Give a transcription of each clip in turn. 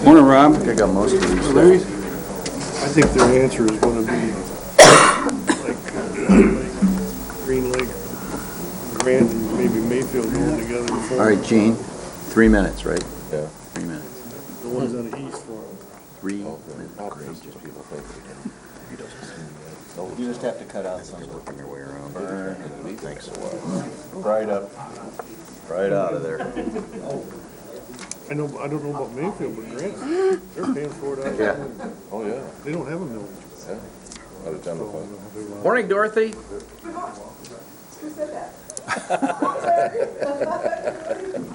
Morning, Rob. I got most of these. Larry, I think their answer is going to be like Green Lake, Grant, and maybe Mayfield going together. All right, Gene, 3 minutes, right? Yeah. 3 minutes. The ones on the east for them. 3 minutes. Just people think he doesn't see me yet. You just have to cut out some. Working your way around. Burn. He thinks so. Right up. Right out of there. I don't know about Mayfield, but Grant, they're paying for it out Yeah. there. Oh, yeah. They don't have a millage. Yeah. Out of town to find. Morning, Dorothy.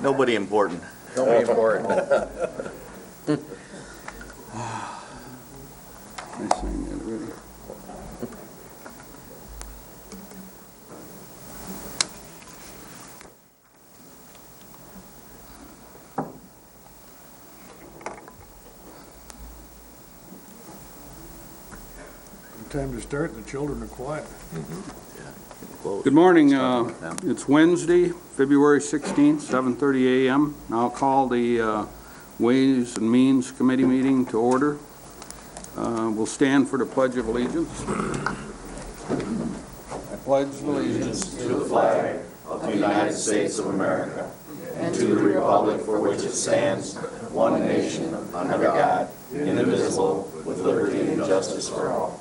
Nobody important. Nobody important. Time to start, the children are quiet. Good morning. It's Wednesday, February 16th, 7:30 a.m. I'll call the Ways and Means Committee meeting to order. We'll stand for the Pledge of Allegiance. I pledge allegiance To the flag of the United States of America and to the republic for which it stands, one nation, under God, indivisible, with liberty and justice for all.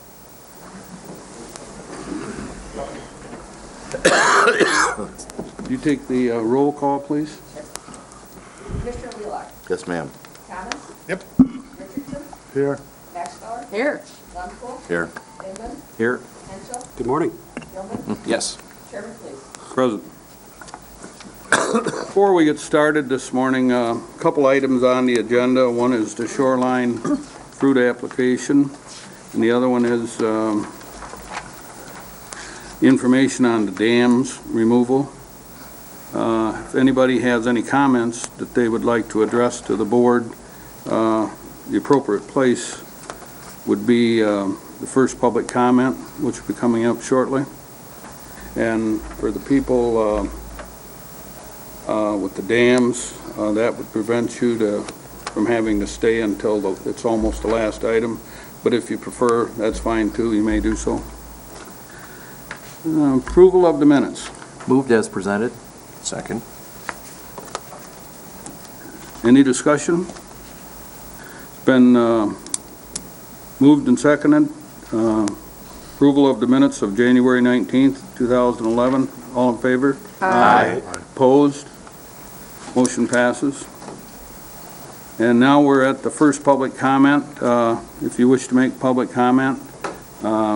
You take the roll call, please. Commissioner Wheelock. Yes, ma'am. Thomas. Yep. Richardson. Here. Maxwell. Here. Lundpool. Here. Inman. Here. Hensel. Good morning. Gilman. Yes. Chairman, please. Present. Before we get started this morning, a couple items on the agenda. One is the shoreline fruit application, and the other one is information on the dams removal. If anybody has any comments that they would like to address to the board, the appropriate place would be the first public comment, which will be coming up shortly. And for the people with the dams, that would prevent you from having to stay until it's almost the last item. But if you prefer, that's fine too, you may do so. Approval of the minutes. Moved as presented. Second. Any discussion? It's been moved and seconded. Approval of the minutes of January 19th, 2011. All in favor? Aye. Opposed? Motion passes. And now we're at the first public comment. If you wish to make public comment,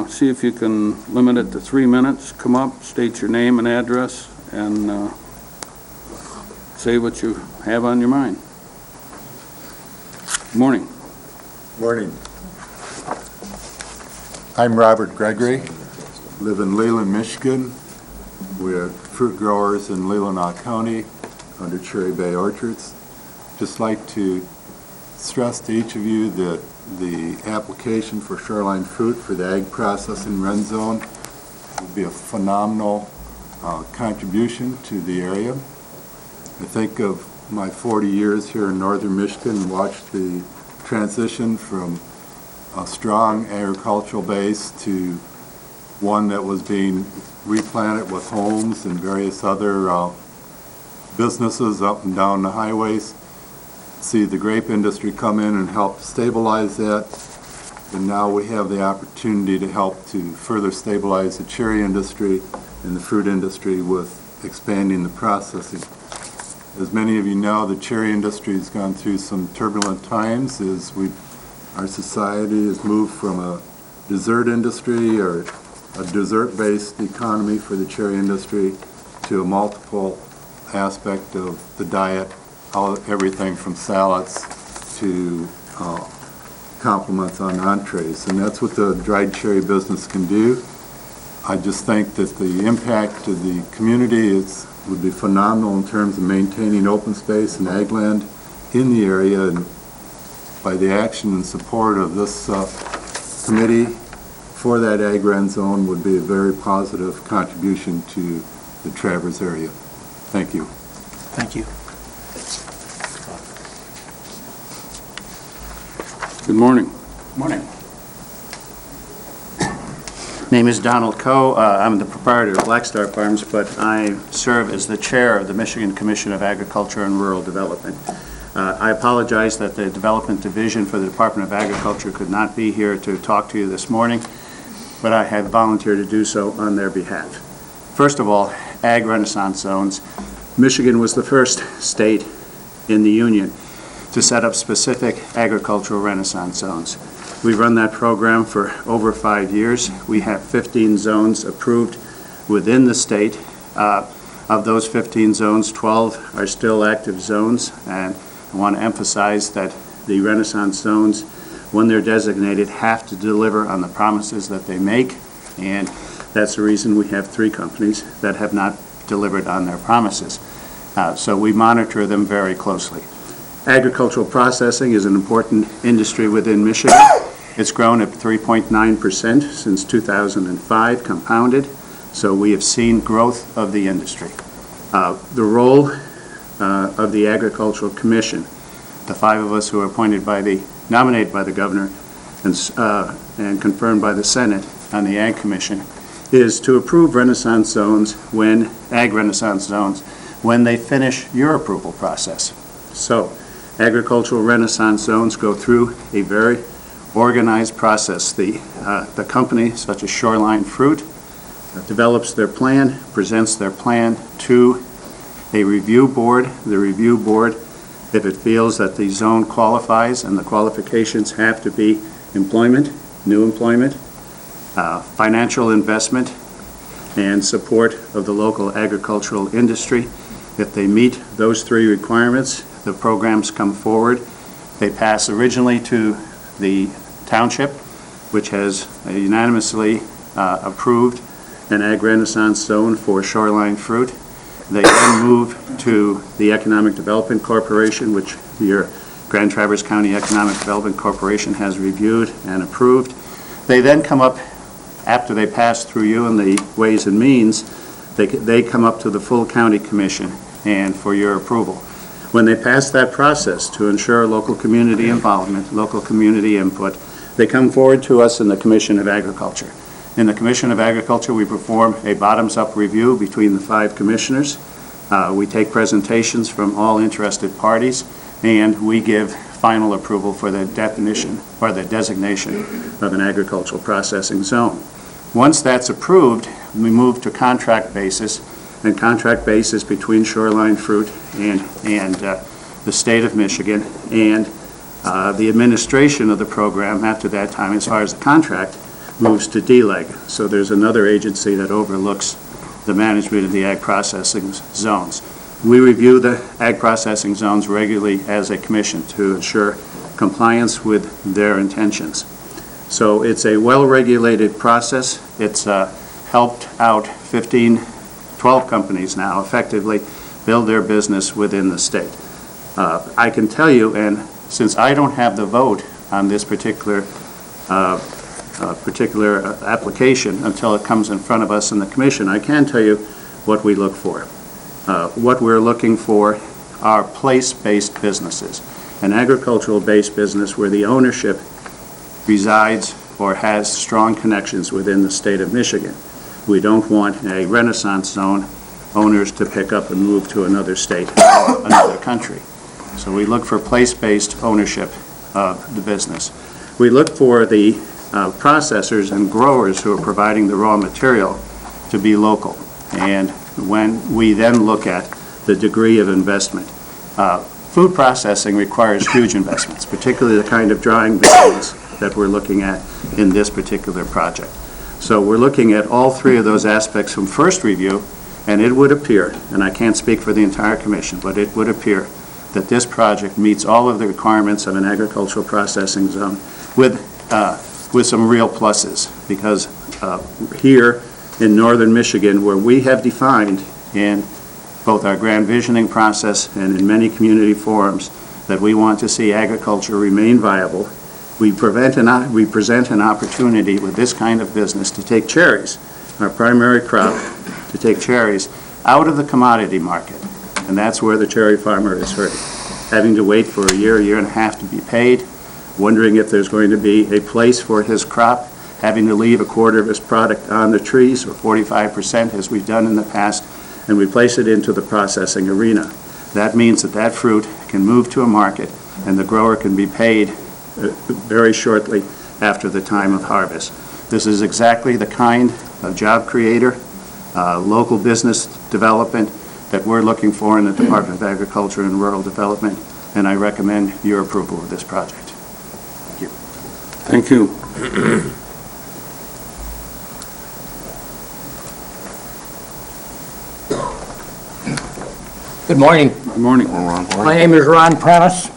see if you can limit it to 3 minutes. Come up, state your name and address, and say what you have on your mind. Morning. Morning. I'm Robert Gregory, live in Leland, Michigan. We're fruit growers in Leelanau County under Cherry Bay Orchards. Just like to stress to each of you that the application for shoreline fruit for the ag processing run zone would be a phenomenal contribution to the area. I think of my 40 years here in northern Michigan and watched the transition from a strong agricultural base to one that was being replanted with homes and various other businesses up and down the highways. See the grape industry come in and help stabilize that, and now we have the opportunity to help to further stabilize the cherry industry and the fruit industry with expanding the processing. As many of you know, the cherry industry has gone through some turbulent times as our society has moved from a dessert industry or a dessert-based economy for the cherry industry to a multiple aspect of the diet, everything from salads to compliments on entrees, and that's what the dried cherry business can do. I just think that the impact to the community would be phenomenal in terms of maintaining open space and ag land in the area, and by the action and support of this committee for that ag run zone would be a very positive contribution to the Travers area. Thank you. Thank you. Good morning. Morning. Name is Donald Coe. I'm the proprietor of Black Star Farms, but I serve as the chair of the Michigan Commission of Agriculture and Rural Development. I apologize that the Development Division for the Department of Agriculture could not be here to talk to you this morning, but I have volunteered to do so on their behalf. First of all, Ag Renaissance Zones. Michigan was the first state in the Union to set up specific agricultural Renaissance Zones. We've run that program for over 5 years. We have 15 zones approved within the state. Of those 15 zones, 12 are still active zones, and I want to emphasize that the Renaissance zones, when they're designated, have to deliver on the promises that they make, and that's the reason we have 3 companies that have not delivered on their promises. So we monitor them very closely. Agricultural processing is an important industry within Michigan. It's grown at 3.9% since 2005, compounded, so we have seen growth of the industry. The role of the Agricultural Commission, the 5 of us who are nominated by the governor and confirmed by the Senate on the Ag Commission, is to approve Renaissance zones Ag Renaissance zones, when they finish your approval process. So, agricultural Renaissance zones go through a very organized process. The company, such as Shoreline Fruit, develops their plan, presents their plan to a review board. The review board, if it feels that the zone qualifies, and the qualifications have to be employment, new employment, financial investment, and support of the local agricultural industry. If they meet those 3 requirements, the programs come forward. They pass originally to the township, which has unanimously approved an Ag Renaissance zone for Shoreline Fruit. They then move to the Economic Development Corporation, which your Grand Traverse County Economic Development Corporation has reviewed and approved. They then come up, after they pass through you and the Ways and Means, they come up to the full county commission and for your approval. When they pass that process to ensure local community involvement, local community input, they come forward to us in the Commission of Agriculture. In the Commission of Agriculture, we perform a bottoms-up review between the 5 commissioners. We take presentations from all interested parties, and we give final approval for the definition or the designation of an agricultural processing zone. Once that's approved, we move to contract basis, and contract basis between Shoreline Fruit and the state of Michigan, and the administration of the program after that time, as far as the contract, moves to DLEG. So there's another agency that overlooks the management of the ag processing zones. We review the ag processing zones regularly as a commission to ensure compliance with their intentions. So it's a well-regulated process. It's helped out 12 companies now effectively build their business within the state. I can tell you, and since I don't have the vote on this particular application until it comes in front of us in the commission, I can tell you what we look for. What we're looking for are place-based businesses, an agricultural-based business where the ownership resides or has strong connections within the state of Michigan. We don't want a Renaissance zone owners to pick up and move to another state or another country. So we look for place-based ownership of the business. We look for the processors and growers who are providing the raw material to be local. And when we then look at the degree of investment, food processing requires huge investments, particularly the kind of drying business that we're looking at in this particular project. So we're looking at all 3 of those aspects from first review, and it would appear, and I can't speak for the entire commission, but it would appear that this project meets all of the requirements of an agricultural processing zone with some real pluses, because here in northern Michigan, where we have defined in both our grand visioning process and in many community forums that we want to see agriculture remain viable, we present an opportunity with this kind of business to take cherries, our primary crop, to take cherries out of the commodity market. And that's where the cherry farmer is hurting, having to wait for a year and a half to be paid, wondering if there's going to be a place for his crop, having to leave a quarter of his product on the trees, or 45%, as we've done in the past, and we place it into the processing arena. That means that that fruit can move to a market, and the grower can be paid very shortly after the time of harvest. This is exactly the kind of job creator, local business development that we're looking for in the Department of Agriculture and Rural Development, and I recommend your approval of this project. Thank you. Good morning. Good morning. My name is Ron Prentice.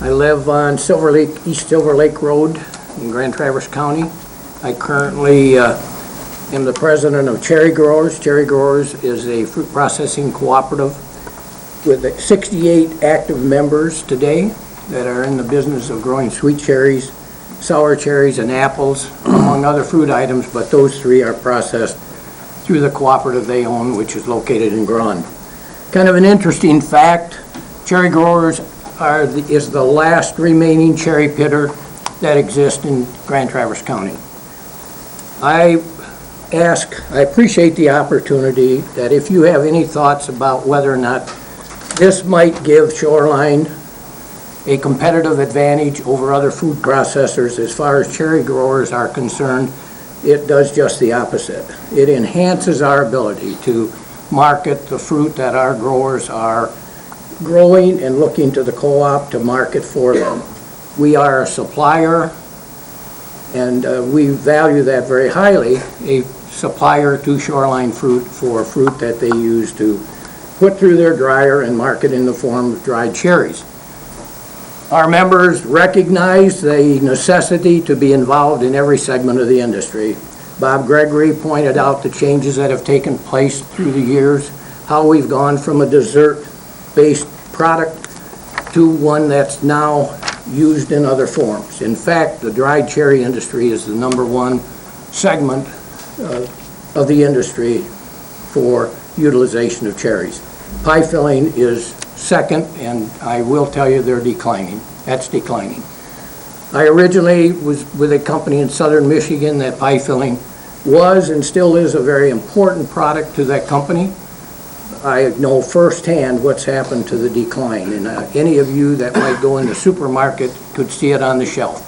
I live on East Silver Lake Road in Grand Traverse County. I currently am the president of Cherry Growers. Cherry Growers is a fruit processing cooperative with 68 active members today that are in the business of growing sweet cherries, sour cherries, and apples, among other fruit items, but those three are processed through the cooperative they own, which is located in Grand. Kind of an interesting fact, Cherry Growers is the last remaining cherry pitter that exists in Grand Traverse County. I appreciate the opportunity that if you have any thoughts about whether or not this might give Shoreline a competitive advantage over other food processors as far as cherry growers are concerned, it does just the opposite. It enhances our ability to market the fruit that our growers are growing and looking to the co-op to market for them. We are a supplier, and we value that very highly, a supplier to Shoreline Fruit for fruit that they use to put through their dryer and market in the form of dried cherries. Our members recognize the necessity to be involved in every segment of the industry. Bob Gregory pointed out the changes that have taken place through the years, how we've gone from a dessert-based product to one that's now used in other forms. In fact, the dried cherry industry is the #1 segment of the industry for utilization of cherries. Pie filling is second, and I will tell you they're declining. That's declining. I originally was with a company in southern Michigan that pie filling was and still is a very important product to that company. I know firsthand what's happened to the decline, and any of you that might go in the supermarket could see it on the shelf.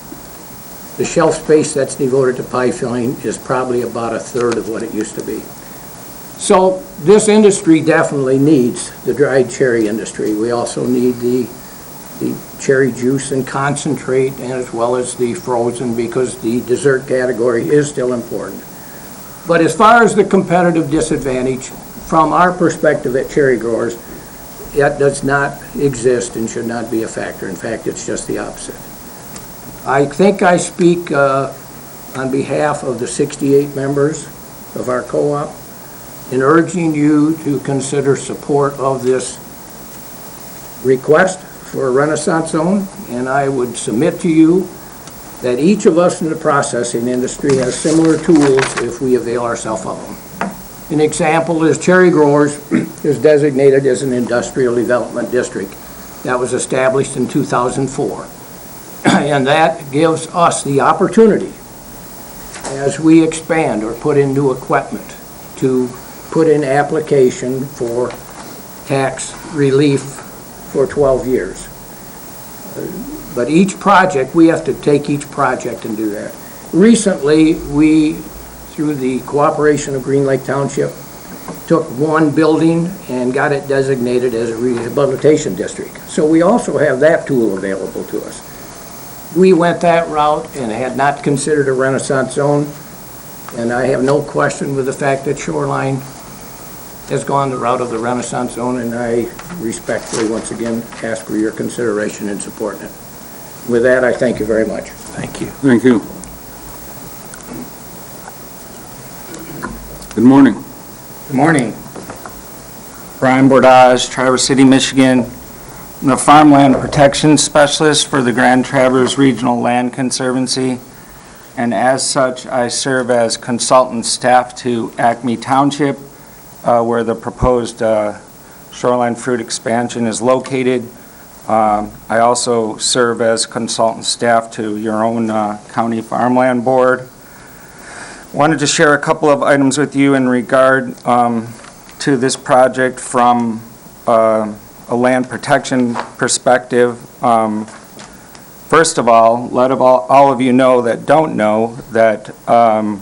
The shelf space that's devoted to pie filling is probably about a third of what it used to be. So this industry definitely needs the dried cherry industry. We also need the cherry juice and concentrate, and as well as the frozen, because the dessert category is still important. But as far as the competitive disadvantage, from our perspective at Cherry Growers, it does not exist and should not be a factor. In fact, it's just the opposite. I think I speak on behalf of the 68 members of our co-op in urging you to consider support of this request for a Renaissance Zone, and I would submit to you that each of us in the processing industry has similar tools if we avail ourselves of them. An example is Cherry Growers is designated as an industrial development district. That was established in 2004. And that gives us the opportunity, as we expand or put in new equipment, to put in application for tax relief for 12 years. But each project, we have to take each project and do that. Recently, we, through the cooperation of Green Lake Township, took one building and got it designated as a rehabilitation district. So we also have that tool available to us. We went that route and had not considered a Renaissance Zone, and I have no question with the fact that Shoreline has gone the route of the Renaissance Zone, and I respectfully, once again, ask for your consideration in supporting it. With that, I thank you very much. Thank you. Thank you. Good morning. Good morning. Brian Bordage, Traverse City, Michigan. I'm the Farmland Protection Specialist for the Grand Traverse Regional Land Conservancy, and as such, I serve as consultant staff to Acme Township, where the proposed shoreline fruit expansion is located. I also serve as consultant staff to your own county farmland board. Wanted to share a couple of items with you in regard to this project from a land protection perspective. First of all, let all of you know that don't know that our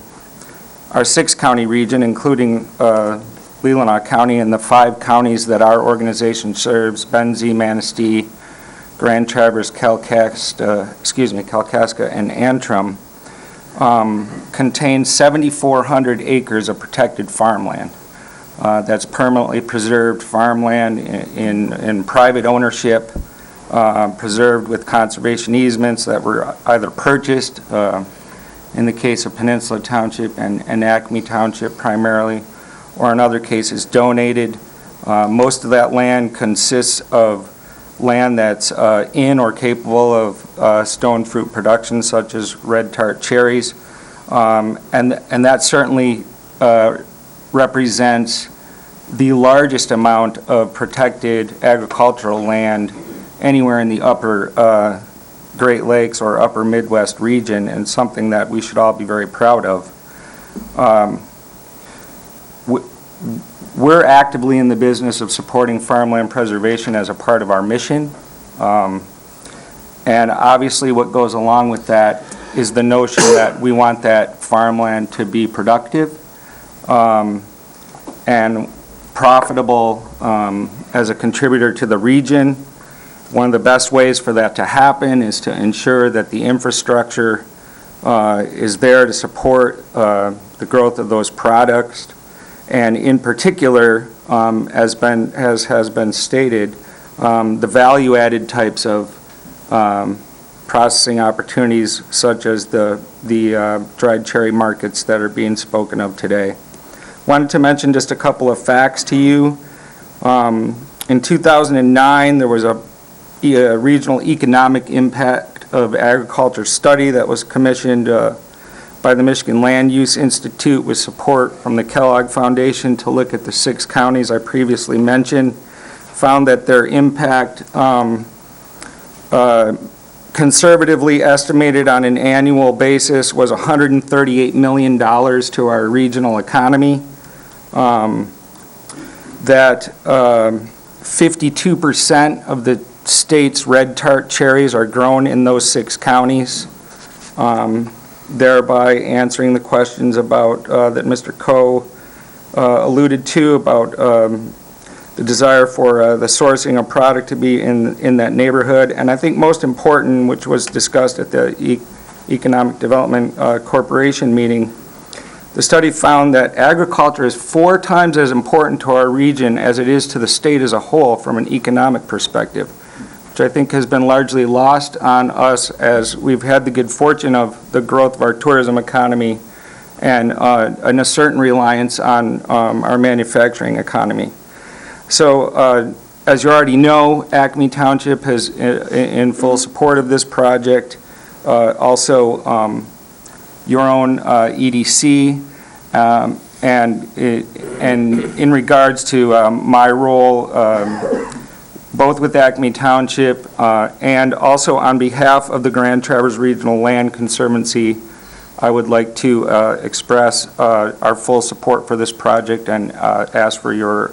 6-county region, including Leelanau County and the 5 counties that our organization serves, Benzie, Manistee, Grand Traverse, Kalkaska, and Antrim, contains 7,400 acres of protected farmland. That's permanently preserved farmland in private ownership, preserved with conservation easements that were either purchased, in the case of Peninsula Township and Acme Township primarily, or in other cases donated. Most of that land consists of land that's in or capable of stone fruit production, such as red tart cherries, and that certainly represents the largest amount of protected agricultural land anywhere in the upper Great Lakes or upper Midwest region, and something that we should all be very proud of. We're actively in the business of supporting farmland preservation as a part of our mission. And obviously what goes along with that is the notion that we want that farmland to be productive and profitable as a contributor to the region. One of the best ways for that to happen is to ensure that the infrastructure is there to support the growth of those products. And in particular, as has been stated, the value-added types of processing opportunities, such as the dried cherry markets that are being spoken of today. Wanted to mention just a couple of facts to you. In 2009, there was a regional economic impact of agriculture study that was commissioned by the Michigan Land Use Institute with support from the Kellogg Foundation to look at the 6 counties I previously mentioned. Found that their impact, conservatively estimated on an annual basis, was $138 million to our regional economy. That 52% of the state's red tart cherries are grown in those 6 counties, thereby answering the questions about that Mr. Coe alluded to about the desire for the sourcing of product to be in that neighborhood. And I think most important, which was discussed at the Economic Development Corporation meeting, the study found that agriculture is 4 times as important to our region as it is to the state as a whole from an economic perspective, which I think has been largely lost on us as we've had the good fortune of the growth of our tourism economy and a certain reliance on our manufacturing economy. So as you already know, Acme Township is in full support of this project. Also, your own EDC, and in regards to my role, both with Acme Township and also on behalf of the Grand Traverse Regional Land Conservancy, I would like to express our full support for this project and ask for your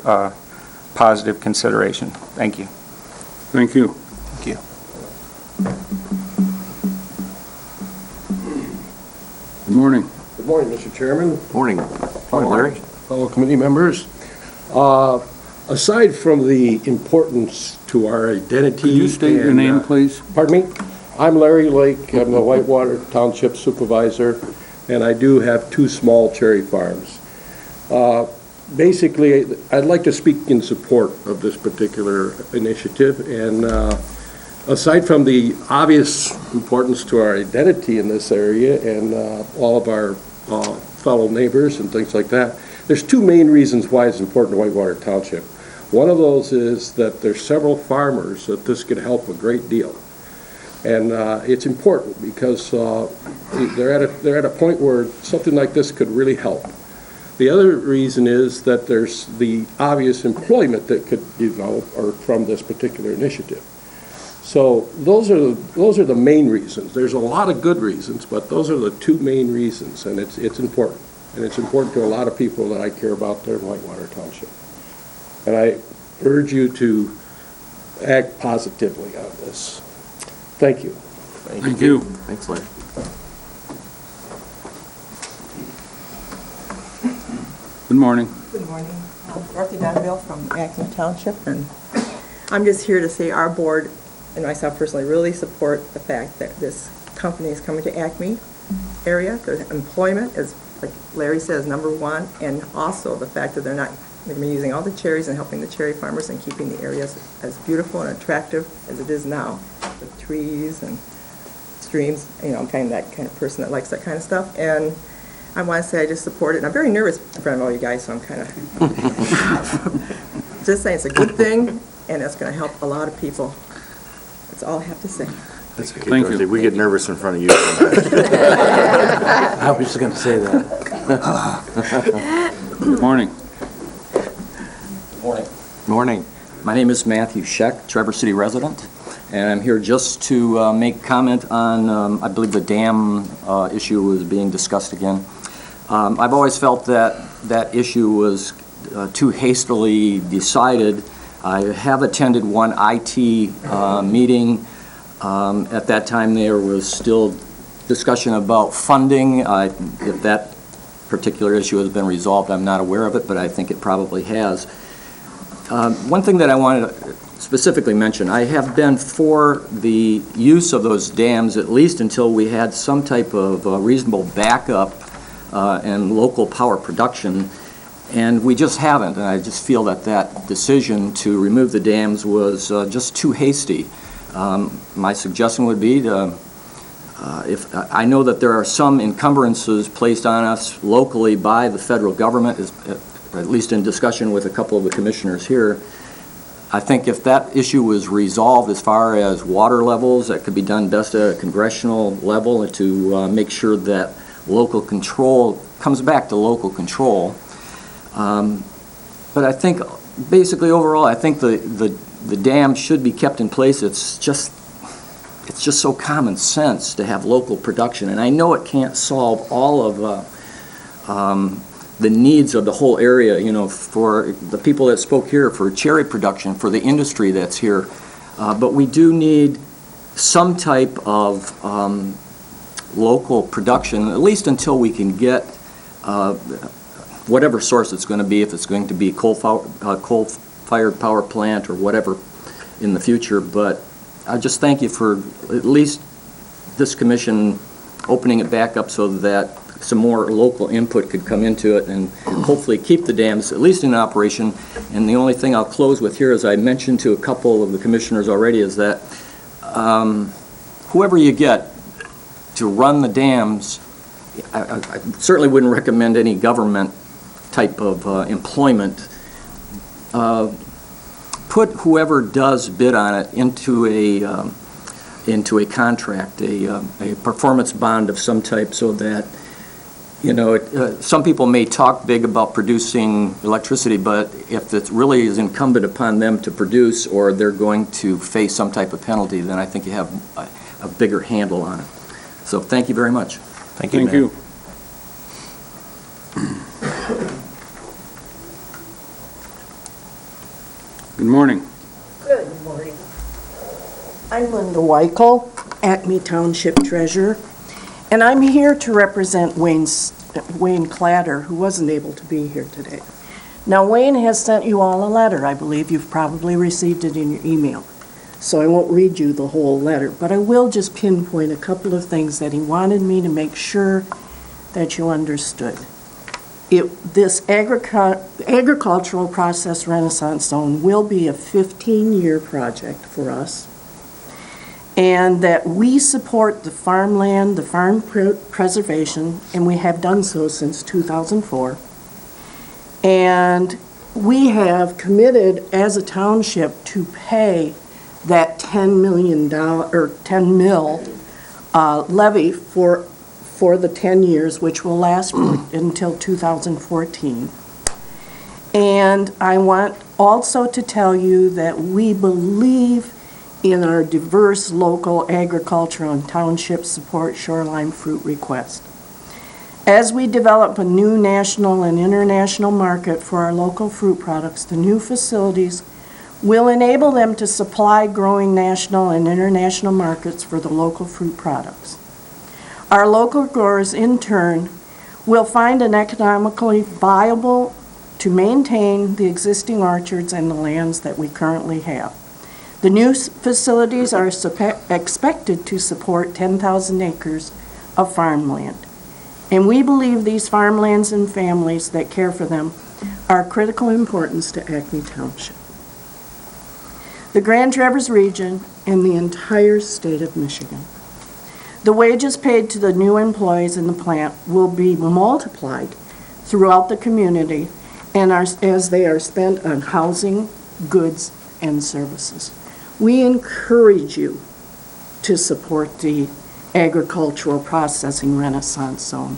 positive consideration. Thank you. Thank you. Thank you. Good morning. Good morning, Mr. Chairman, Morning. Morning, Larry. fellow committee members. Aside from the importance to our identity. Could you state your name, please? Pardon me? I'm Larry Lake. I'm the Whitewater Township Supervisor, and I do have 2 small cherry farms. Basically, I'd like to speak in support of this particular initiative, and aside from the obvious importance to our identity in this area and all of our fellow neighbors and things like that, there's 2 main reasons why it's important to Whitewater Township. One of those is that there's several farmers that this could help a great deal. And it's important because they're at a point where something like this could really help. The other reason is that there's the obvious employment that could develop or from this particular initiative. So those are the main reasons. There's a lot of good reasons, but those are the two main reasons, and it's important. And it's important to a lot of people that I care about there in Whitewater Township. And I urge you to act positively on this. Thank you. Thank you. Thanks, Larry. Good morning. Good morning. I'm Dorothy Donville from Acton Township, and I'm just here to say our board and myself personally really support the fact that this company is coming to Acme area. Their employment is, like Larry says, number one, and also the fact that they're going to be using all the cherries and helping the cherry farmers and keeping the areas as beautiful and attractive as it is now, with trees and streams, you know, I'm that kind of person that likes that kind of stuff. And I want to say I just support it. And I'm very nervous in front of all you guys, so I'm kind of just saying it's a good thing, and it's going to help a lot of people. That's all I have to say. Thank you. We get nervous in front of you. I was just going to say that. Morning. Morning. My name is Matthew Scheck, Traverse City resident, and I'm here just to make comment on, I believe the dam issue was being discussed again. I've always felt that that issue was too hastily decided. I have attended one IT meeting. At that time, there was still discussion about funding. If that particular issue has been resolved, I'm not aware of it, but I think it probably has. One thing that I wanted to specifically mention, I have been for the use of those dams at least until we had some type of reasonable backup and local power production, and we just haven't. And I just feel that that decision to remove the dams was just too hasty. My suggestion would be to, if I know that there are some encumbrances placed on us locally by the federal government, at least in discussion with a couple of the commissioners here, I think if that issue was resolved as far as water levels, that could be done best at a congressional level to make sure that local control comes back to local control. But I think basically overall, I think the dam should be kept in place. It's just so common sense to have local production, and I know it can't solve all of the needs of the whole area, you know, for the people that spoke here, for cherry production, for the industry that's here. But we do need some type of local production, at least until we can get whatever source it's going to be, if it's going to be coal-fired power plant or whatever in the future. But I just thank you for at least this commission opening it back up so that some more local input could come into it and hopefully keep the dams at least in operation. And the only thing I'll close with here, as I mentioned to a couple of the commissioners already, is that whoever you get to run the dams, I certainly wouldn't recommend any government type of employment. Put whoever does bid on it into a contract, a performance bond of some type, so that, you know, some people may talk big about producing electricity, but if it really is incumbent upon them to produce, or they're going to face some type of penalty, then I think you have a bigger handle on it. So thank you very much. Thank you. Good morning. Good morning. I'm Linda Weichel, Acme Township Treasurer, and I'm here to represent Wayne Clatter, who wasn't able to be here today. Now, Wayne has sent you all a letter. I believe you've probably received it in your email, so I won't read you the whole letter, but I will just pinpoint a couple of things that he wanted me to make sure that you understood. This agricultural process renaissance zone will be a 15-year project for us, and that we support the farmland, the farm preservation, and we have done so since 2004. And we have committed as a township to pay that $10 million or 10 mil levy for the 10 years, which will last until 2014. And I want also to tell you that we believe in our diverse local agricultural and township support shoreline fruit request. As we develop a new national and international market for our local fruit products, the new facilities will enable them to supply growing national and international markets for the local fruit products. Our local growers, in turn, will find it economically viable to maintain the existing orchards and the lands that we currently have. The new facilities are expected to support 10,000 acres of farmland. And we believe these farmlands and families that care for them are of critical importance to Acme Township, the Grand Traverse region, and the entire state of Michigan. The wages paid to the new employees in the plant will be multiplied throughout the community and as they are spent on housing, goods, and services. We encourage you to support the agricultural processing renaissance zone,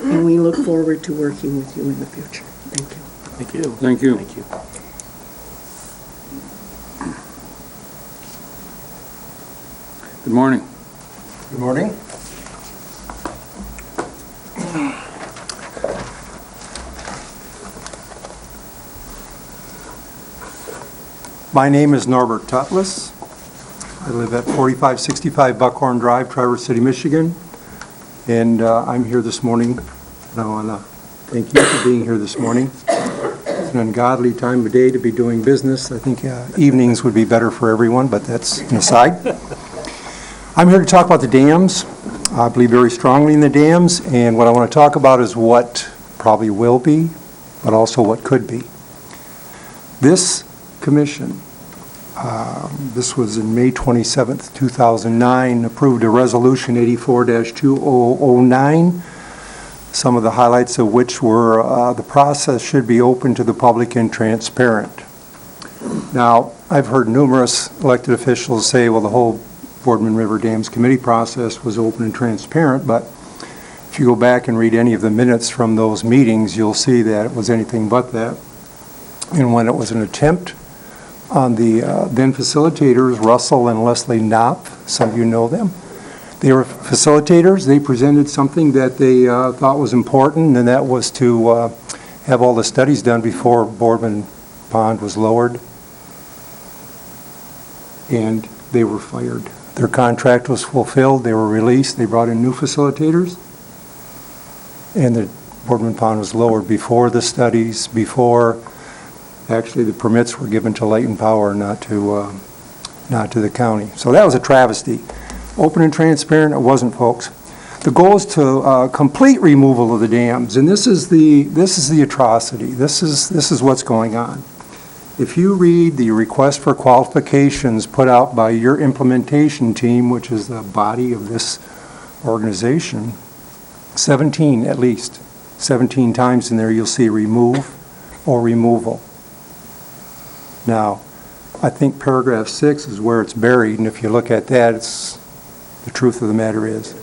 and we look forward to working with you in the future. Thank you. Thank you. Thank you. Thank you. Good morning. Good morning. My name is Norbert Tutlis. I live at 4565 Buckhorn Drive, Traverse City, Michigan. And I'm here this morning, and I want to thank you for being here this morning. It's an ungodly time of day to be doing business. I think evenings would be better for everyone, but that's an aside. I'm here to talk about the dams. I believe very strongly in the dams, and what I want to talk about is what probably will be, but also what could be. This commission, this was in May 27th, 2009, approved a resolution 84-2009, some of the highlights of which were the process should be open to the public and transparent. Now, I've heard numerous elected officials say, well, the whole Boardman River Dams Committee process was open and transparent, but if you go back and read any of the minutes from those meetings, you'll see that it was anything but that. And when it was an attempt on the then facilitators, Russell and Leslie Knopf, some of you know them, they were facilitators. They presented something that they thought was important, and that was to have all the studies done before Boardman Pond was lowered, and they were fired. Their contract was fulfilled, they were released, they brought in new facilitators, and the Boardman Pond was lowered before the studies, before actually the permits were given to Light and Power, not to the county. So that was a travesty. Open and transparent, it wasn't, folks. The goal is to complete removal of the dams, and this is the atrocity. This is what's going on. If you read the request for qualifications put out by your implementation team, which is the body of this organization, 17 at least, 17 times in there you'll see remove or removal. Now, I think paragraph 6 is where it's buried, and if you look at that, it's the truth of the matter is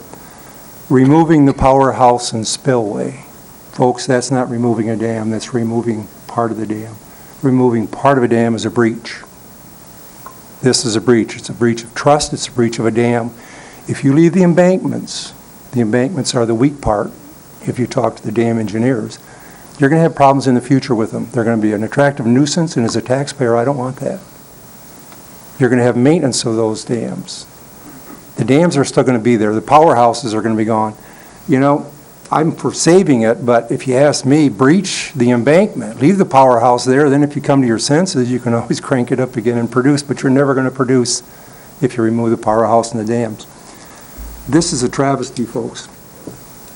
removing the powerhouse and spillway. Folks, that's not removing a dam, that's removing part of the dam. Removing part of a dam is a breach. This is a breach. It's a breach of trust. It's a breach of a dam. If you leave the embankments are the weak part. If you talk to the dam engineers, you're going to have problems in the future with them. They're going to be an attractive nuisance, and as a taxpayer, I don't want that. You're going to have maintenance of those dams. The dams are still going to be there. The powerhouses are going to be gone. You know, I'm for saving it, but if you ask me, breach the embankment, leave the powerhouse there, then if you come to your senses, you can always crank it up again and produce, but you're never going to produce if you remove the powerhouse and the dams. This is a travesty, folks,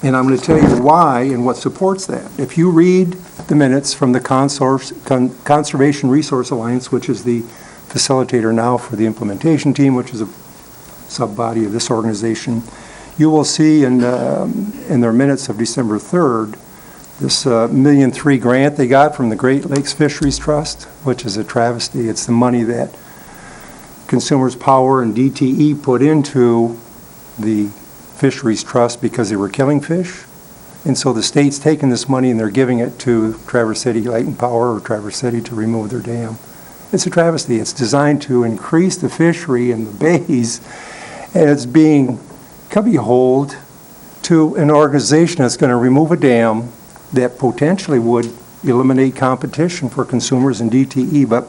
and I'm going to tell you why and what supports that. If you read the minutes from the Conservation Resource Alliance, which is the facilitator now for the implementation team, which is a sub-body of this organization, you will see in their minutes of December 3rd, this $1.3 million grant they got from the Great Lakes Fisheries Trust, which is a travesty. It's the money that Consumers Power and DTE put into the Fisheries Trust because they were killing fish. And so the state's taking this money and they're giving it to Traverse City Light and Power or Traverse City to remove their dam. It's a travesty. It's designed to increase the fishery in the bays, and it's being cubbyholed to an organization that's going to remove a dam that potentially would eliminate competition for consumers in DTE. But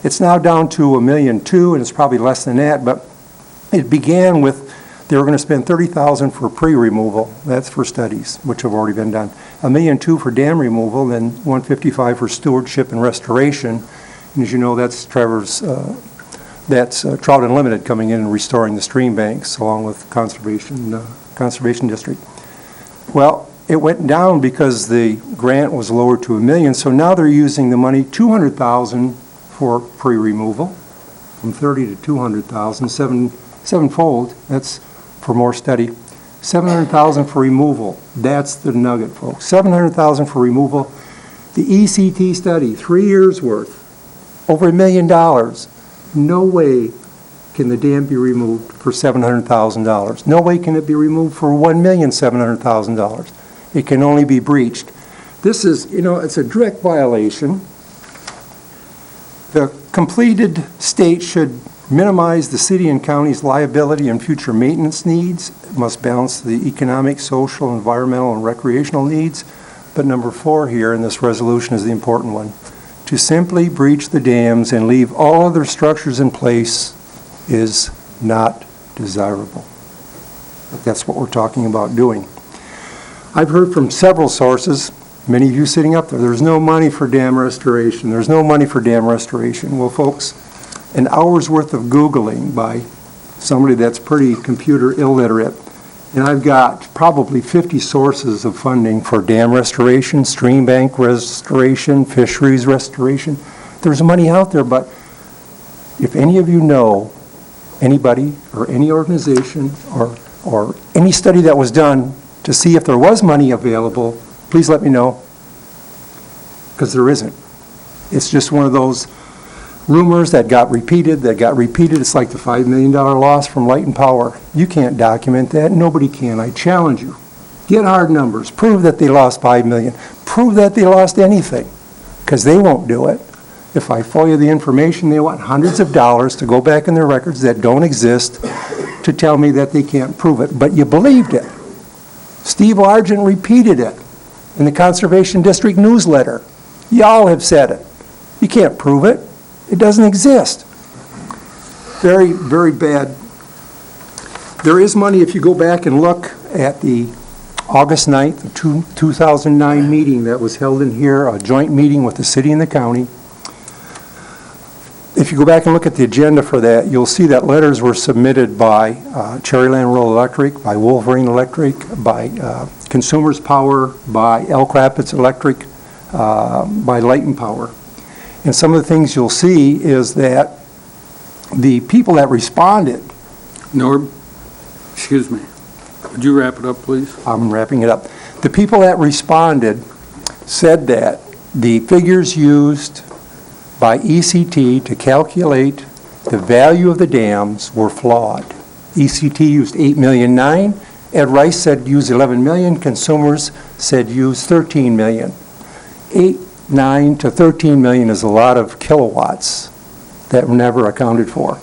it's now down to $1.2 million, and it's probably less than that. But it began with, they were going to spend $30,000 for pre-removal. That's for studies, which have already been done. $1.2 million for dam removal, then $155,000 for stewardship and restoration. And as you know, that's Trevor's, that's Trout Unlimited coming in and restoring the stream banks along with Conservation District. Well, it went down because the grant was lowered to $1 million, so now they're using the money, $200,000 for pre-removal, from $30,000 to $200,000, sevenfold. That's for more study. $700,000 for removal. That's the nugget, folks. $700,000 for removal. The ECT study, 3 years worth, over $1 million. No way can the dam be removed for $700,000. No way can it be removed for $1,700,000. It can only be breached. This is, it's a direct violation. The completed state should minimize the city and county's liability and future maintenance needs. It must balance the economic, social, environmental, and recreational needs. But number 4 here in this resolution is the important one. To simply breach the dams and leave all other structures in place is not desirable. That's what we're talking about doing. I've heard from several sources, many of you sitting up there, there's no money for dam restoration. There's no money for dam restoration. Well, folks, an hour's worth of Googling by somebody that's pretty computer illiterate, and I've got probably 50 sources of funding for dam restoration, stream bank restoration, fisheries restoration. There's money out there, but if any of you know anybody or any organization or any study that was done to see if there was money available, please let me know, because there isn't. It's just one of those rumors that got repeated. It's like the $5 million loss from Light and Power. You can't document that. Nobody can. I challenge you. Get hard numbers. Prove that they lost $5 million. Prove that they lost anything, because they won't do it. If I FOIA the information, they want hundreds of dollars to go back in their records that don't exist to tell me that they can't prove it. But you believed it. Steve Argent repeated it in the Conservation District newsletter. Y'all have said it. You can't prove it. It doesn't exist. Very, very bad. There is money if you go back and look at the August 9th, 2009 meeting that was held in here, a joint meeting with the city and the county. If you go back and look at the agenda for that, you'll see that letters were submitted by Cherryland Rural Electric, by Wolverine Electric, by Consumers Power, by Elk Rapids Electric, by Light and Power. And some of the things you'll see is that the people that responded... Norb, excuse me. Would you wrap it up, please? I'm wrapping it up. The people that responded said that the figures used by ECT to calculate the value of the dams were flawed. ECT used $8.9 million. Ed Rice said use $11 million. Consumers said use $13 million. 9 to 13 million is a lot of kilowatts that were never accounted for.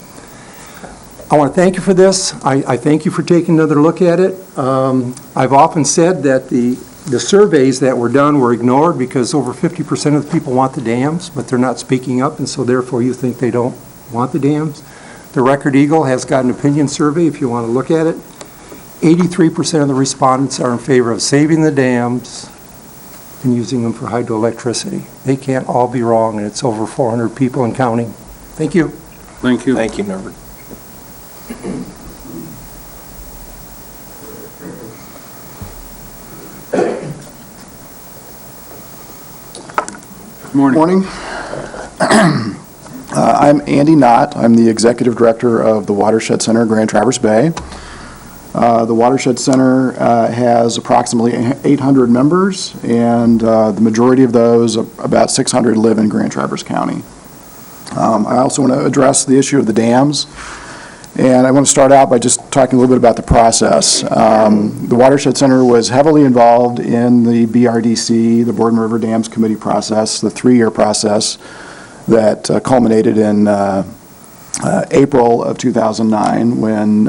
I want to thank you for this. I thank you for taking another look at it. I've often said that the surveys that were done were ignored because over 50% of the people want the dams, but they're not speaking up, and so therefore you think they don't want the dams. The Record Eagle has got an opinion survey if you want to look at it. 83% of the respondents are in favor of saving the dams and using them for hydroelectricity. They can't all be wrong, and it's over 400 people and counting. Thank you. Thank you. Thank you, Norbert. Morning. I'm Andy Knott. I'm the Executive Director of the Watershed Center, Grand Traverse Bay. The Watershed Center has approximately 800 members, and the majority of those, about 600, live in Grand Traverse County. I also want to address the issue of the dams, and I want to start out by just talking a little bit about the process. The Watershed Center was heavily involved in the BRDC, the Borden River Dams Committee process, the 3-year process that culminated in April of 2009 when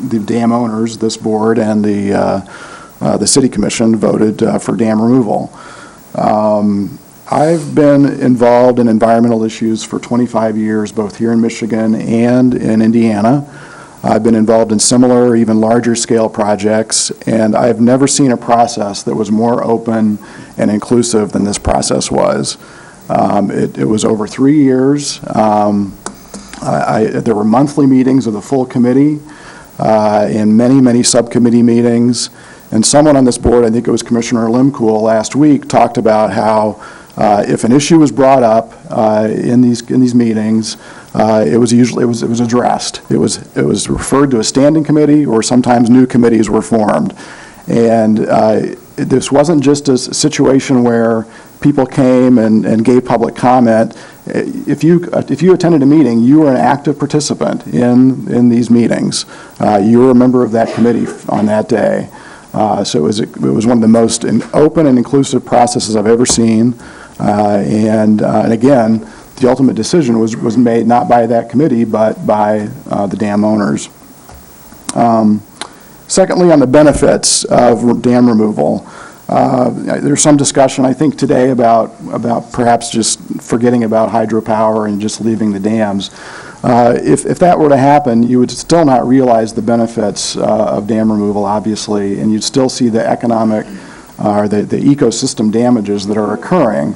the dam owners, this board, and the city commission voted for dam removal. I've been involved in environmental issues for 25 years, both here in Michigan and in Indiana. I've been involved in similar, even larger scale projects, and I've never seen a process that was more open and inclusive than this process was. It was over 3 years. There were monthly meetings of the full committee and many, many subcommittee meetings. And someone on this board, I think it was Commissioner Limcool last week, talked about how if an issue was brought up in these meetings, it was addressed. It was referred to a standing committee, or sometimes new committees were formed. And this wasn't just a situation where people came and gave public comment. If you attended a meeting, you were an active participant in these meetings. You were a member of that committee on that day. So it was one of the most open and inclusive processes I've ever seen. And again, the ultimate decision was made not by that committee, but by the dam owners. Secondly, on the benefits of dam removal, there's some discussion, I think, today about perhaps just forgetting about hydropower and just leaving the dams. If that were to happen, you would still not realize the benefits of dam removal, obviously, and you'd still see the economic or the ecosystem damages that are occurring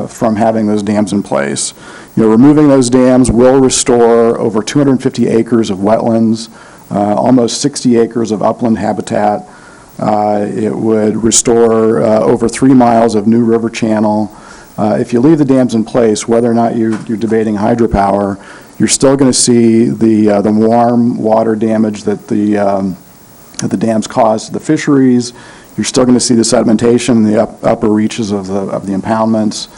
from having those dams in place. Removing those dams will restore over 250 acres of wetlands, almost 60 acres of upland habitat. It would restore over 3 miles of new river channel. If you leave the dams in place, whether or not you're debating hydropower, you're still going to see the warm water damage that the dams cause to the fisheries. You're still going to see the sedimentation in the upper reaches of the impoundments.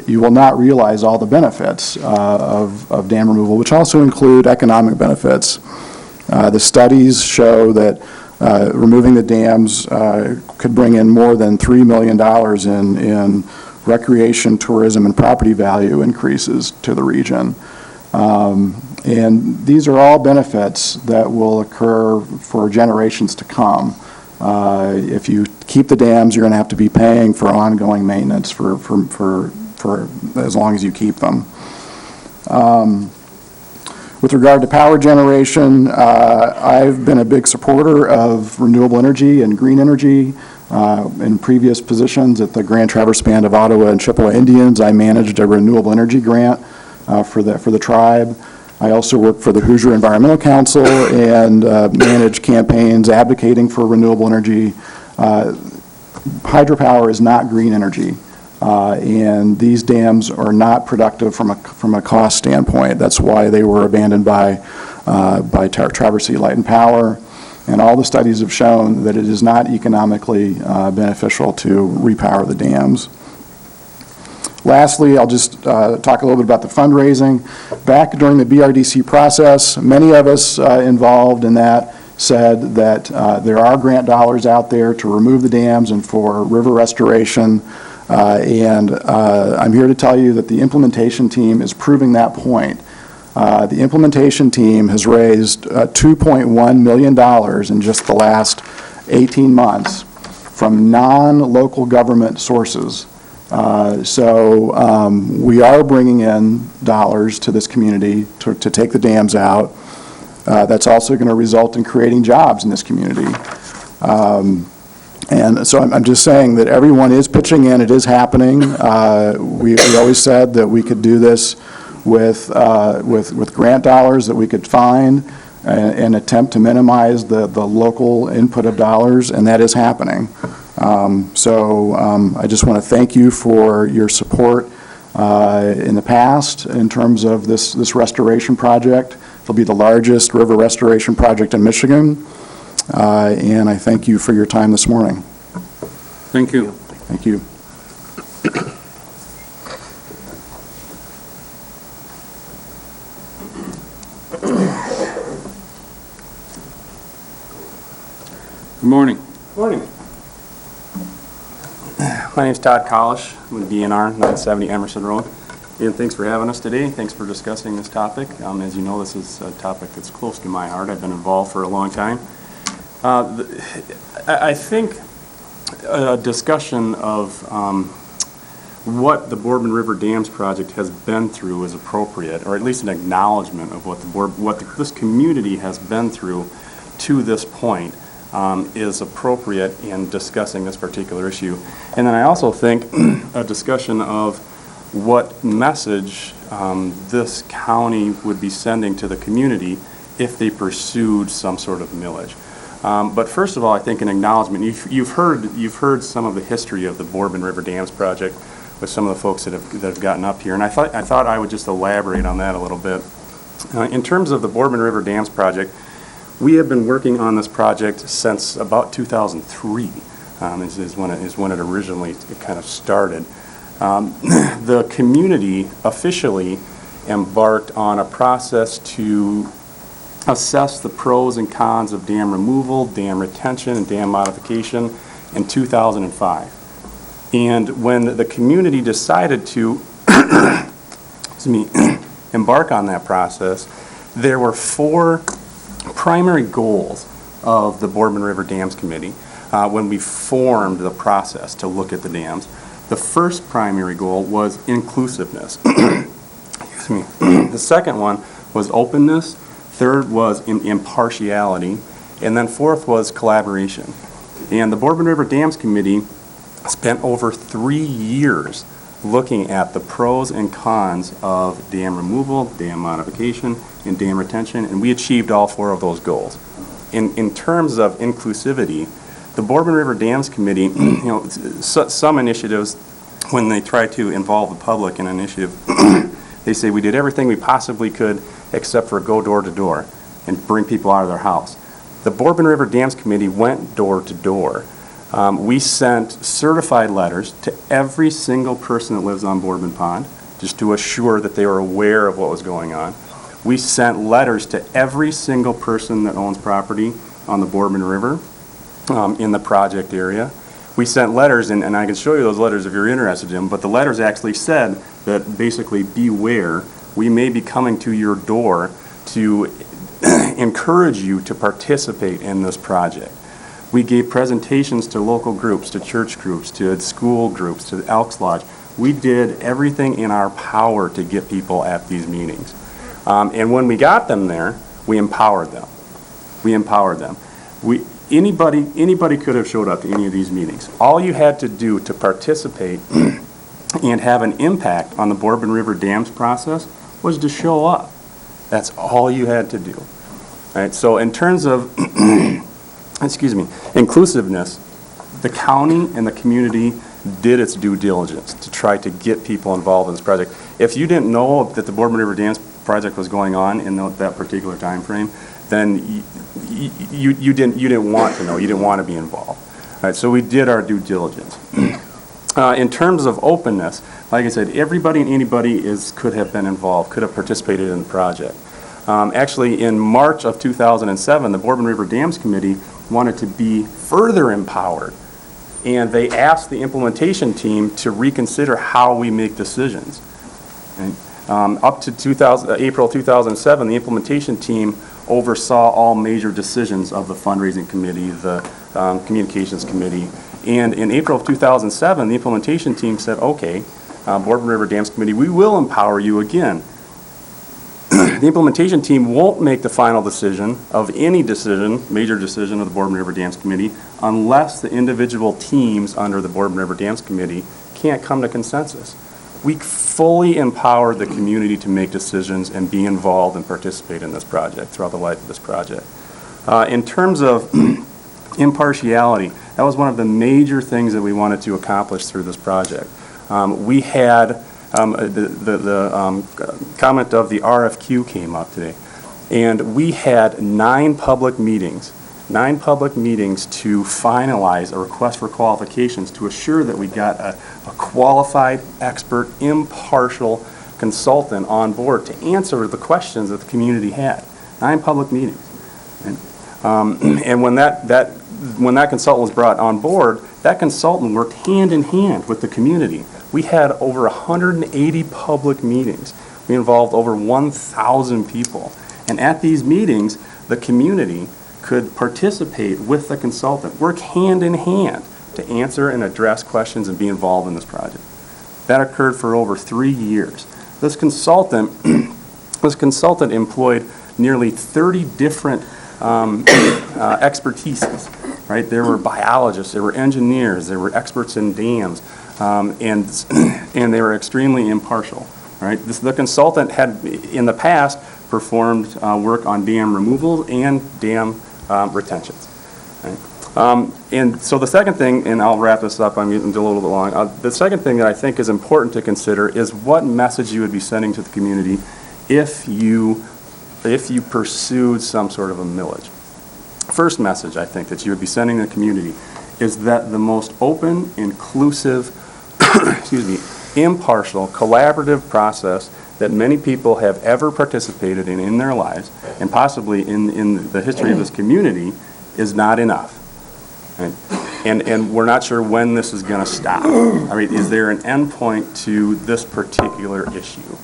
You will not realize all the benefits of dam removal, which also include economic benefits. The studies show that removing the dams could bring in more than $3 million in recreation, tourism, and property value increases to the region. And these are all benefits that will occur for generations to come. If you keep the dams, you're going to have to be paying for ongoing maintenance for as long as you keep them. With regard to power generation, I've been a big supporter of renewable energy and green energy. In previous positions at the Grand Traverse Band of Ottawa and Chippewa Indians, I managed a renewable energy grant for the tribe. I also worked for the Hoosier Environmental Council and managed campaigns advocating for renewable energy. Hydropower is not green energy. And these dams are not productive from a cost standpoint. That's why they were abandoned by Traverse City Light and Power. And all the studies have shown that it is not economically beneficial to repower the dams. Lastly, I'll just talk a little bit about the fundraising. Back during the BRDC process, many of us involved in that said that there are grant dollars out there to remove the dams and for river restoration. And I'm here to tell you that the implementation team is proving that point. The implementation team has raised $2.1 million in just the last 18 months from non-local government sources. So we are bringing in dollars to this community to take the dams out. That's also going to result in creating jobs in this community. And so I'm just saying that everyone is pitching in. It is happening. We always said that we could do this with grant dollars that we could find and attempt to minimize the local input of dollars, and that is happening. So I just want to thank you for your support in the past in terms of this restoration project. It'll be the largest river restoration project in Michigan. And I thank you for your time this morning. Thank you. Thank you. Good morning. Morning. My name's Todd Kolish with DNR, 970 Emerson Road. Ian, thanks for having us today. Thanks for discussing this topic. As you know, this is a topic that's close to my heart. I've been involved for a long time. I think a discussion of what the Boardman River Dams project has been through is appropriate, or at least an acknowledgement of what this community has been through to this point is appropriate in discussing this particular issue. And then I also think a discussion of what message this county would be sending to the community if they pursued some sort of millage. But first of all, I think an acknowledgement. You've heard some of the history of the Boardman River Dams project with some of the folks that have gotten up here, and I thought I would just elaborate on that a little bit. In terms of the Boardman River Dams project, we have been working on this project since about 2003. Is when it originally kind of started. The community officially embarked on a process to assess the pros and cons of dam removal, dam retention, and dam modification in 2005. And when the community decided to embark on that process, there were 4 primary goals of the Boardman River Dams Committee when we formed the process to look at the dams. The first primary goal was inclusiveness. Excuse me. The second one was openness. Third was impartiality. And then fourth was collaboration. And the Boardman River Dams Committee spent over 3 years looking at the pros and cons of dam removal, dam modification, and dam retention, and we achieved all 4 of those goals. In terms of inclusivity, the Boardman River Dams Committee, some initiatives, when they try to involve the public in an initiative, they say we did everything we possibly could except for go door to door and bring people out of their house. The Boardman River Dams Committee went door to door. We sent certified letters to every single person that lives on Boardman Pond, just to assure that they were aware of what was going on. We sent letters to every single person that owns property on the Boardman River in the project area. We sent letters, and I can show you those letters if you're interested in them, but the letters actually said that basically beware, we may be coming to your door to encourage you to participate in this project. We gave presentations to local groups, to church groups, to school groups, to the Elks Lodge. We did everything in our power to get people at these meetings. And when we got them there, we empowered them. Anybody could have showed up to any of these meetings. All you had to do to participate and have an impact on the Boardman River Dams process was to show up. That's all you had to do. All right, so in terms of inclusiveness, the county and the community did its due diligence to try to get people involved in this project. If you didn't know that the Boardman River Dams project was going on in that particular time frame, then you didn't want to know. You didn't want to be involved. All right, so we did our due diligence. In terms of openness, like I said, everybody and anybody could have been involved, could have participated in the project. Actually, in March of 2007, the Boardman River Dams Committee wanted to be further empowered, and they asked the implementation team to reconsider how we make decisions. Right? Up to April 2007, the implementation team oversaw all major decisions of the fundraising committee, the communications committee, and in April of 2007, the implementation team said, okay, Boardman River Dams Committee, we will empower you again. The implementation team won't make the final decision of any decision, major decision of the Boardman River Dams Committee, unless the individual teams under the Boardman River Dams Committee can't come to consensus. We fully empower the community to make decisions and be involved and participate in this project throughout the life of this project. In terms of impartiality, that was one of the major things that we wanted to accomplish through this project. We had the comment of the RFQ came up today, and we had 9 public meetings to finalize a request for qualifications to assure that we got a qualified, expert, impartial consultant on board to answer the questions that the community had. 9 public meetings. And when when that consultant was brought on board, that consultant worked hand in hand with the community. We had over 180 public meetings. We involved over 1,000 people. And at these meetings, the community could participate with the consultant, work hand in hand to answer and address questions and be involved in this project. That occurred for over 3 years. This consultant employed nearly 30 different expertises, right? There were biologists, there were engineers, there were experts in dams, and they were extremely impartial, right? The consultant had, in the past, performed work on dam removal and dam retentions, right? And so the second thing, and I'll wrap this up, I'm getting a little bit long. The second thing that I think is important to consider is what message you would be sending to the community if you pursued some sort of a millage. First message I think that you would be sending the community is that the most open, inclusive, impartial, collaborative process that many people have ever participated in their lives, and possibly in the history of this community, is not enough. Right? And we're not sure when this is going to stop. I mean, is there an end point to this particular issue?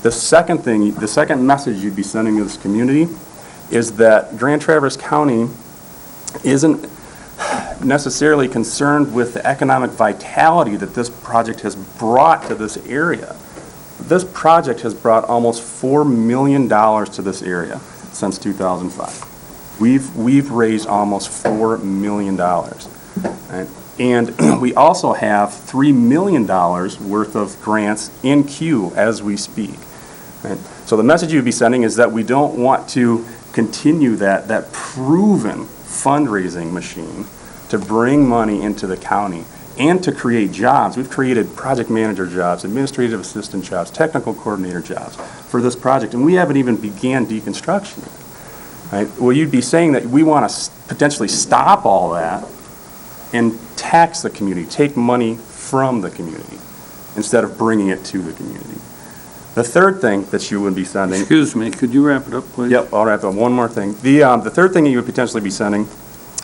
The second message you'd be sending to this community is that Grand Traverse County isn't necessarily concerned with the economic vitality that this project has brought to this area. This project has brought almost $4 million to this area since 2005. We've raised almost $4 million. Right? And we also have $3 million worth of grants in queue as we speak. Right? So the message you'd be sending is that we don't want to continue that proven fundraising machine to bring money into the county and to create jobs. We've created project manager jobs, administrative assistant jobs, technical coordinator jobs for this project, and we haven't even began deconstruction yet. Right? Well, you'd be saying that we want to potentially stop all that and tax the community, take money from the community instead of bringing it to the community. The third thing that you would be sending... Excuse me, could you wrap it up, please? Yep, I'll wrap it up. One more thing. The third thing you would potentially be sending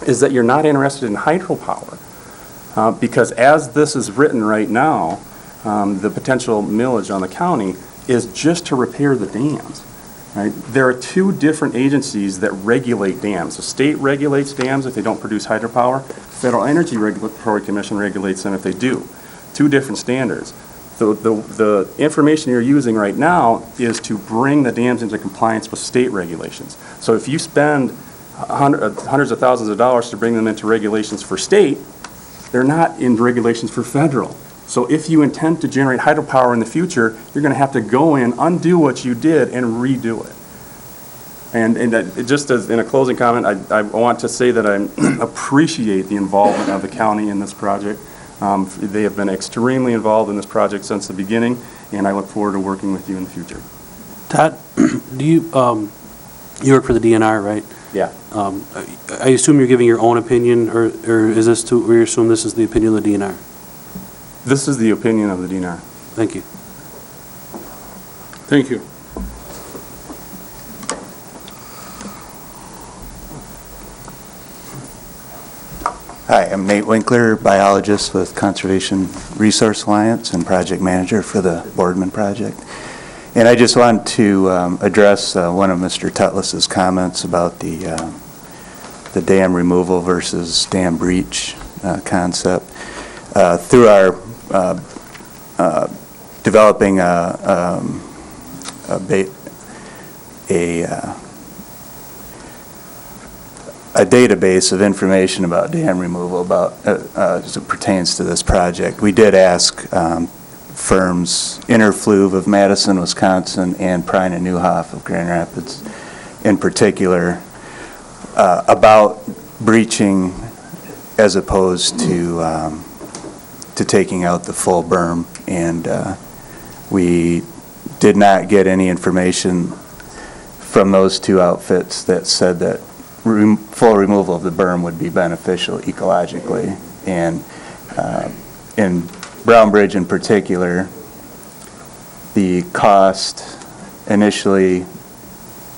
is that you're not interested in hydropower. Because as this is written right now, the potential millage on the county is just to repair the dams. Right? There are two different agencies that regulate dams. The state regulates dams if they don't produce hydropower. Federal Energy Regulatory Commission regulates them if they do. Two different standards. The information you're using right now is to bring the dams into compliance with state regulations. So if you spend hundreds of thousands of dollars to bring them into regulations for state, they're not in regulations for federal. So if you intend to generate hydropower in the future, you're going to have to go in, undo what you did, and redo it. And just as in a closing comment, I want to say that I appreciate the involvement of the county in this project. They have been extremely involved in this project since the beginning, and I look forward to working with you in the future. Todd, do you work for the DNR, right? Yeah. I assume you're giving your own opinion, or is this or you assume this is the opinion of the DNR? This is the opinion of the DNR. Thank you. Thank you. Hi, I'm Nate Winkler, biologist with Conservation Resource Alliance and project manager for the Boardman project. And I just want to address one of Mr. Tutlis's comments about the dam removal versus dam breach concept. Through our developing a database of information about dam removal as it pertains to this project. We did ask firms Interfluve of Madison, Wisconsin, and Prine and Newhoff of Grand Rapids in particular about breaching as opposed to taking out the full berm, and we did not get any information from those two outfits that said that full removal of the berm would be beneficial ecologically. And in Brown Bridge in particular, the cost initially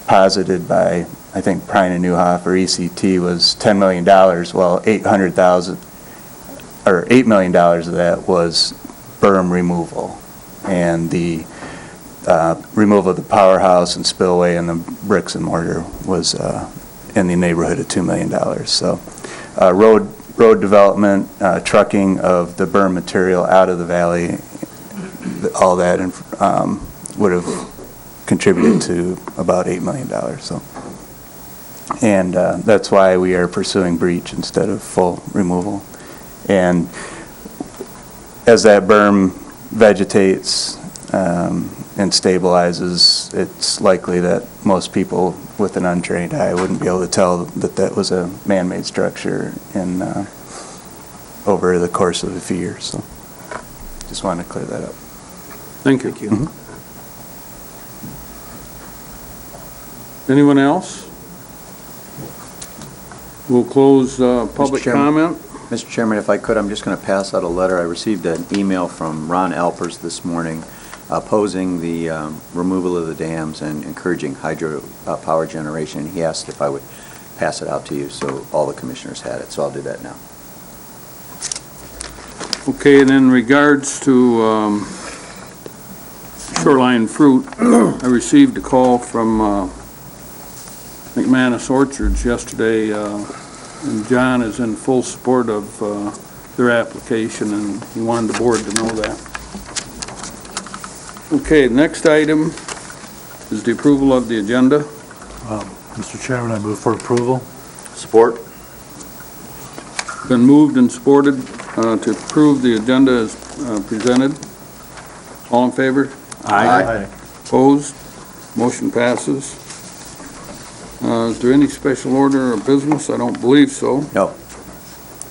posited by I think Prine and Newhoff or ECT was $10 million. Well, $8 million of that was berm removal and the removal of the powerhouse and spillway and the bricks and mortar was in the neighborhood of $2 million. So road development, trucking of the berm material out of the valley, all that would have contributed to about $8 million. So, and that's why we are pursuing breach instead of full removal. And as that berm vegetates and stabilizes, it's likely that most people with an untrained eye wouldn't be able to tell that that was a man-made structure in over the course of a few years. So just wanted to clear that up. Thank you. Anyone else? We'll close public comment. Mr. Chairman, if I could, I'm just going to pass out a letter. I received an email from Ron Alpers this morning opposing the removal of the dams and encouraging hydro power generation. He asked if I would pass it out to you so all the commissioners had it, so I'll do that now. Okay, and in regards to shoreline fruit, I received a call from McManus Orchards yesterday, and John is in full support of their application, and he wanted the board to know that. Okay, next item is the approval of the agenda. Mr. Chairman, I move for approval. Support. Been moved and supported to approve the agenda as presented. All in favor? Aye. Opposed? Motion passes. Is there any special order or business? I don't believe so. No.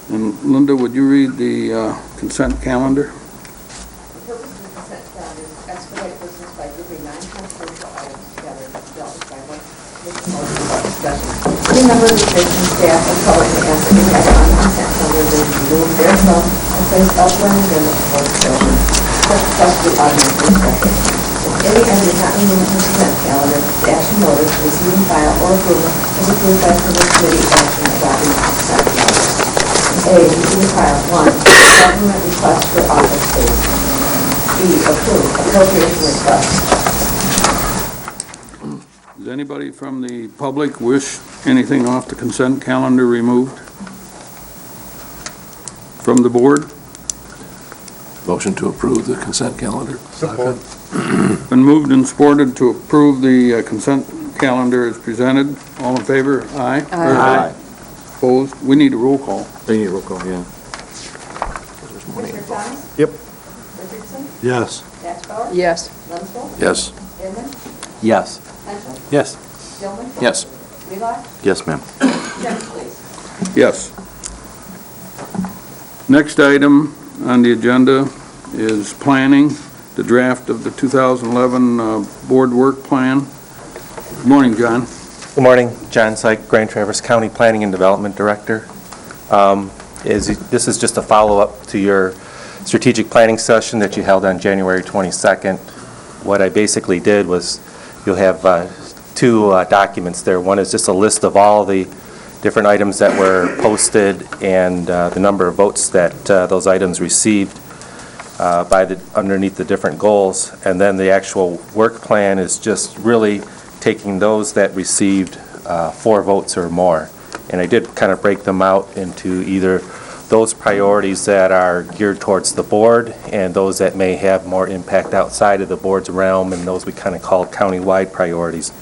And Linda, would you read the consent calendar? The purpose of the consent calendar is to expedite business by grouping non-controversial items together dealt with by one commission motion without discussion. Any member of the commission, staff, or public may ask any matter on the consent calendar that is removed therefrom and placed elsewhere in the agenda for discussion. Such request will be automatically accepted. Any item not removed from the consent calendar, the action notice, receiving file, or approval is approved by the committee action adopting the consent calendar. A, receiving file, 1, government request for office space. B, approve appropriation request. Does anybody from the public wish anything off the consent calendar removed from the board? Motion to approve the consent calendar. Support. Been moved and supported to approve the consent calendar as presented. All in favor? Aye. Aye. Opposed? We need a roll call. They need a roll call, yeah. Commissioner Thomas? Yep. Richardson? Yes. Batchbauer? Yes. Lensville? Yes. Inman? Yes. Henschel? Yes. Gilman? Yes. Wheelock? Yes, ma'am. Chairman, please. Yes. Next item on the agenda is planning, the draft of the 2011 board work plan. Good morning, John. Good morning, John Syke, Grand Traverse County Planning and Development Director. This is just a follow-up to your strategic planning session that you held on January 22nd. What I basically did was, you'll have two documents there. One is just a list of all the different items that were posted and the number of votes that those items received underneath the different goals. And then the actual work plan is just really taking those that received 4 votes or more. And I did kind of break them out into either those priorities that are geared towards the board and those that may have more impact outside of the board's realm, and those we kind of call county-wide priorities.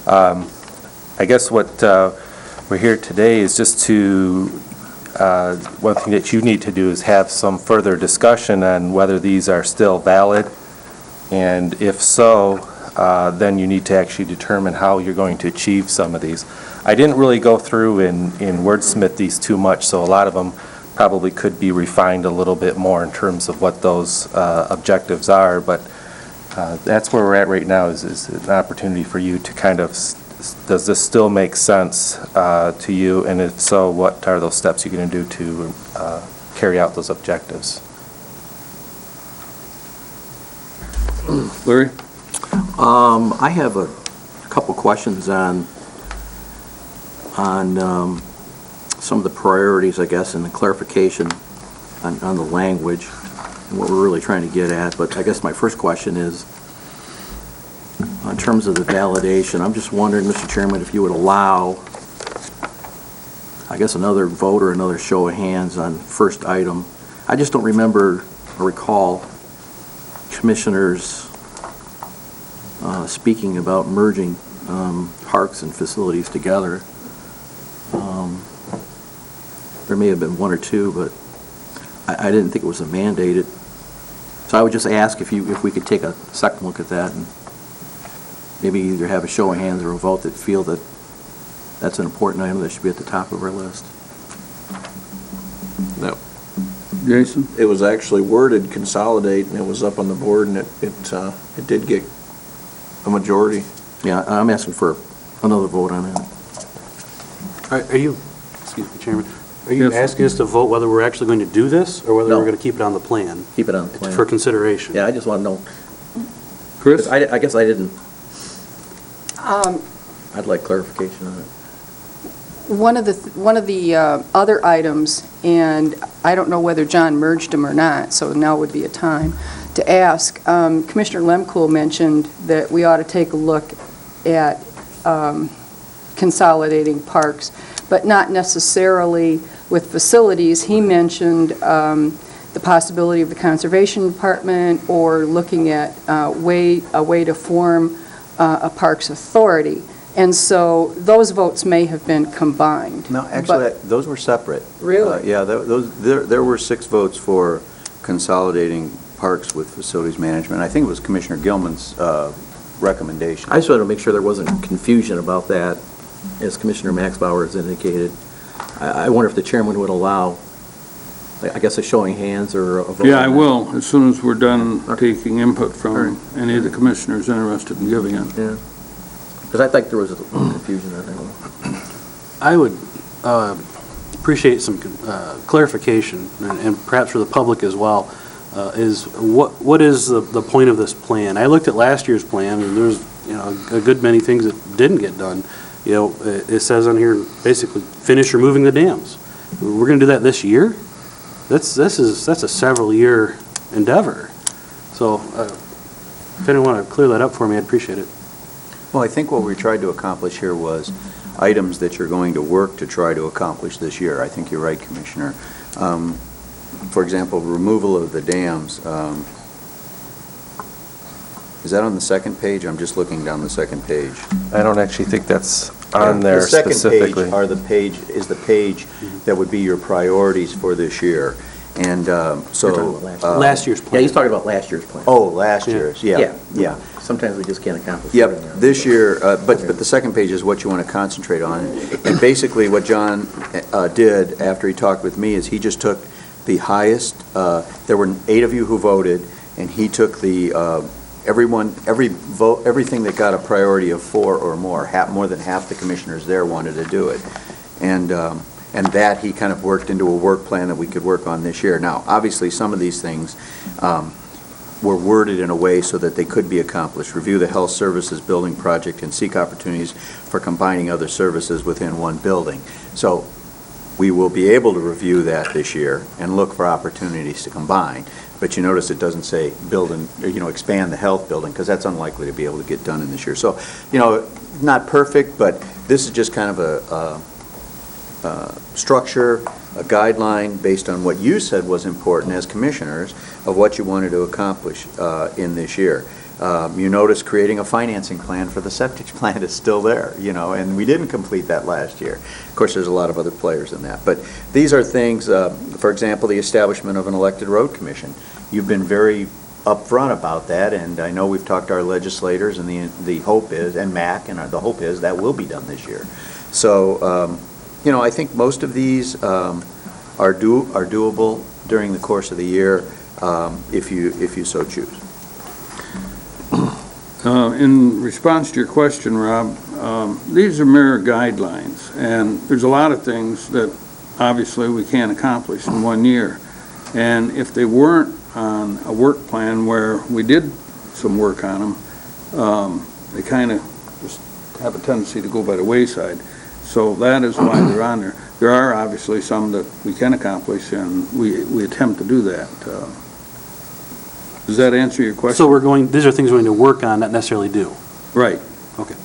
I guess what we're here today is just to, one thing that you need to do is have some further discussion on whether these are still valid, and if so, then you need to actually determine how you're going to achieve some of these. I didn't really go through and wordsmith these too much, so a lot of them probably could be refined a little bit more in terms of what those objectives are, but that's where we're at right now is an opportunity for you to kind of, does this still make sense to you, and if so, what are those steps you're going to do to carry out those objectives? Larry? I have a couple questions on on some of the priorities, I guess, and the clarification on the language and what we're really trying to get at. But I guess my first question is, in terms of the validation, I'm just wondering, Mr. Chairman, if you would allow, I guess, another vote or another show of hands on first item. I just don't remember or recall commissioners speaking about merging parks and facilities together. There may have been one or two, but I didn't think it was a mandated. So I would just ask if we could take a second look at that and maybe either have a show of hands or a vote that feel that that's an important item that should be at the top of our list. No. Jason? It was actually worded consolidate, and it was up on the board, and it did get a majority. Yeah, I'm asking for another vote on that. Are you, excuse me, Chairman, are you asking us to vote whether we're actually going to do this or whether we're going to keep it on the plan? Keep it on the plan. For consideration. Yeah, I just want to know. Chris? I guess I didn't. I'd like clarification on it. One of the other items, and I don't know whether John merged them or not, so now would be a time to ask. Commissioner Lemkool mentioned that we ought to take a look at consolidating parks, but not necessarily with facilities. He mentioned the possibility of the Conservation Department or looking at a way to form a Parks Authority. And so those votes may have been combined. No, actually, those were separate. Really? Yeah, there were 6 votes for consolidating parks with facilities management. I think it was Commissioner Gilman's recommendation. I just wanted to make sure there wasn't confusion about that, as Commissioner Maxbauer has indicated. I wonder if the chairman would allow, I guess, a showing hands or a vote. Yeah, I will, as soon as we're done taking input from any of the commissioners interested in giving it. Yeah. Because I think there was a little confusion on that one. I would appreciate some clarification, and perhaps for the public as well, is what is the point of this plan? I looked at last year's plan, and there's a good many things that didn't get done. It says on here basically finish removing the dams. We're going to do that this year. That's a several year endeavor. So if anyone want to clear that up for me, I'd appreciate it. Well, I think what we tried to accomplish here was items that you're going to work to try to accomplish this year. I think you're right, Commissioner. For example, removal of the dams. Is that on the second page? I'm just looking down the second page. I don't actually think that's on there specifically. The second page is the page that would be your priorities for this year. And so... last year's plan. Yeah, he's talking about last year's plan. Oh, last year's, yeah. Sometimes we just can't accomplish Yep, everything. this year, but the second page is what you want to concentrate on. And basically what John did after he talked with me is he just took the highest, there were 8 of you who voted, and he took the, everything that got a priority of 4 or more, more than half the commissioners there wanted to do it. And that he kind of worked into a work plan that we could work on this year. Now, obviously, some of these things were worded in a way so that they could be accomplished. Review the health services building project and seek opportunities for combining other services within one building. So we will be able to review that this year and look for opportunities to combine. But you notice it doesn't say build and, expand the health building, because that's unlikely to be able to get done in this year. So, not perfect, but this is just kind of a structure, a guideline based on what you said was important as commissioners of what you wanted to accomplish in this year. You notice creating a financing plan for the septic plant is still there, and we didn't complete that last year. Of course, there's a lot of other players in that. But these are things, for example, the establishment of an elected road commission. You've been very upfront about that, and I know we've talked to our legislators, and the hope is, and MAC, and the hope is that will be done this year. So, I think most of these are doable during the course of the year if you so choose. In response to your question, Rob, these are mere guidelines, and there's a lot of things that obviously we can't accomplish in 1 year. And if they weren't on a work plan where we did some work on them, they kind of just have a tendency to go by the wayside. So that is why they're on there. There are obviously some that we can accomplish, and we attempt to do that. Does that answer your question? So these are things we're going to work on, not necessarily do? Right. Okay.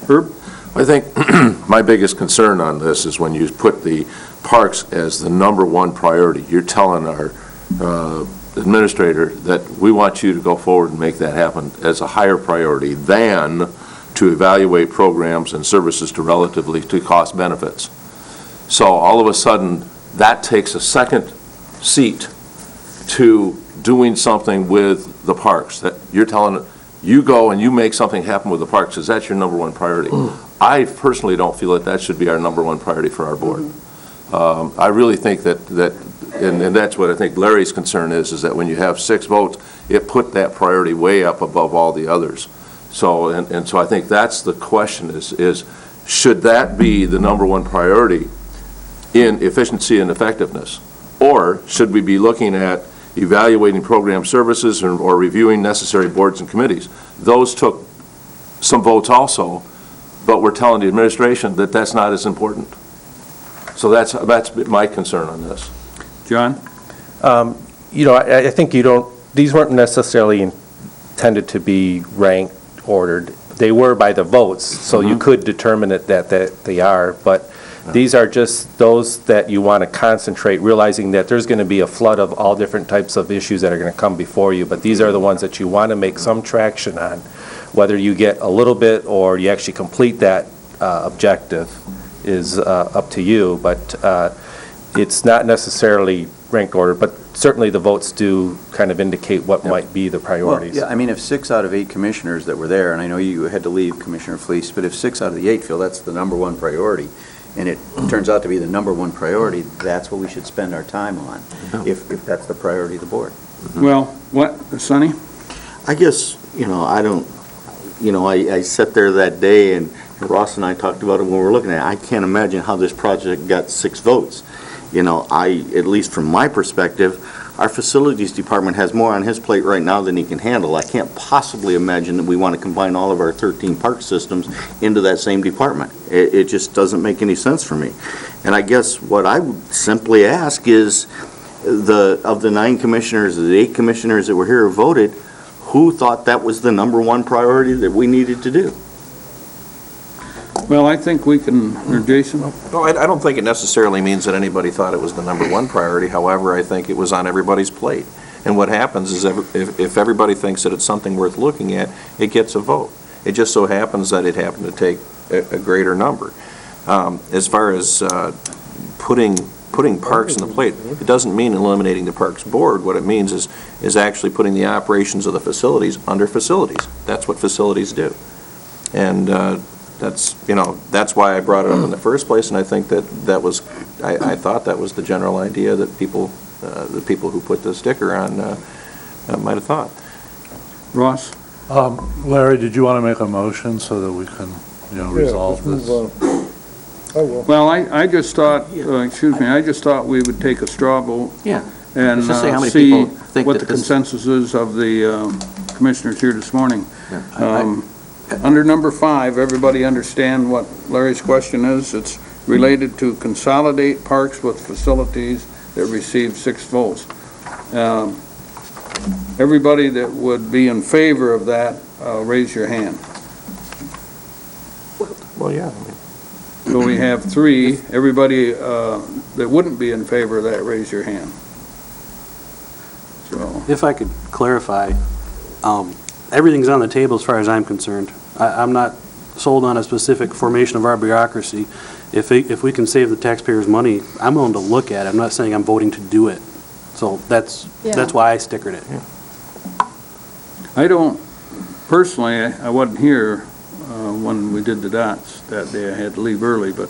Herb? I think my biggest concern on this is when you put the parks as the number one priority. You're telling our administrator that we want you to go forward and make that happen as a higher priority than to evaluate programs and services to cost benefits. So all of a sudden, that takes a second seat to doing something with the parks. That you're telling, you go and you make something happen with the parks, because that's your number one priority. I personally don't feel that should be our number one priority for our board. I really think that and that's what I think Larry's concern is that when you have 6 votes, it put that priority way up above all the others. So, and so I think that's the question is should that be the number one priority in efficiency and effectiveness? Or should we be looking at evaluating program services or reviewing necessary boards and committees? Those took some votes also, but we're telling the administration that that's not as important. So that's my concern on this. John? I think these weren't necessarily intended to be ranked, ordered. They were by the votes, so you could determine it that they are, but these are just those that you want to concentrate, realizing that there's going to be a flood of all different types of issues that are going to come before you, but these are the ones that you want to make some traction on. Whether you get a little bit or you actually complete that objective is up to you, but it's not necessarily ranked order, but certainly the votes do kind of indicate what might be the priorities. Well, yeah, I mean, if 6 out of 8 commissioners that were there, and I know you had to leave, Commissioner Fleece, but if 6 out of the 8 feel that's the number one priority, and it turns out to be the number one priority, that's what we should spend our time on, if that's the priority of the board. Well, what, Sonny? I guess, I sat there that day, and Ross and I talked about it when we were looking at it. I can't imagine how this project got 6 votes. At least from my perspective, our facilities department has more on his plate right now than he can handle. I can't possibly imagine that we want to combine all of our 13 park systems into that same department. It just doesn't make any sense for me. And I guess what I would simply ask is, of the 9 commissioners, the 8 commissioners that were here who voted, who thought that was the number one priority that we needed to do? Well, I think we can, or Jason? No, I don't think it necessarily means that anybody thought it was the number one priority. However, I think it was on everybody's plate. And what happens is if everybody thinks that it's something worth looking at, it gets a vote. It just so happens that it happened to take a greater number. As far as putting parks in the plate, it doesn't mean eliminating the Parks Board. What it means is actually putting the operations of the facilities under facilities. That's what facilities do. And that's why I brought it up in the first place, and I think I thought that was the general idea that the people who put the sticker on might have thought. Ross? Larry, did you want to make a motion so that we can, resolve this? Well, I just thought, I just thought we would take a straw vote. Yeah. And Let's just say how many see people think what that the this- consensus is of the commissioners here this morning. Yeah, Under number 5, everybody understand what Larry's question is? It's related to consolidate parks with facilities that receive 6 votes. Everybody that would be in favor of that, raise your hand. Well, yeah. So we have 3. Everybody that wouldn't be in favor of that, raise your hand. So, If I could clarify, everything's on the table as far as I'm concerned. I'm not sold on a specific formation of our bureaucracy. If we can save the taxpayers' money, I'm willing to look at it. I'm not saying I'm voting to do it. So that's why I stickered it. I don't, personally, I wasn't here when we did the dots that day. I had to leave early, but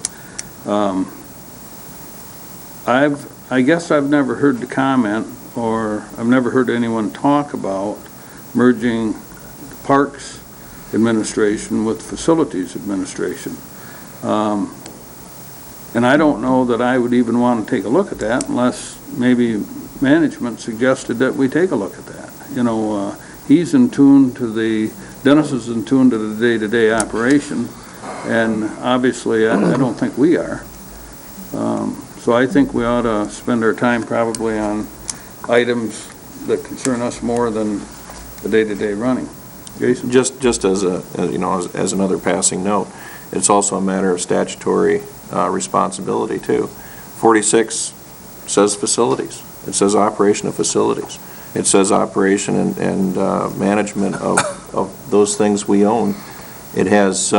I guess I've never heard the comment, or I've never heard anyone talk about merging Parks Administration with Facilities Administration. And I don't know that I would even want to take a look at that unless maybe management suggested that we take a look at that. He's in tune to Dennis is in tune to the day-to-day operation, and obviously, I don't think we are. So I think we ought to spend our time probably on items that concern us more than the day-to-day running. Jason? Just as a, as another passing note, it's also a matter of statutory responsibility, too. 46 says facilities. It says operation of facilities. It says operation and management of those things we own. It has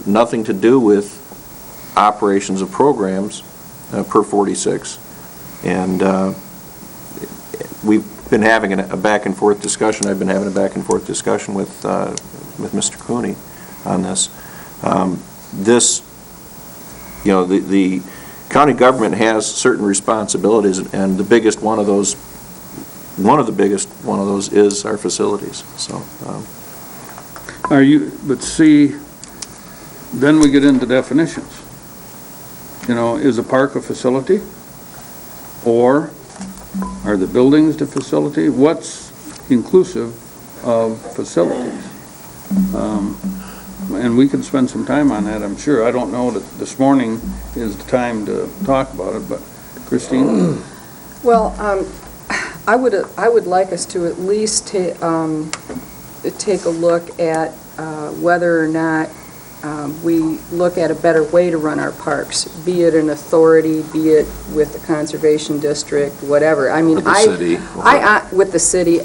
nothing to do with operations of programs per 46. And we've been having a back-and-forth discussion. I've been having a back-and-forth discussion with Mr. Cooney on this. The county government has certain responsibilities, and the biggest one of those is our facilities. So, but see, then we get into definitions. Is a park a facility? Or are the buildings the facility? What's inclusive of facilities? And we can spend some time on that, I'm sure. I don't know that this morning is the time to talk about it, but Christine? Well, I would like us to at least take a look at whether or not we look at a better way to run our parks, be it an authority, be it with the conservation district, whatever. I mean, with the city. With the city,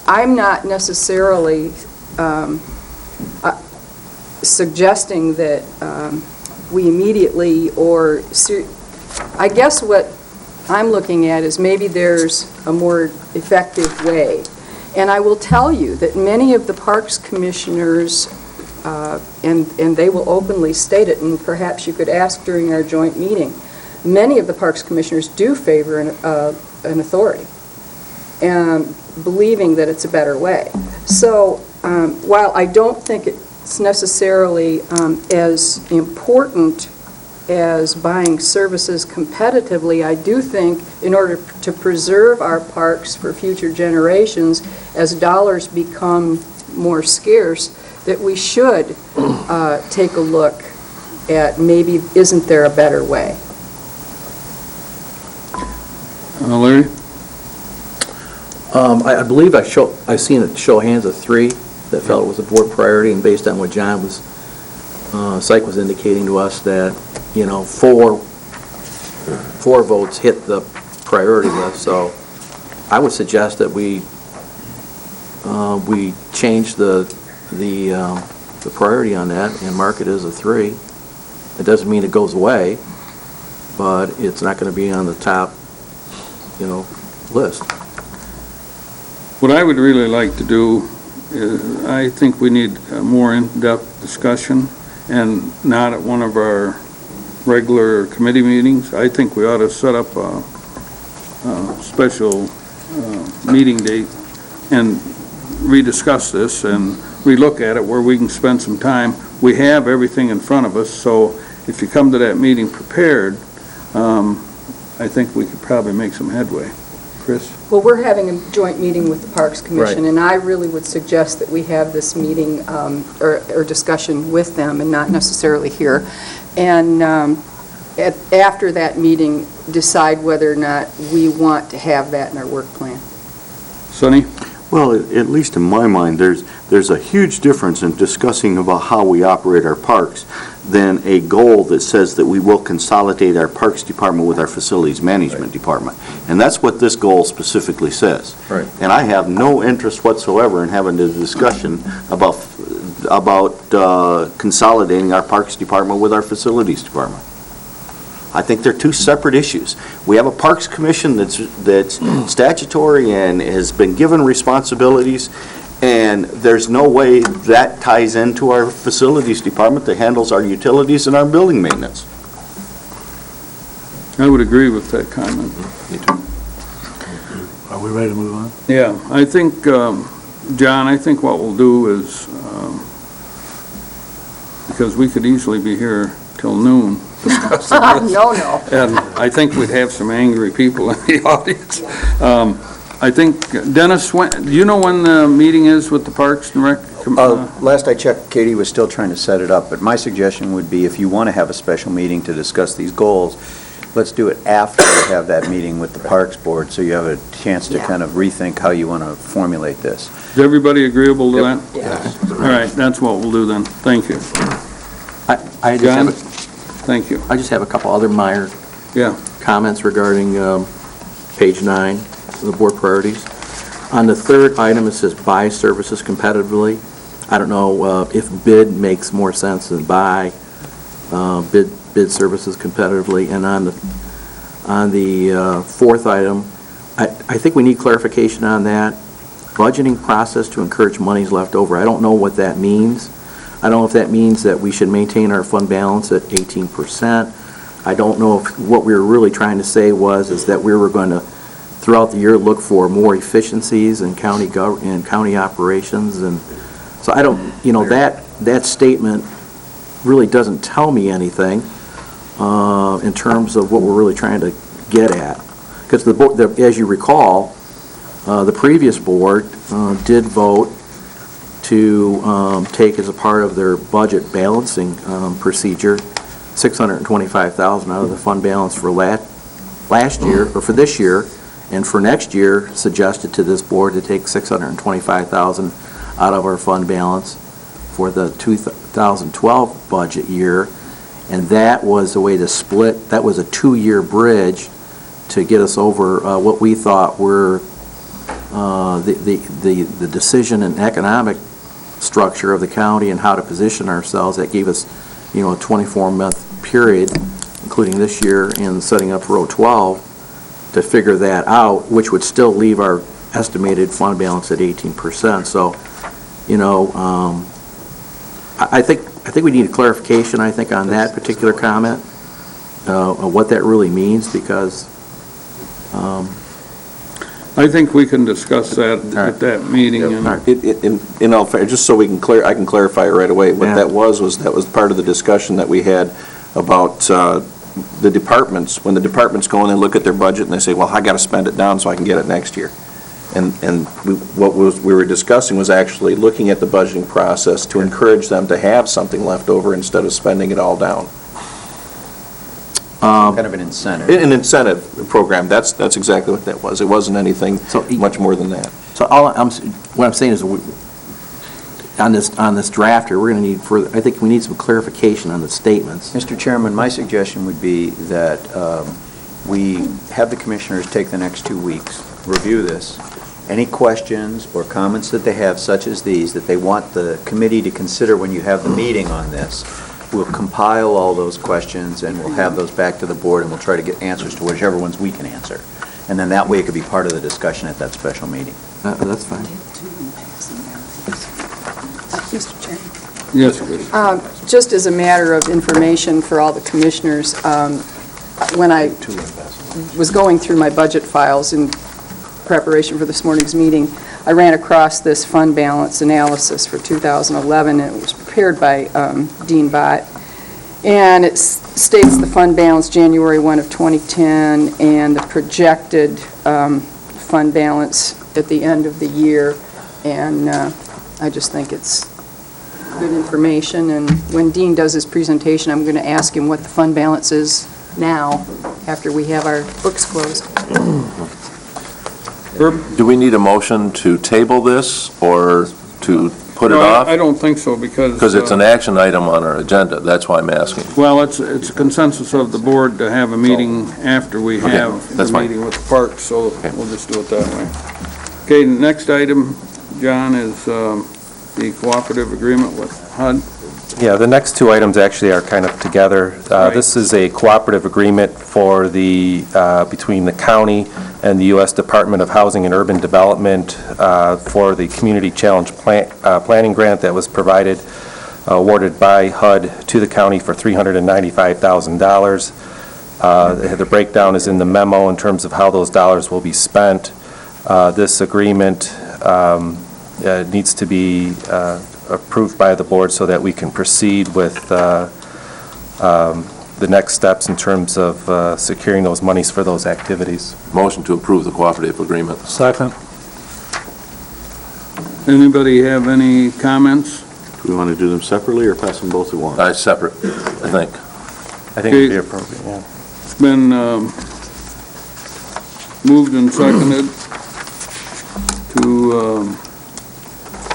I'm not necessarily suggesting that we immediately I guess what I'm looking at is maybe there's a more effective way. And I will tell you that many of the parks commissioners, and they will openly state it, and perhaps you could ask during our joint meeting, many of the parks commissioners do favor an authority, and believing that it's a better way. So while I don't think it's necessarily as important as buying services competitively, I do think in order to preserve our parks for future generations, as dollars become more scarce, that we should take a look at maybe isn't there a better way. Larry? I believe I seen a show of hands of 3 that felt it was a board priority, and based on what John was, Syke was indicating to us that, 4 votes hit the priority list. So I would suggest that we change the priority on that and mark it as a 3. It doesn't mean it goes away, but it's not going to be on the top, list. What I would really like to do is, I think we need a more in-depth discussion, and not at one of our regular committee meetings. I think we ought to set up a special meeting date and rediscuss this and relook at it where we can spend some time. We have everything in front of us, so if you come to that meeting prepared, I think we could probably make some headway. Chris? Well, we're having a joint meeting with the Parks Commission, Right. and I really would suggest that we have this meeting or discussion with them and not necessarily here. And after that meeting, decide whether or not we want to have that in our work plan. Sonny? Well, at least in my mind, there's a huge difference in discussing about how we operate our parks than a goal that says that we will consolidate our Parks Department with our Facilities Management Department. And that's what this goal specifically says. Right. And I have no interest whatsoever in having a discussion about consolidating our Parks Department with our Facilities Department. I think they're two separate issues. We have a Parks Commission that's statutory and has been given responsibilities, and there's no way that ties into our Facilities Department that handles our utilities and our building maintenance. I would agree with that comment. Me too. Are we ready to move on? Yeah, I think, John, I think what we'll do is, because we could easily be here till noon discussing this. No. And I think we'd have some angry people in the audience. I think, Dennis, do you know when the meeting is with the Parks and Rec Last I checked, Katie was still trying to set it up, but my suggestion would be if you want to have a special meeting to discuss these goals, let's do it after we have that meeting with the Parks Board, so you have a chance to kind of rethink how you want to formulate this. Is everybody agreeable to that? Yes. All right, that's what we'll do then. Thank you. I just John? have Thank you. I just have a couple other minor Yeah. comments regarding page 9, the board priorities. On the third item, it says buy services competitively. I don't know if bid makes more sense than buy, bid services competitively. And on the fourth item, I think we need clarification on that. Budgeting process to encourage monies left over. I don't know what that means. I don't know if that means that we should maintain our fund balance at 18%. I don't know if what we were really trying to say is that we were going to, throughout the year, look for more efficiencies in county operations. And so I don't, that statement really doesn't tell me anything in terms of what we're really trying to get at. Because the board, as you recall, the previous board did vote to take as a part of their budget balancing procedure $625,000 out of the fund balance for last year, or for this year, and for next year suggested to this board to take $625,000 out of our fund balance for the 2012 budget year, and that was a way to split. That was a 2-year bridge to get us over what we thought were the decision and economic structure of the county and how to position ourselves. That gave us, a 24-month period, including this year, and setting up for 2012 to figure that out, which would still leave our estimated fund balance at 18%. So, I think we need a clarification, I think, on that particular comment, of what that really means, because I think we can discuss that at that meeting. In all fairness, just so I can clarify it right away, what that was part of the discussion that we had about the departments. When the departments go in and look at their budget and they say, well, I got to spend it down so I can get it next year. And what we were discussing was actually looking at the budgeting process to encourage them to have something left over instead of spending it all down. Kind of an incentive. An incentive program. That's exactly what that was. It wasn't anything much more than that. So what I'm saying is, on this draft here, we're going to need further. I think we need some clarification on the statements. Mr. Chairman, my suggestion would be that we have the commissioners take the next 2 weeks, review this. Any questions or comments that they have, such as these, that they want the committee to consider when you have the meeting on this, we'll compile all those questions and we'll have those back to the board, and we'll try to get answers to whichever ones we can answer. And then that way it could be part of the discussion at that special meeting. That's fine. Mr. Chairman. Yes, please. Just as a matter of information for all the commissioners, when I was going through my budget files in preparation for this morning's meeting, I ran across this fund balance analysis for 2011, and it was prepared by Dean Bott. And it states the fund balance January 1 of 2010 and the projected fund balance at the end of the year. And I just think it's good information. And when Dean does his presentation, I'm going to ask him what the fund balance is now after we have our books closed. Do we need a motion to table this or to put it off? I don't think so, because it's an action item on our agenda. That's why I'm asking. Well, it's a consensus of the board to have a meeting after we have the meeting with the parks, so we'll just do it that way. Okay, next item, John, is the cooperative agreement with HUD. Yeah, the next two items actually are kind of together. This is a cooperative agreement for between the county and the U.S. Department of Housing and Urban Development for the Community Challenge Planning Grant that was awarded by HUD to the county for $395,000. The breakdown is in the memo in terms of how those dollars will be spent. This agreement needs to be approved by the board so that we can proceed with the next steps in terms of securing those monies for those activities. Motion to approve the cooperative agreement. Second. Anybody have any comments? Do we want to do them separately or pass them both at once? Separate, I think. I think it'd be appropriate, yeah. It's been moved and seconded to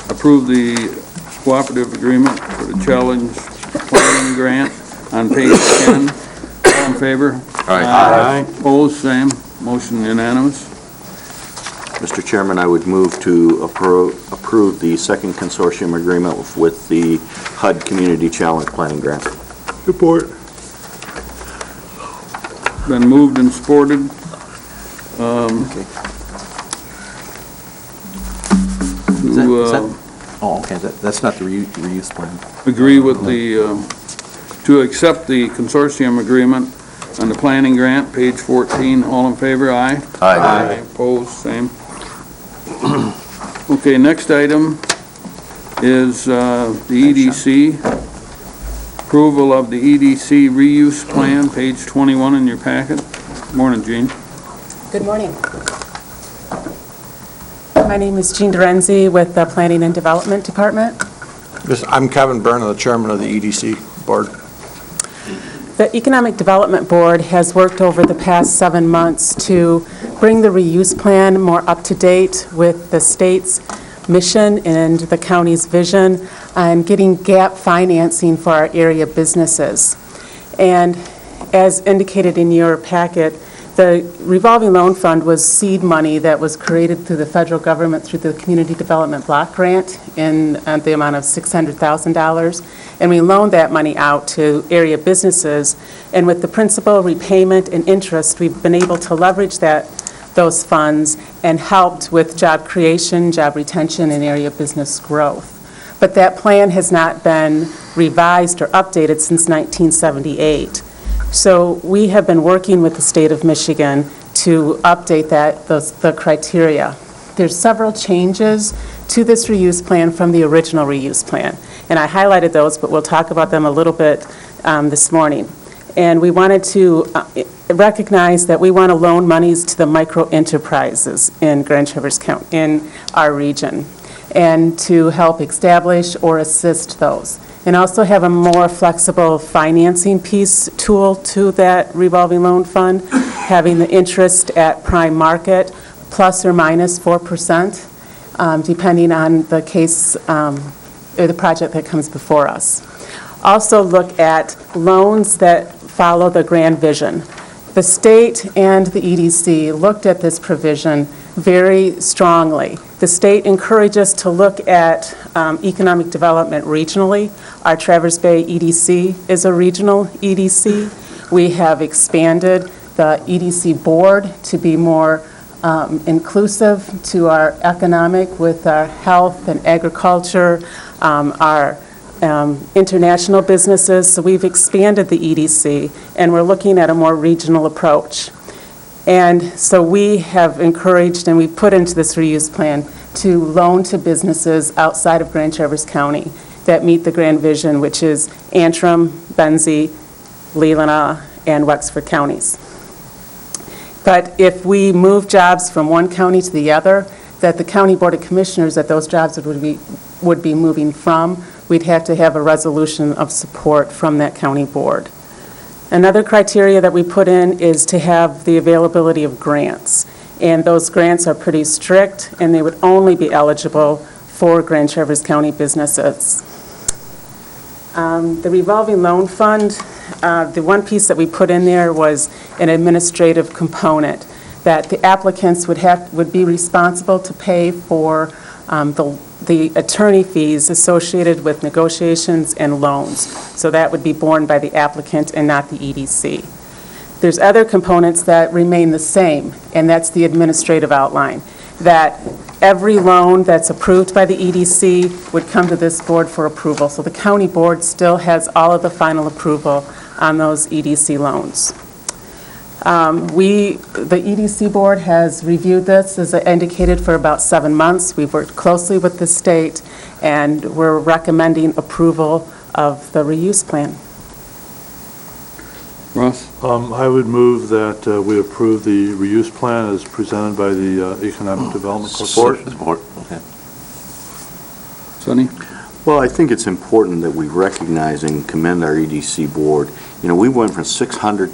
approve the cooperative agreement for the challenge planning grant on page 10. All in favor? Aye. Opposed, same. Motion unanimous. Mr. Chairman, I would move to approve the second consortium agreement with the HUD Community Challenge Planning Grant. Support. Been moved and supported. Oh, okay, that's not the reuse plan. Agree with to accept the consortium agreement on the planning grant, page 14. All in favor, aye? Aye. Opposed, same. Okay, next item is the EDC. Approval of the EDC reuse plan, page 21 in your packet. Morning, Jean. Good morning. My name is Jean Dorenzi with the Planning and Development Department. I'm Kevin Byrne, the chairman of the EDC board. The Economic Development Board has worked over the past 7 months to bring the reuse plan more up to date with the state's mission and the county's vision on getting gap financing for our area businesses. And as indicated in your packet, the revolving loan fund was seed money that was created through the federal government through the Community Development Block Grant in the amount of $600,000. And we loaned that money out to area businesses. And with the principal repayment and interest, we've been able to leverage those funds and helped with job creation, job retention, and area business growth. But that plan has not been revised or updated since 1978. So we have been working with the state of Michigan to update the criteria. There's several changes to this reuse plan from the original reuse plan. And I highlighted those, but we'll talk about them a little bit this morning. And we wanted to recognize that we want to loan monies to the micro enterprises in Grand Traverse County, in our region, and to help establish or assist those. And also have a more flexible financing piece tool to that revolving loan fund, having the interest at prime market plus or minus 4%, depending on the case or the project that comes before us. Also look at loans that follow the grand vision. The state and the EDC looked at this provision very strongly. The state encouraged us to look at economic development regionally. Our Traverse Bay EDC is a regional EDC. We have expanded the EDC board to be more inclusive to our economic with our health and agriculture, our international businesses. So we've expanded the EDC and we're looking at a more regional approach. And so we have encouraged and we put into this reuse plan to loan to businesses outside of Grand Traverse County that meet the grand vision, which is Antrim, Benzie, Leelanau, and Wexford counties. But if we move jobs from one county to the other, that the County Board of Commissioners that those jobs would be moving from, we'd have to have a resolution of support from that county board. Another criteria that we put in is to have the availability of grants. And those grants are pretty strict, and they would only be eligible for Grand Traverse County businesses. The revolving loan fund, the one piece that we put in there was an administrative component that the applicants would be responsible to pay for the attorney fees associated with negotiations and loans. So that would be borne by the applicant and not the EDC. There's other components that remain the same, and that's the administrative outline, that every loan that's approved by the EDC would come to this board for approval. So the county board still has all of the final approval on those EDC loans. The EDC board has reviewed this, as I indicated, for about 7 months. We've worked closely with the state, and we're recommending approval of the reuse plan. Ross? I would move that we approve the reuse plan as presented by the Economic Development Corporation. Support. Okay. Sonny? Well, I think it's important that we recognize and commend our EDC board. You know, we went from $600,000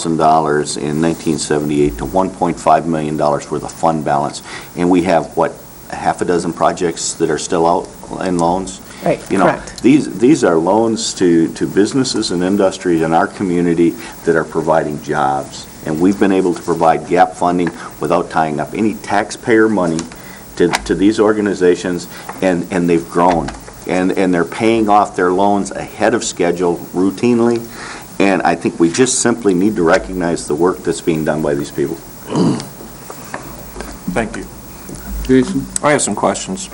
in 1978 to $1.5 million worth of fund balance, and we have, what, a half a dozen projects that are still out in loans? Right, You know, correct. these are loans to businesses and industries in our community that are providing jobs. And we've been able to provide gap funding without tying up any taxpayer money to these organizations, and they've grown. And they're paying off their loans ahead of schedule routinely. And I think we just simply need to recognize the work that's being done by these people. Thank you. Jason? I have some questions.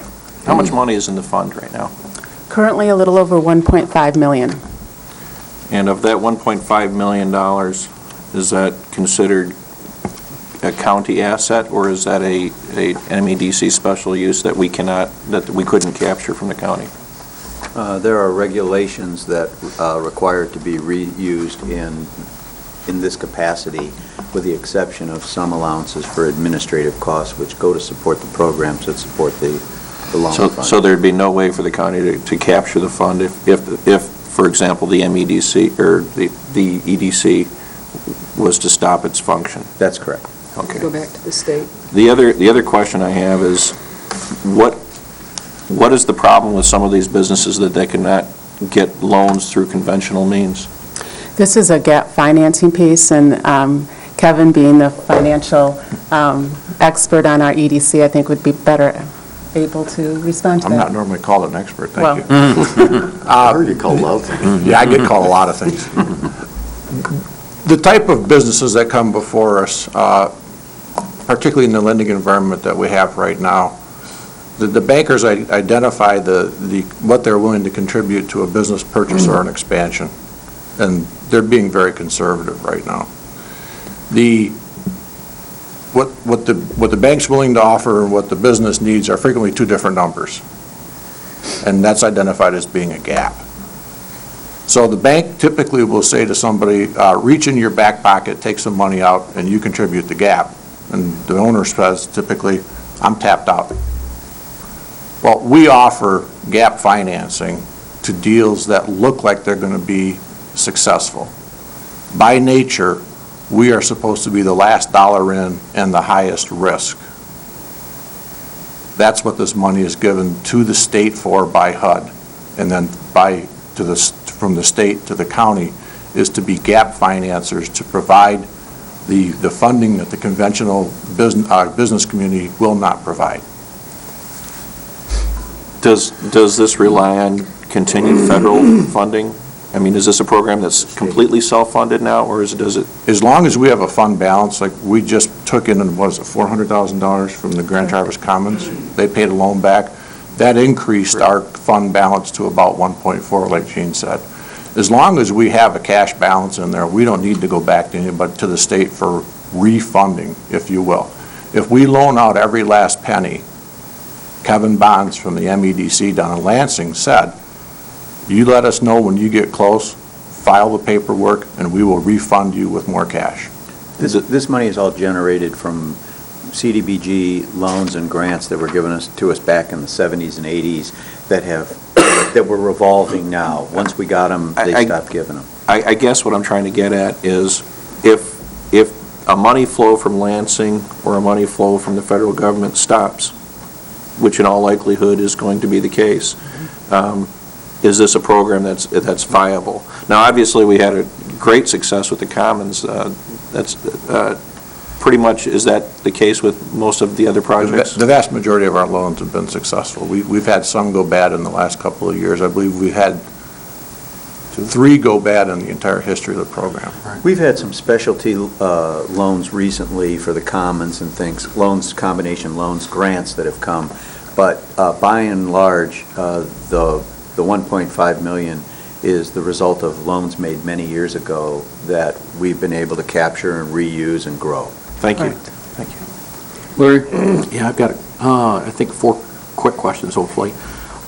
How much money is in the fund right now? Currently, a little over 1.5 million. And of that $1.5 million, is that considered a county asset, or is that a MEDC special use that we couldn't capture from the county? There are regulations that require it to be reused in this capacity, with the exception of some allowances for administrative costs, which go to support the programs that support the loan fund. So there'd be no way for the county to capture the fund if, for example, the MEDC or the EDC was to stop its function? That's correct. Okay. Go back to the state. The other question I have is, what is the problem with some of these businesses that they cannot get loans through conventional means? This is a gap financing piece, and Kevin, being the financial expert on our EDC, I think would be better able to respond to I'm that. not normally called an expert, thank you. I heard you called love. Yeah, I get called a lot of things. The type of businesses that come before us, particularly in the lending environment that we have right now, the bankers identify what they're willing to contribute to a business purchase or an expansion, and they're being very conservative right now. What the bank's willing to offer and what the business needs are frequently two different numbers, and that's identified as being a gap. So the bank typically will say to somebody, reach in your back pocket, take some money out, and you contribute the gap. And the owner says typically, I'm tapped out. Well, we offer gap financing to deals that look like they're going to be successful. By nature, we are supposed to be the last dollar in and the highest risk. That's what this money is given to the state for by HUD, and then from the state to the county, is to be gap financiers to provide the funding that the conventional business community will not provide. Does this rely on continued federal funding? I mean, is this a program that's completely self-funded now, or does it? As long as we have a fund balance, like we just took in, was it $400,000 from the Grand Traverse Commons? They paid a loan back. That increased our fund balance to about 1.4, like Gene said. As long as we have a cash balance in there, we don't need to go back to anybody, to the state for refunding, if you will. If we loan out every last penny, Kevin Bonds from the MEDC down in Lansing said, you let us know when you get close, file the paperwork, and we will refund you with more cash. This money is all generated from CDBG loans and grants that were given to us back in the 70s and 80s that were revolving now. Once we got them, they stopped giving them. I guess what I'm trying to get at is if a money flow from Lansing or a money flow from the federal government stops, which in all likelihood is going to be the case, is this a program that's viable? Now, obviously, we had a great success with the Commons. That's pretty much, is that the case with most of the other projects? The vast majority of our loans have been successful. We've had some go bad in the last couple of years. I believe we had 3 go bad in the entire history of the program. We've had some specialty loans recently for the Commons and things, loans, combination loans, grants that have come. But by and large, the 1.5 million is the result of loans made many years ago that we've been able to capture and reuse and grow. Thank you. Thank you. Larry? Yeah, I've got, I think, 4 quick questions, hopefully.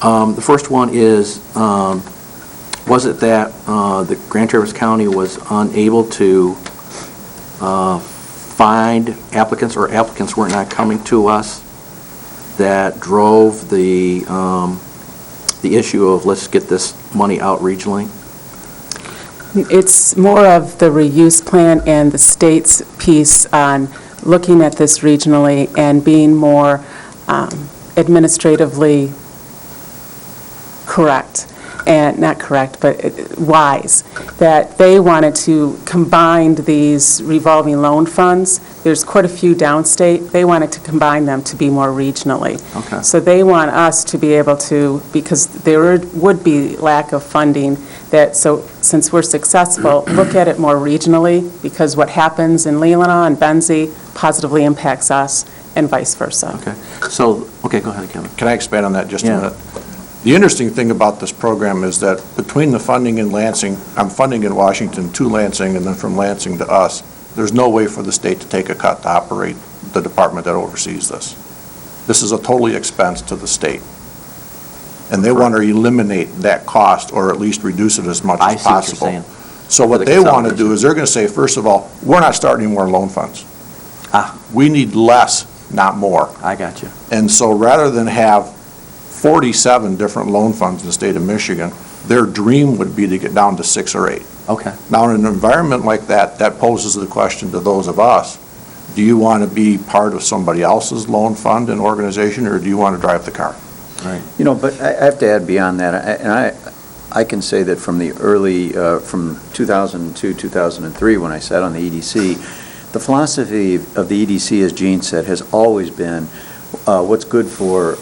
The first one is, was it that the Grand Traverse County was unable to find applicants, or applicants were not coming to us, that drove the the issue of let's get this money out regionally? It's more of the reuse plan and the state's piece on looking at this regionally and being more administratively correct, and not correct, but wise, that they wanted to combine these revolving loan funds. There's quite a few downstate. They wanted to combine them to be more regionally. Okay. So they want us to be able to, because there would be lack of funding, that, so since we're successful, look at it more regionally, because what happens in Leelanau and Benzie positively impacts us, and vice versa. Okay. So, okay, go ahead, Kevin. Can I expand on that just a Yeah. minute? The interesting thing about this program is that between the funding in Lansing, I'm funding in Washington to Lansing, and then from Lansing to us, there's no way for the state to take a cut to operate the department that oversees this. This is a totally expense to the state. And they want to eliminate that cost, or at least reduce it as much I as see what you're possible. saying. So For what the they want to consolidation. do is they're going to say, first of all, we're not starting any more loan funds. We need less, not more. I got you. And so rather than have 47 different loan funds in the state of Michigan, their dream would be to get down to 6 or 8. Okay. Now, in an environment like that, that poses the question to those of us, do you want to be part of somebody else's loan fund and organization, or do you want to drive the car? Right. You know, but I have to add beyond that, and I can say that from the early, from 2002, 2003, when I sat on the EDC, the philosophy of the EDC, as Gene said, has always been what's good for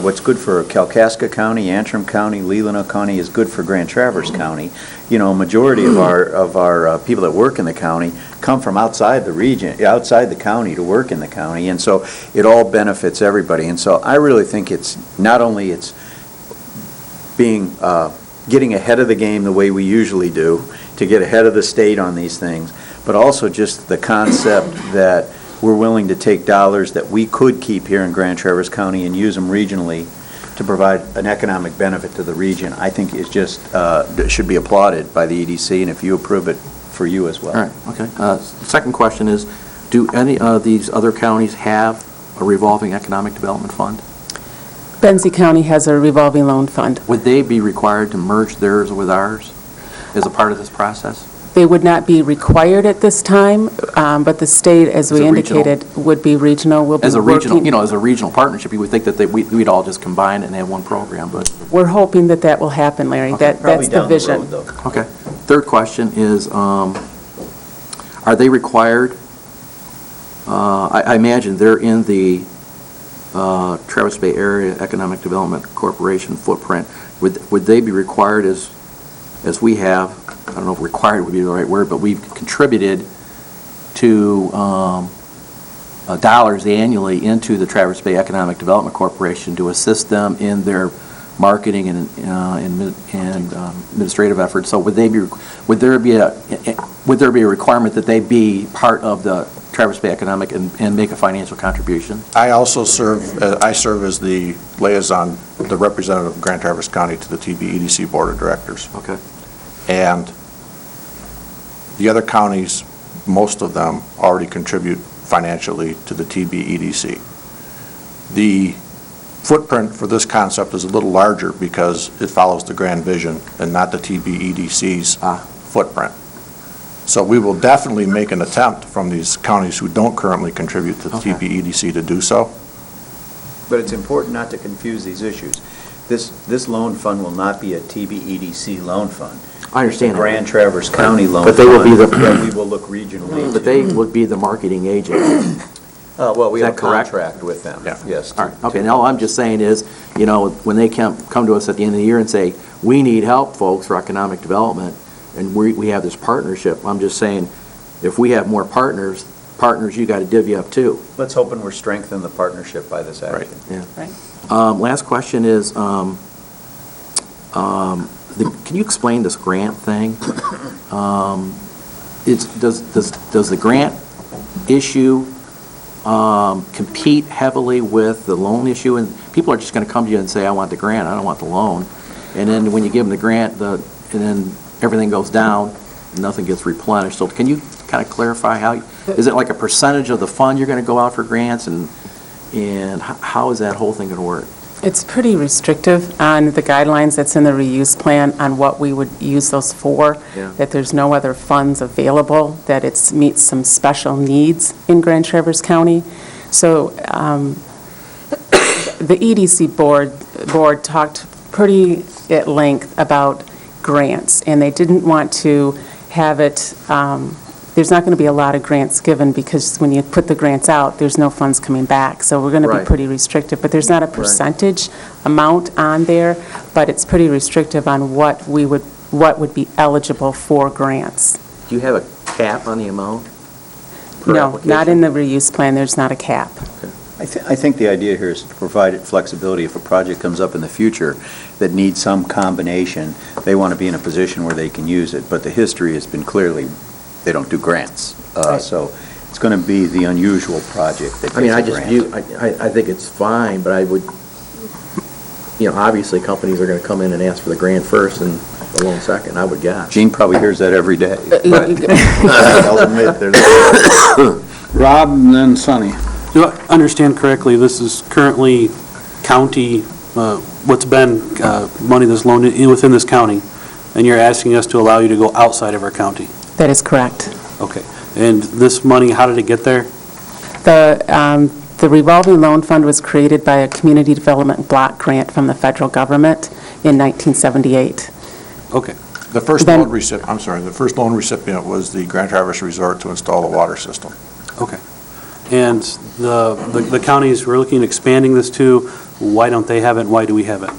what's good for Kalkaska County, Antrim County, Leelanau County is good for Grand Traverse County. You know, a majority of our people that work in the county come from outside the region, outside the county to work in the county, and so it all benefits everybody. And so I really think it's not only it's being getting ahead of the game the way we usually do to get ahead of the state on these things, but also just the concept that we're willing to take dollars that we could keep here in Grand Traverse County and use them regionally to provide an economic benefit to the region, I think is just, should be applauded by the EDC, and if you approve it, for you as well. All right, okay. Second question is, do any of these other counties have a revolving economic development fund? Benzie County has a revolving loan fund. Would they be required to merge theirs with ours as a part of this process? They would not be required at this time, but the state, as we As a regional? indicated, would be regional. We'll be As a regional, working- you know, as a regional partnership, you would think that we'd all just combine and have one program, but. We're hoping that that will happen, Larry. Okay. That's the vision. Okay. Third question is, are they required, I imagine they're in the Traverse Bay Area Economic Development Corporation footprint. Would they be required as we have, I don't know if required would be the right word, but we've contributed to dollars annually into the Traverse Bay Economic Development Corporation to assist them in their marketing and administrative efforts. So would there be a requirement that they be part of the Traverse Bay Economic and make a financial contribution? I also serve as the liaison, the representative of Grand Traverse County to the TBEDC Board of Directors. Okay. And the other counties, most of them already contribute financially to the TBEDC. The footprint for this concept is a little larger because it follows the Grand Vision and not the TBEDC's footprint. So we will definitely make an attempt from these counties who don't currently contribute to the TBEDC to do so. But it's important not to confuse these issues. This loan fund will not be a TBEDC loan fund. I understand It's a that. Grand Traverse County loan But they will be fund the- that we will look regionally. But they would be the marketing agent. Well, we Is have a that correct? contract with them, yes. All right, okay, now all I'm just saying is, you know, when they come to us at the end of the year and say, we need help, folks, for economic development, and we have this partnership, I'm just saying, if we have more partners, you got to divvy up too. Let's hope we're strengthening the partnership by this action. Yeah. Right. Last question is, can you explain this grant thing? Does the grant issue compete heavily with the loan issue? And people are just going to come to you and say, I want the grant, I don't want the loan. And then when you give them the grant, and then everything goes down, nothing gets replenished. So can you kind of clarify how, is it like a percentage of the fund you're going to go out for grants, and how is that whole thing going to work? It's pretty restrictive on the guidelines that's in the reuse plan on what we would use those for, Yeah. that there's no other funds available, that it meets some special needs in Grand Traverse County. So the EDC board talked pretty at length about grants, and they didn't want to have it, there's not going to be a lot of grants given because when you put the grants out, there's no funds coming back. So we're going to be Right. pretty restrictive, but there's not a percentage amount on there, but it's pretty restrictive on what would be eligible for grants. Do you have a cap on the amount? per No, application? not in the reuse plan, there's not a cap. I think the idea here is to provide flexibility. If a project comes up in the future that needs some combination, they want to be in a position where they can use it. But the history has been clearly, they don't do grants. Right. So it's going to be the unusual project that I mean, gets I a just grant. view, I think it's fine, but I would, obviously, companies are gonna come in and ask for the grant first and the loan second, I would guess. Gene probably hears that every day. But I'll admit, there's Rob and then Sonny. Do I understand correctly, this is currently county, what's been money that's loaned within this county, and you're asking us to allow you to go outside of our county? That is correct. Okay. And this money, how did it get there? The revolving loan fund was created by a community development block grant from the federal government in 1978. Okay. The first loan recipient was the Grand Traverse Resort to install the water system. Okay. And the counties we're looking at expanding this to, why don't they have it, and why do we have it?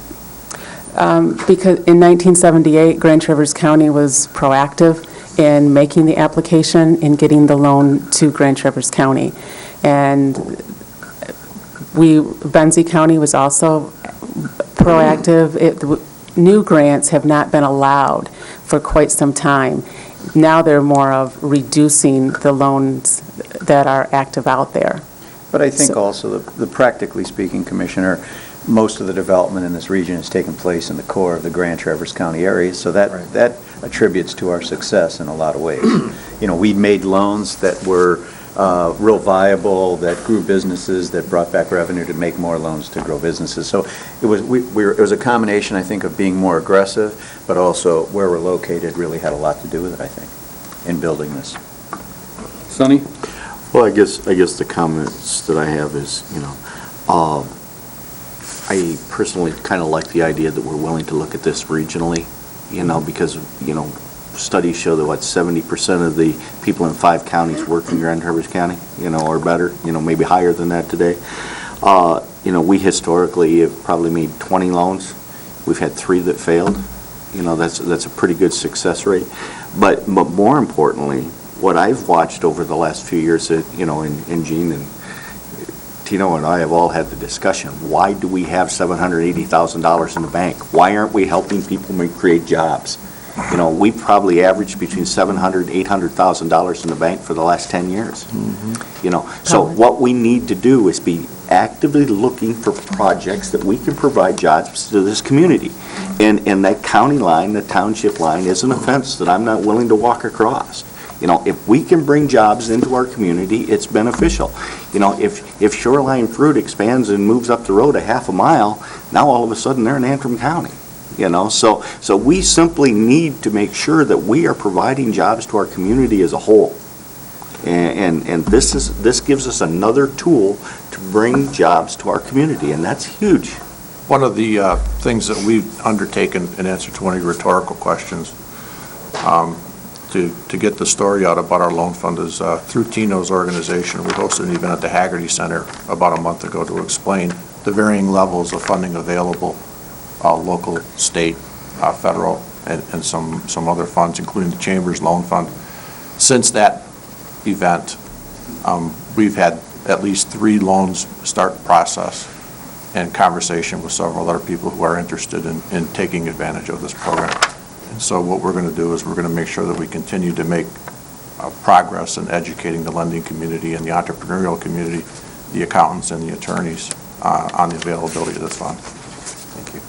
Because in 1978, Grand Traverse County was proactive in making the application and getting the loan to Grand Traverse County. And Benzie County was also proactive. New grants have not been allowed for quite some time. Now they're more of reducing the loans that are active out there. But I think also, the practically speaking, Commissioner, most of the development in this region has taken place in the core of the Grand Traverse County area, so that attributes to our success in a lot of ways. We made loans that were real viable, that grew businesses, that brought back revenue to make more loans to grow businesses. So it was a combination, I think, of being more aggressive, but also where we're located really had a lot to do with it, I think, in building this. Sonny? Well, I guess the comments that I have is, I personally kind of like the idea that we're willing to look at this regionally, because, studies show that 70% of the people in 5 counties work in Grand Traverse County, or better, maybe higher than that today. We historically have probably made 20 loans. We've had 3 that failed. That's a pretty good success rate. But more importantly, what I've watched over the last few years, and Gene and Tino and I have all had the discussion, why do we have $780,000 in the bank? Why aren't we helping people create jobs? We probably averaged between $700,000 and $800,000 in the bank for the last 10 years. So what we need to do is be actively looking for projects that we can provide jobs to this community. And that county line, the township line, is an offense that I'm not willing to walk across. If we can bring jobs into our community, it's beneficial. If Shoreline Fruit expands and moves up the road a half a mile, now all of a sudden they're in Antrim County. So we simply need to make sure that we are providing jobs to our community as a whole. And this gives us another tool to bring jobs to our community, and that's huge. One of the things that we've undertaken in answer to one of your rhetorical questions, to get the story out about our loan fund is through Tino's organization. We hosted an event at the Haggerty Center about a month ago to explain the varying levels of funding available, local, state, federal, and some other funds, including the Chamber's Loan Fund. Since that event, we've had at least 3 loans start process and conversation with several other people who are interested in taking advantage of this program. And so what we're going to do is we're going to make sure that we continue to make progress in educating the lending community and the entrepreneurial community, the accountants and the attorneys on the availability of this fund. Thank you.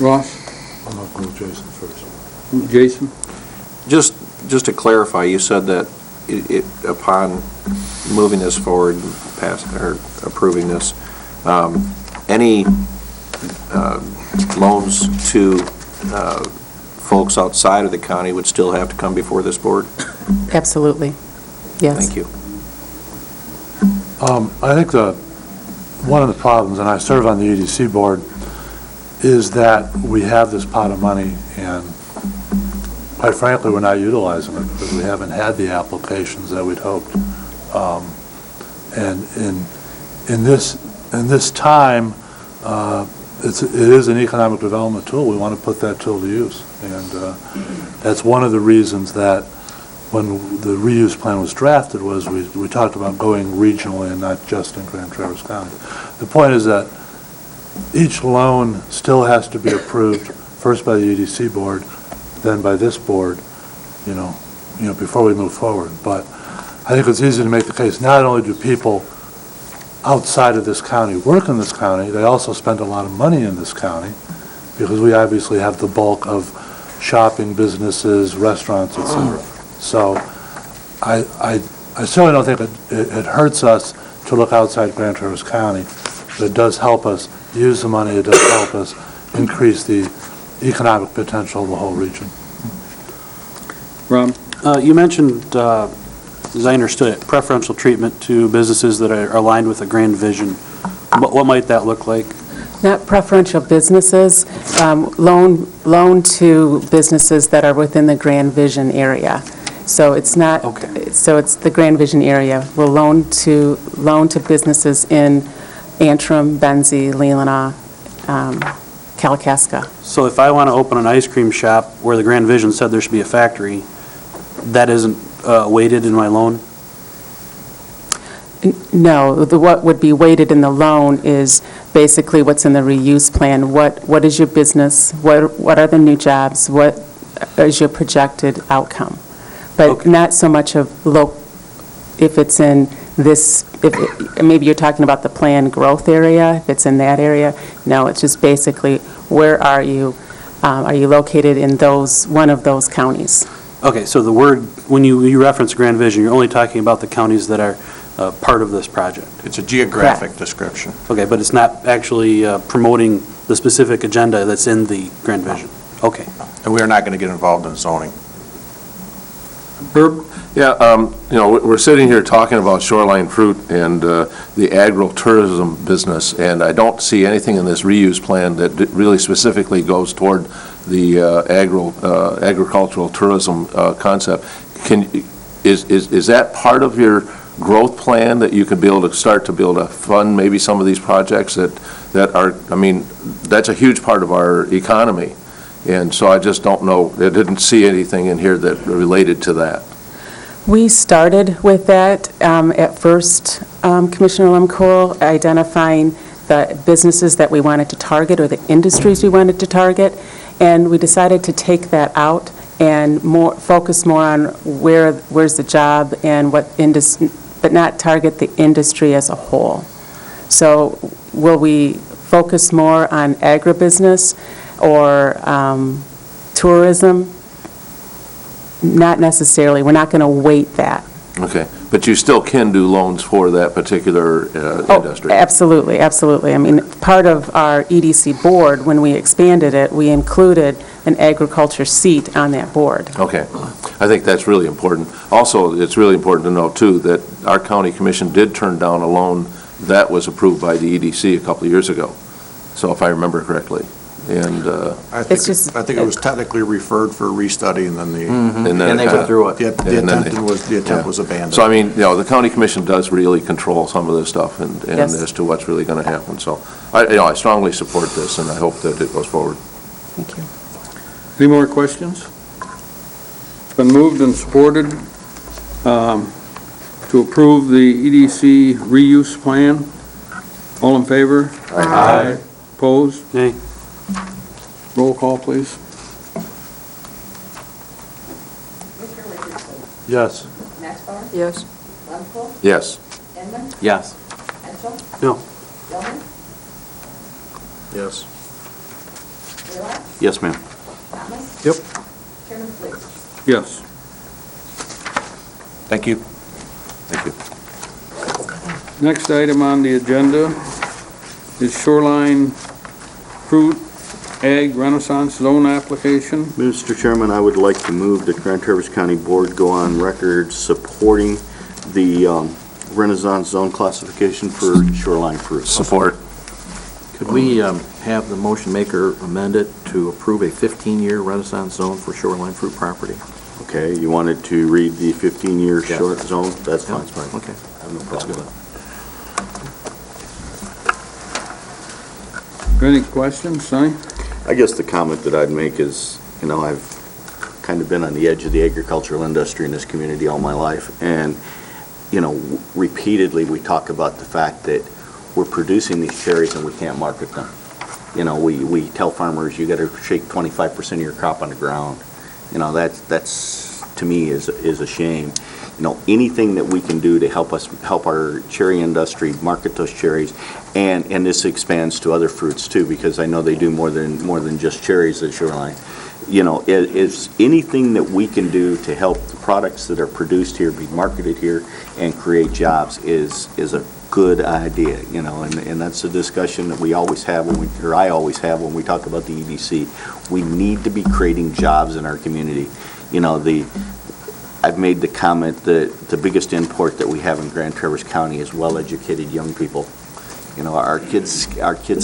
Ross? I'll go with Jason first. Jason? Just to clarify, you said that upon moving this forward, approving this, any loans to folks outside of the county would still have to come before this board? Absolutely, yes. Thank you. I think one of the problems, and I serve on the EDC board, is that we have this pot of money, and quite frankly, we're not utilizing it because we haven't had the applications that we'd hoped. And in this time, it is an economic development tool. We want to put that tool to use, and that's one of the reasons that when the reuse plan was drafted was we talked about going regionally and not just in Grand Traverse County. The point is that each loan still has to be approved first by the EDC board, then by this board, before we move forward. But I think it's easy to make the case, not only do people outside of this county work in this county, they also spend a lot of money in this county because we obviously have the bulk of shopping, businesses, restaurants, et cetera. So I certainly don't think it hurts us to look outside Grand Traverse County, but it does help us use the money, it does help us increase the economic potential of the whole region. Rob? You mentioned, as I understood it, preferential treatment to businesses that are aligned with a grand vision. What might that look like? Not preferential businesses, loan to businesses that are within the Grand Vision area. So it's not, so it's the Grand Vision area. We'll loan to businesses in Antrim, Benzie, Leelanau, Kalakaska. So if I want to open an ice cream shop where the Grand Vision said there should be a factory, that isn't weighted in my loan? No, what would be weighted in the loan is basically what's in the reuse plan. What is your business? What are the new jobs? What is your projected outcome? But not so much of if it's in this, maybe you're talking about the planned growth area, if it's in that area. No, it's just basically where are you located in one of those counties? Okay, so the word, when you reference Grand Vision, you're only talking about the counties that are part of this project. It's a geographic description. Okay, but it's not actually promoting the specific agenda that's in the Grand Vision. Okay. And we are not going to get involved in zoning. Herb? Yeah, we're sitting here talking about shoreline fruit and the agro-tourism business, and I don't see anything in this reuse plan that really specifically goes toward the agricultural tourism concept. Is that part of your growth plan that you could be able to start to be able to fund maybe some of these projects that are, I mean, that's a huge part of our economy. And so I just don't know, I didn't see anything in here that related to that. We started with that at first, Commissioner Lemkool, identifying the businesses that we wanted to target or the industries we wanted to target, and we decided to take that out and focus more on where's the job and what industry, but not target the industry as a whole. So will we focus more on agribusiness or tourism? Not necessarily. We're not going to weight that. Okay, but you still can do loans for that particular industry? Absolutely, absolutely. I mean, part of our EDC board, when we expanded it, we included an agriculture seat on that board. Okay, I think that's really important. Also, it's really important to know, too, that our county commission did turn down a loan that was approved by the EDC a couple of years ago, so if I remember correctly. And I think it was technically referred for restudy, and then and they withdrew it. The attempt was abandoned. So I mean, the county commission does really control some of this stuff, and Yes. as to what's really going to happen. So I strongly support this, and I hope that it goes forward. Thank you. Any more questions? It's been moved and supported to approve the EDC reuse plan. All in favor? Aye. Opposed? Nay. Roll call, please. Mr. Richardson? Yes. Maxbauer? Yes. Lemkool? Yes. Inman? Yes. Edsel? No. Gilman? Yes. Wheeler? Yes, ma'am. Thomas? Yep. Chairman Flees? Yes. Thank you. Thank you. Next item on the agenda is Shoreline Fruit Ag Renaissance Zone application. Mr. Chairman, I would like to move that Grand Traverse County Board go on record supporting the Renaissance Zone classification for shoreline fruit. Support. Could we have the motion maker amend it to approve a 15-year Renaissance zone for shoreline fruit property? Okay, you wanted to read the 15-year Yes. short zone? That's fine. That's fine, okay. I have no problem with that. Any questions, Sonny? I guess the comment that I'd make is, you know, I've kind of been on the edge of the agricultural industry in this community all my life, and, you know, repeatedly we talk about the fact that we're producing these cherries and we can't market them. You know, we tell farmers, you gotta shake 25% of your crop on the ground. You know, that's to me is a shame. You know, anything that we can do to help our cherry industry market those cherries, and this expands to other fruits too, because I know they do more than just cherries at Shoreline. You know, is anything that we can do to help the products that are produced here be marketed here and create jobs is a good idea, you know, and that's a discussion that we always have I always have when we talk about the EDC. We need to be creating jobs in our community. You know, I've made the comment that the biggest import that we have in Grand Traverse County is well-educated young people. You know, our kids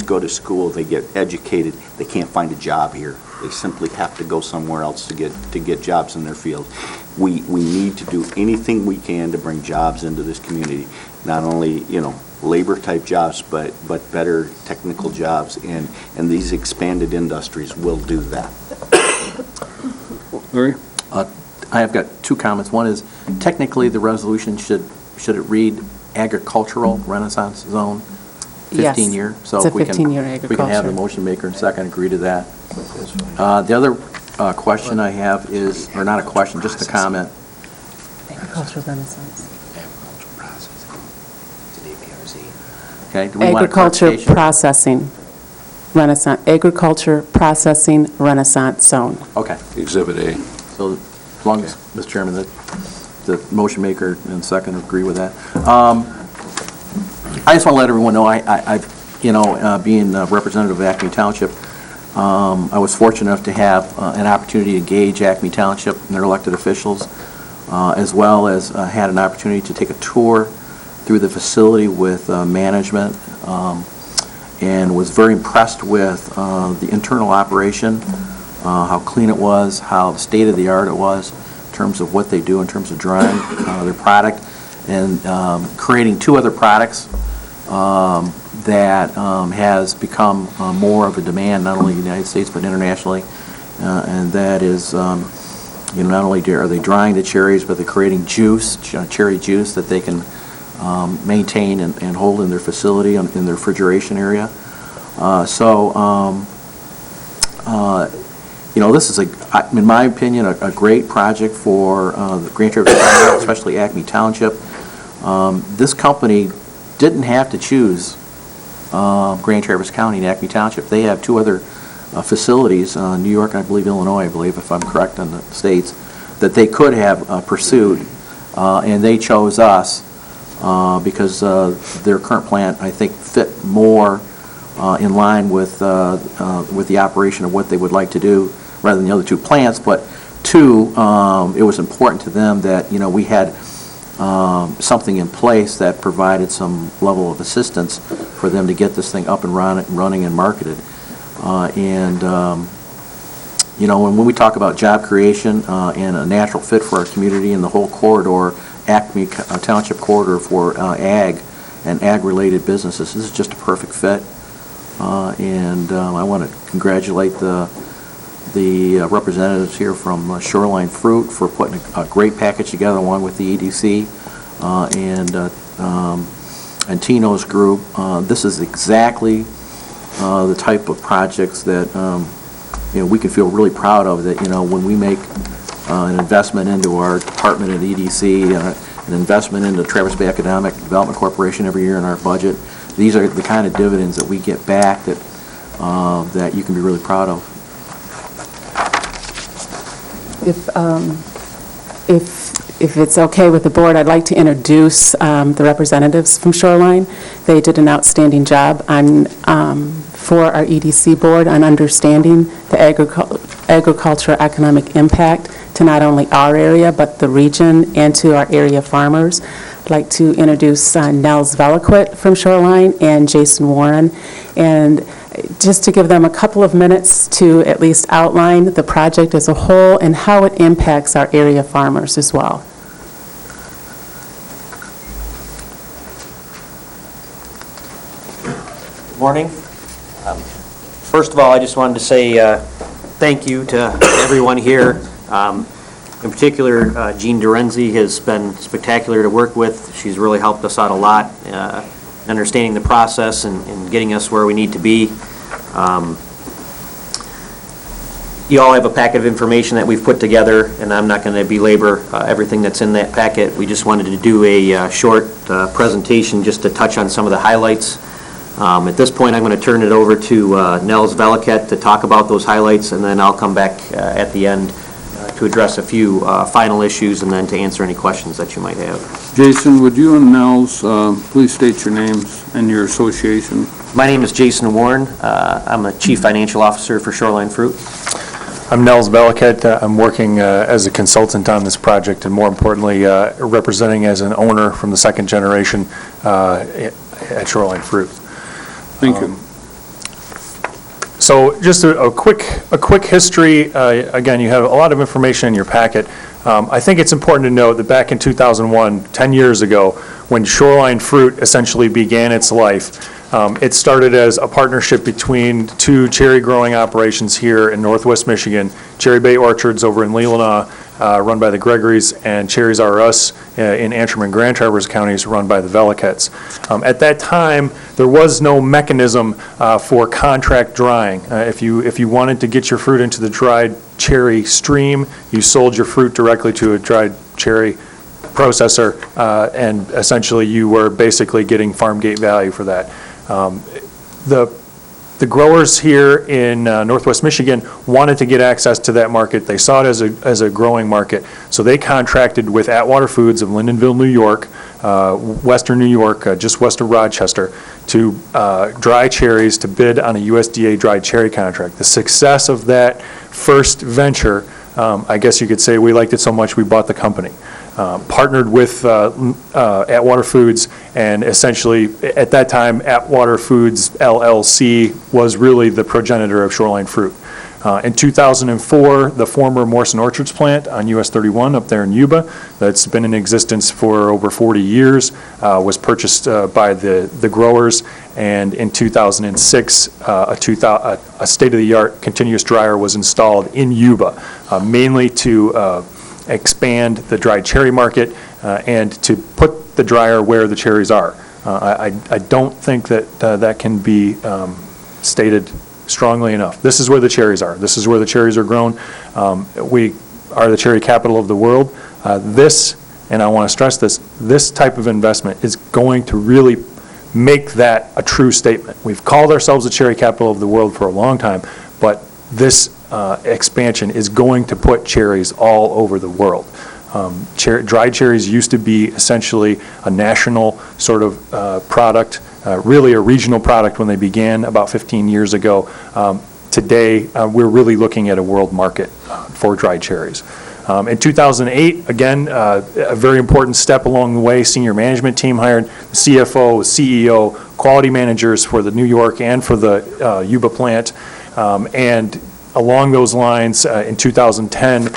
go to school, they get educated, they can't find a job here. They simply have to go somewhere else to get jobs in their field. We need to do anything we can to bring jobs into this community. Not only, you know, labor-type jobs, but better technical jobs, and these expanded industries will do that. Larry? I have got two comments. One is, technically, the resolution should it read agricultural Renaissance zone, 15-year? Yes, it's a 15-year agriculture. We can have the motion maker and second agree to that. The other question I have is, or not a question, just a comment. Agricultural Renaissance. Okay, do we want a Agriculture clarification? processing Renaissance, agriculture processing Renaissance zone. Okay. Exhibit A. So as long as, Mr. Chairman, that the motion maker and second agree with that. I just want to let everyone know, I've, you know, being a representative of Acme Township, I was fortunate enough to have an opportunity to engage Acme Township and their elected officials, as well as had an opportunity to take a tour through the facility with management, and was very impressed with the internal operation, how clean it was, how state-of-the-art it was in terms of what they do in terms of drying their product, and creating two other products that has become more of a demand, not only in the United States but internationally, and that is, you know, not only are they drying the cherries, but they're creating juice, cherry juice that they can maintain and hold in their facility, in their refrigeration area. You know, this is, in my opinion, a great project for the Grand Traverse County, especially Acme Township. This company didn't have to choose Grand Traverse County and Acme Township. They have two other facilities, New York and I believe Illinois, if I'm correct on the states, that they could have pursued, and they chose us because their current plant, I think, fit more in line with the operation of what they would like to do rather than the other two plants. But two, it was important to them that, you know, we had something in place that provided some level of assistance for them to get this thing up and running and marketed. You know, when we talk about job creation and a natural fit for our community and the whole corridor, Acme Township corridor for ag and ag-related businesses, this is just a perfect fit. I want to congratulate the representatives here from Shoreline Fruit for putting a great package together along with the EDC and Tino's group. This is exactly the type of projects that you know, we can feel really proud of, that, you know, when we make an investment into our department at EDC, an investment into Traverse Bay Economic Development Corporation every year in our budget, these are the kind of dividends that we get back that that you can be really proud of. If if it's okay with the board, I'd like to introduce the representatives from Shoreline. They did an outstanding job on, for our EDC board on understanding the agricultural economic impact to not only our area, but the region and to our area farmers. I'd like to introduce Nels Veliquit from Shoreline and Jason Warren. And just to give them a couple of minutes to at least outline the project as a whole and how it impacts our area farmers as well. Good morning. First of all, I just wanted to say thank you to everyone here. In particular, Jean Dorenzi has been spectacular to work with. She's really helped us out a lot, understanding the process and getting us where we need to be. You all have a packet of information that we've put together, and I'm not going to belabor everything that's in that packet. We just wanted to do a short presentation just to touch on some of the highlights. At this point, I'm going to turn it over to Nels Veliquit to talk about those highlights, and then I'll come back at the end to address a few final issues and then to answer any questions that you might have. Jason, would you and Nels please state your names and your association? My name is Jason Warren. I'm the Chief Financial Officer for Shoreline Fruit. I'm Nels Veliquit. I'm working as a consultant on this project and, more importantly, representing as an owner from the second generation at Shoreline Fruit. Thank you. So just a quick history. Again, you have a lot of information in your packet. I think it's important to note that back in 2001, 10 years ago, when Shoreline Fruit essentially began its life, it started as a partnership between two cherry growing operations here in Northwest Michigan, Cherry Bay Orchards over in Leelanau, run by the Gregories, and Cherries R Us in Antrim and Grand Traverse counties, run by the Veliquits. At that time, there was no mechanism for contract drying. If you wanted to get your fruit into the dried cherry stream, you sold your fruit directly to a dried cherry processor, and essentially you were basically getting farm gate value for that. The growers here in Northwest Michigan wanted to get access to that market. They saw it as a growing market, so they contracted with Atwater Foods of Lyndonville, New York, Western New York, just west of Rochester, to dry cherries to bid on a USDA dried cherry contract. The success of that first venture, I guess you could say we liked it so much we bought the company. Partnered with Atwater Foods, and essentially at that time Atwater Foods LLC was really the progenitor of Shoreline Fruit. In 2004, the former Morrison Orchards plant on US 31 up there in Yuba, that's been in existence for over 40 years, was purchased by the growers, and in 2006 a state-of-the-art continuous dryer was installed in Yuba, mainly to expand the dried cherry market and to put the dryer where the cherries are. I don't think that that can be stated strongly enough. This is where the cherries are. This is where the cherries are grown. We are the cherry capital of the world. This, and I want to stress this, this type of investment is going to really make that a true statement. We've called ourselves the cherry capital of the world for a long time, but this expansion is going to put cherries all over the world. Dried cherries used to be essentially a national sort of product, really a regional product when they began about 15 years ago. Today, we're really looking at a world market for dried cherries. In 2008, again, a very important step along the way, senior management team hired, CFO, CEO, quality managers for the New York and for the Yuba plant, and along those lines, in 2010,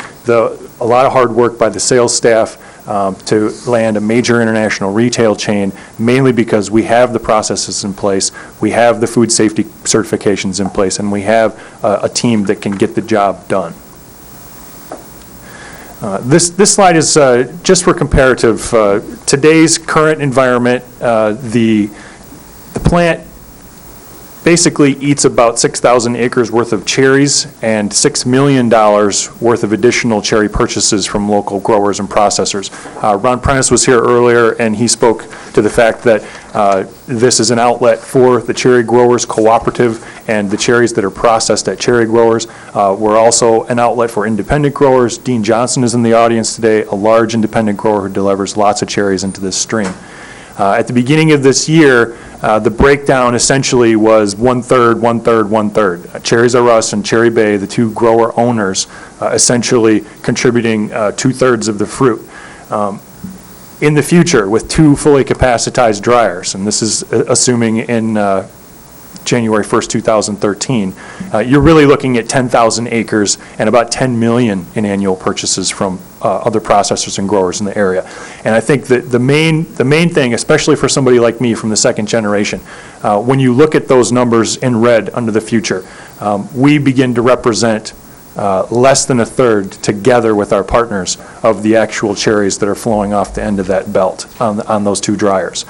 a lot of hard work by the sales staff to land a major international retail chain, mainly because we have the processes in place, we have the food safety certifications in place, and we have a team that can get the job done. This slide is just for comparative. Today's current environment, the plant basically eats about 6,000 acres worth of cherries and $6 million worth of additional cherry purchases from local growers and processors. Ron Prentice was here earlier, and he spoke to the fact that this is an outlet for the cherry growers cooperative and the cherries that are processed at cherry growers. We're also an outlet for independent growers. Dean Johnson is in the audience today, a large independent grower who delivers lots of cherries into this stream. At the beginning of this year, the breakdown essentially was 1/3, 1/3, 1/3. Cherries R Us and Cherry Bay, the two grower owners, essentially contributing 2/3 of the fruit. In the future, with two fully capacitized dryers, and this is assuming in January 1st, 2013, you're really looking at 10,000 acres and about 10 million in annual purchases from other processors and growers in the area. And I think that the main thing, especially for somebody like me from the second generation, when you look at those numbers in red under the future, we begin to represent less than 1/3 together with our partners of the actual cherries that are flowing off the end of that belt on those two dryers.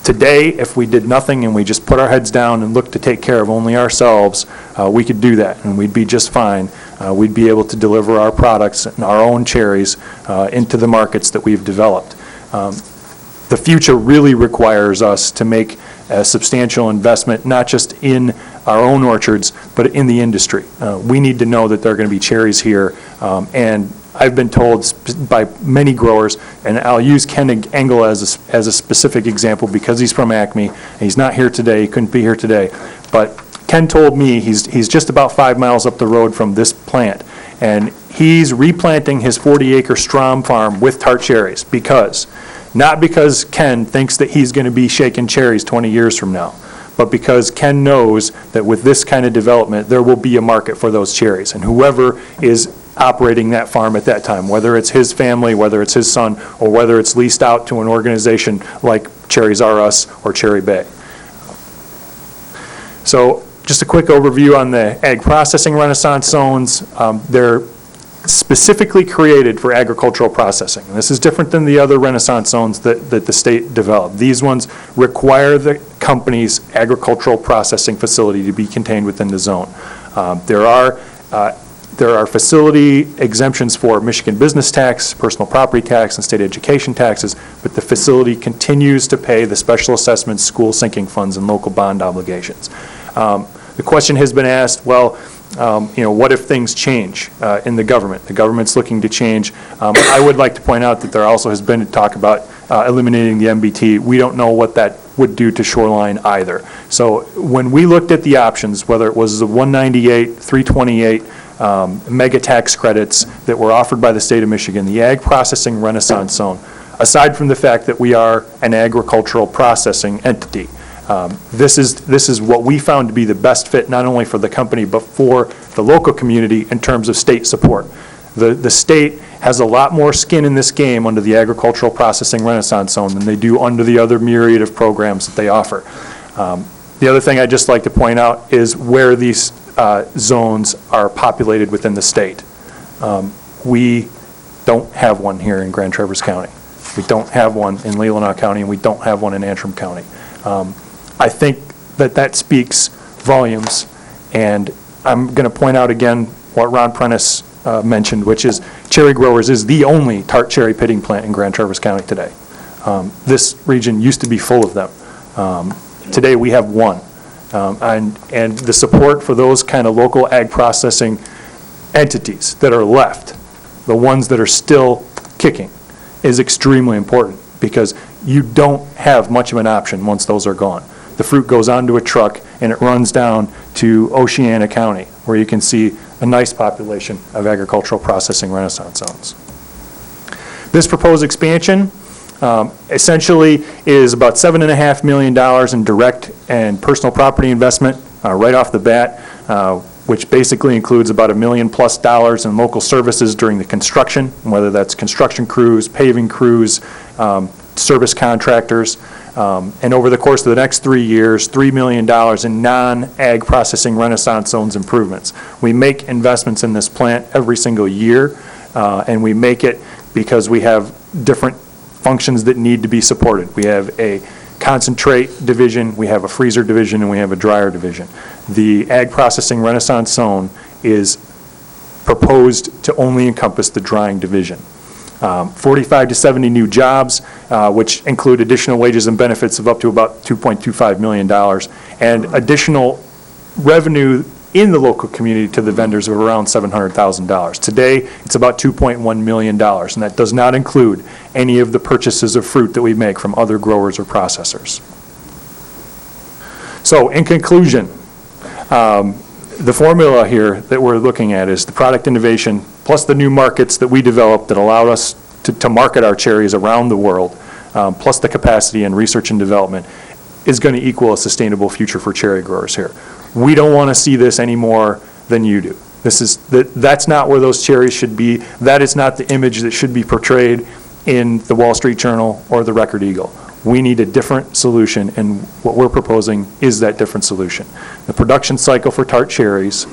Today, if we did nothing and we just put our heads down and looked to take care of only ourselves, we could do that and we'd be just fine. We'd be able to deliver our products and our own cherries into the markets that we've developed. The future really requires us to make a substantial investment, not just in our own orchards, but in the industry. We need to know that there are going to be cherries here, and I've been told by many growers, and I'll use Ken Engel as a specific example because he's from Acme, and he's not here today, he couldn't be here today, but Ken told me he's just about 5 miles up the road from this plant, and he's replanting his 40-acre Strom farm with tart cherries not because Ken thinks that he's going to be shaking cherries 20 years from now, but because Ken knows that with this kind of development, there will be a market for those cherries, and whoever is operating that farm at that time, whether it's his family, whether it's his son, or whether it's leased out to an organization like Cherries R Us or Cherry Bay. So just a quick overview on the ag processing renaissance zones. They're specifically created for agricultural processing. And this is different than the other renaissance zones that the state developed. These ones require the company's agricultural processing facility to be contained within the zone. There are facility exemptions for Michigan business tax, personal property tax, and state education taxes, but the facility continues to pay the special assessments, school sinking funds, and local bond obligations. The question has been asked, well, what if things change in the government? The government's looking to change. I would like to point out that there also has been talk about eliminating the MBT. We don't know what that would do to shoreline either. So when we looked at the options, whether it was the 198, 328, mega tax credits that were offered by the state of Michigan, the ag processing renaissance zone, aside from the fact that we are an agricultural processing entity, this is what we found to be the best fit, not only for the company, but for the local community in terms of state support. The state has a lot more skin in this game under the agricultural processing renaissance zone than they do under the other myriad of programs that they offer. The other thing I'd just like to point out is where these zones are populated within the state. We don't have one here in Grand Traverse County. We don't have one in Leelanau County, and we don't have one in Antrim County. I think that speaks volumes, and I'm going to point out again what Ron Prentice mentioned, which is Cherry Growers is the only tart cherry pitting plant in Grand Traverse County today. This region used to be full of them. Today we have one. And the support for those kind of local ag processing entities that are left, the ones that are still kicking, is extremely important because you don't have much of an option once those are gone. The fruit goes onto a truck and it runs down to Oceana County, where you can see a nice population of agricultural processing renaissance zones. This proposed expansion essentially is about $7.5 million in direct and personal property investment right off the bat, which basically includes about $1 million+ in local services during the construction, whether that's construction crews, paving crews, service contractors, and over the course of the next 3 years, $3 million in non-ag processing renaissance zones improvements. We make investments in this plant every single year, and we make it because we have different functions that need to be supported. We have a concentrate division, we have a freezer division, and we have a dryer division. The Ag Processing Renaissance Zone is proposed to only encompass the drying division. 45 to 70 new jobs, which include additional wages and benefits of up to about $2.25 million, and additional revenue in the local community to the vendors of around $700,000. Today, it's about $2.1 million, and that does not include any of the purchases of fruit that we make from other growers or processors. So, in conclusion, the formula here that we're looking at is the product innovation plus the new markets that we developed that allowed us to market our cherries around the world, plus the capacity and research and development, is going to equal a sustainable future for cherry growers here. We don't want to see this any more than you do. That's not where those cherries should be. That is not the image that should be portrayed in the Wall Street Journal or the Record Eagle. We need a different solution, and what we're proposing is that different solution. The production cycle for tart cherries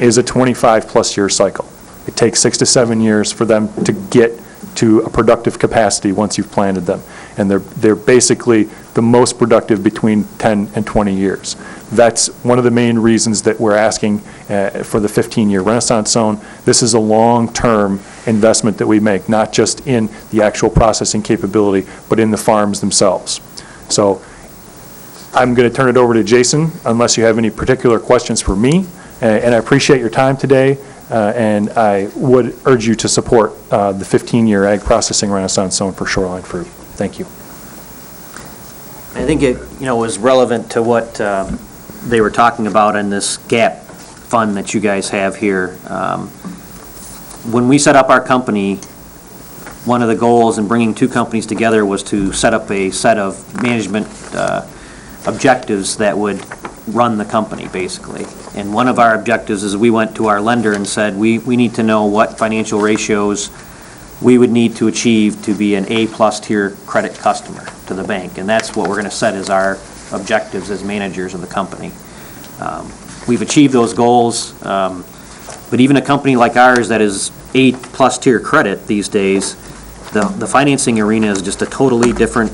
is a 25-plus year cycle. It takes 6 to 7 years for them to get to a productive capacity once you've planted them. And they're basically the most productive between 10 and 20 years. That's one of the main reasons that we're asking for the 15-year Renaissance Zone. This is a long-term investment that we make, not just in the actual processing capability, but in the farms themselves. So I'm going to turn it over to Jason, unless you have any particular questions for me. And I appreciate your time today. And I would urge you to support the 15-year Ag Processing Renaissance Zone for shoreline fruit. Thank you. I think it, was relevant to what they were talking about in this GAP fund that you guys have here. When we set up our company, one of the goals in bringing two companies together was to set up a set of management objectives that would run the company, basically. And one of our objectives is we went to our lender and said, we need to know what financial ratios we would need to achieve to be an A-plus tier credit customer to the bank. And that's what we're going to set as our objectives as managers of the company. We've achieved those goals, but even a company like ours that is A-plus tier credit these days, the financing arena is just a totally different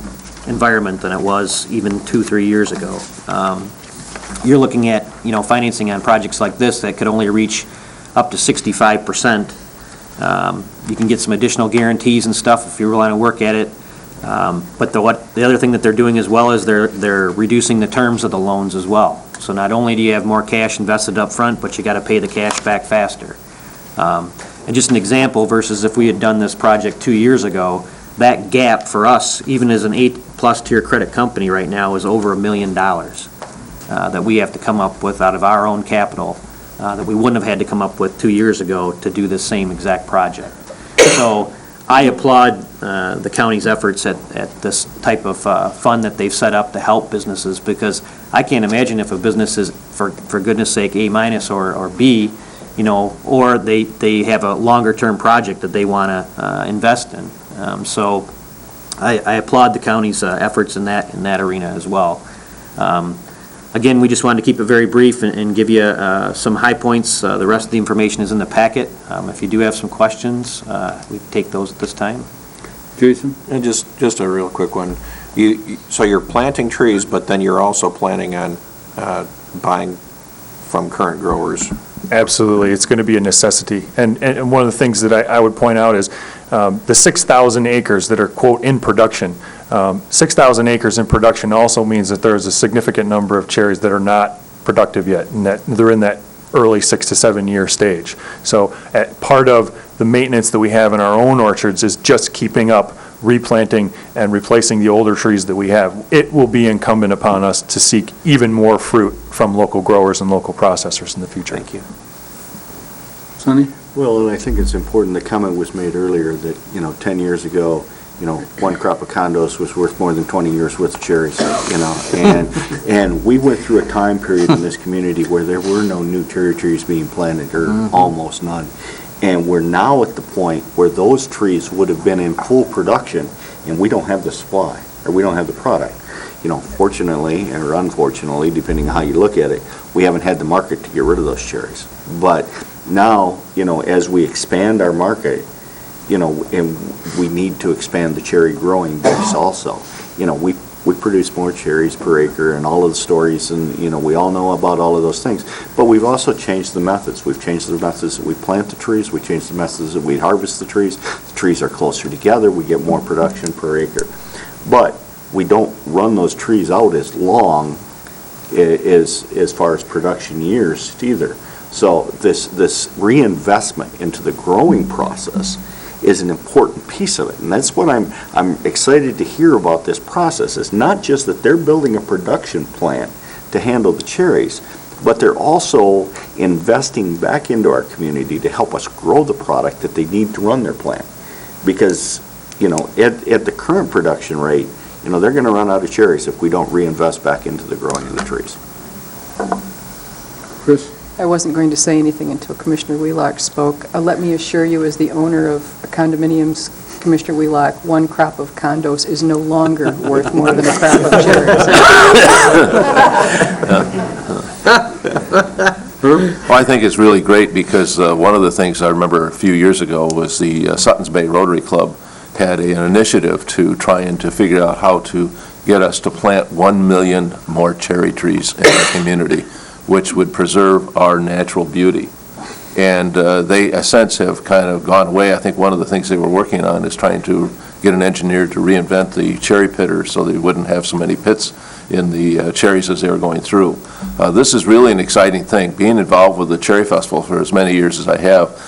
environment than it was even 2-3 years ago. You're looking at, financing on projects like this that could only reach up to 65%. You can get some additional guarantees and stuff if you really want to work at it. But the other thing that they're doing as well is they're reducing the terms of the loans as well. So not only do you have more cash invested up front, but you got to pay the cash back faster. And just an example versus if we had done this project 2 years ago, that gap for us, even as an 8+ tier credit company right now, is over $1 million that we have to come up with out of our own capital that we wouldn't have had to come up with 2 years ago to do this same exact project. So I applaud the county's efforts at this type of fund that they've set up to help businesses, because I can't imagine if a business is, for goodness sake, A- or B, or they have a longer term project that they want to invest in. So I applaud the county's efforts in that arena as well. Again, we just wanted to keep it very brief and give you some high points. The rest of the information is in the packet. If you do have some questions, we can take those at this time. Jason? And just a real quick one. So you're planting trees, but then you're also planning on buying from current growers? Absolutely. It's going to be a necessity. And one of the things that I would point out is the 6,000 acres that are, quote, in production. 6,000 acres in production also means that there's a significant number of cherries that are not productive yet, and that they're in that early 6 to 7 year stage. So part of the maintenance that we have in our own orchards is just keeping up, replanting, and replacing the older trees that we have. It will be incumbent upon us to seek even more fruit from local growers and local processors in the future. Thank you. Sonny? Well, and I think it's important, the comment was made earlier that, 10 years ago, one crop of condos was worth more than 20 years worth of cherries, and we went through a time period in this community where there were no new cherry trees being planted, or almost none. And we're now at the point where those trees would have been in full production, and we don't have the supply, or we don't have the product. Fortunately, or unfortunately, depending on how you look at it, we haven't had the market to get rid of those cherries. But now, as we expand our market, and we need to expand the cherry growing base also. we produce more cherries per acre and all of the stories, and, we all know about all of those things. But we've also changed the methods. We've changed the methods that we plant the trees. We changed the methods that we harvest the trees. The trees are closer together. We get more production per acre. But we don't run those trees out as long as far as production years either. So this reinvestment into the growing process is an important piece of it. And that's what I'm excited to hear about this process. It's not just that they're building a production plant to handle the cherries, but they're also investing back into our community to help us grow the product that they need to run their plant. Because, at the current production rate, they're going to run out of cherries if we don't reinvest back into the growing of the trees. Chris? I wasn't going to say anything until Commissioner Wheelock spoke. Let me assure you, as the owner of condominiums, Commissioner Wheelock, one crop of condos is no longer worth more than a crop of cherries. Well, I think it's really great because one of the things I remember a few years ago was the Suttons Bay Rotary Club had an initiative to try and to figure out how to get us to plant 1 million more cherry trees in our community, which would preserve our natural beauty. And they, in a sense, have kind of gone away. I think one of the things they were working on is trying to get an engineer to reinvent the cherry pitter so they wouldn't have so many pits in the cherries as they were going through. This is really an exciting thing. Being involved with the Cherry Festival for as many years as I have,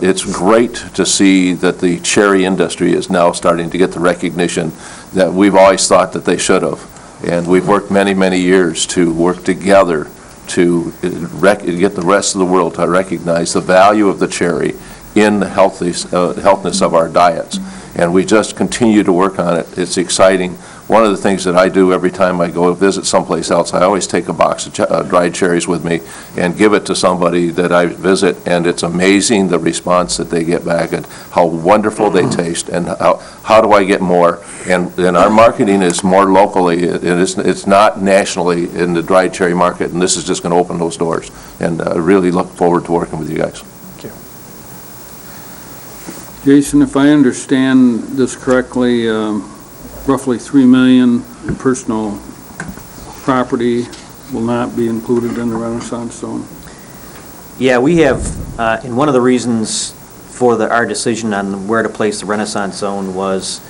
it's great to see that the cherry industry is now starting to get the recognition that we've always thought that they should have. And we've worked many, many years to work together to get the rest of the world to recognize the value of the cherry in the healthiness of our diets. And we just continue to work on it. It's exciting. One of the things that I do every time I go visit someplace else, I always take a box of dried cherries with me and give it to somebody that I visit, and it's amazing the response that they get back and how wonderful they taste and how do I get more. And our marketing is more locally. It's not nationally in the dried cherry market, and this is just going to open those doors. And I really look forward to working with you guys. Jason, if I understand this correctly, roughly 3 million in personal property will not be included in the Renaissance Zone? Yeah, we have, and one of the reasons for our decision on where to place the Renaissance Zone was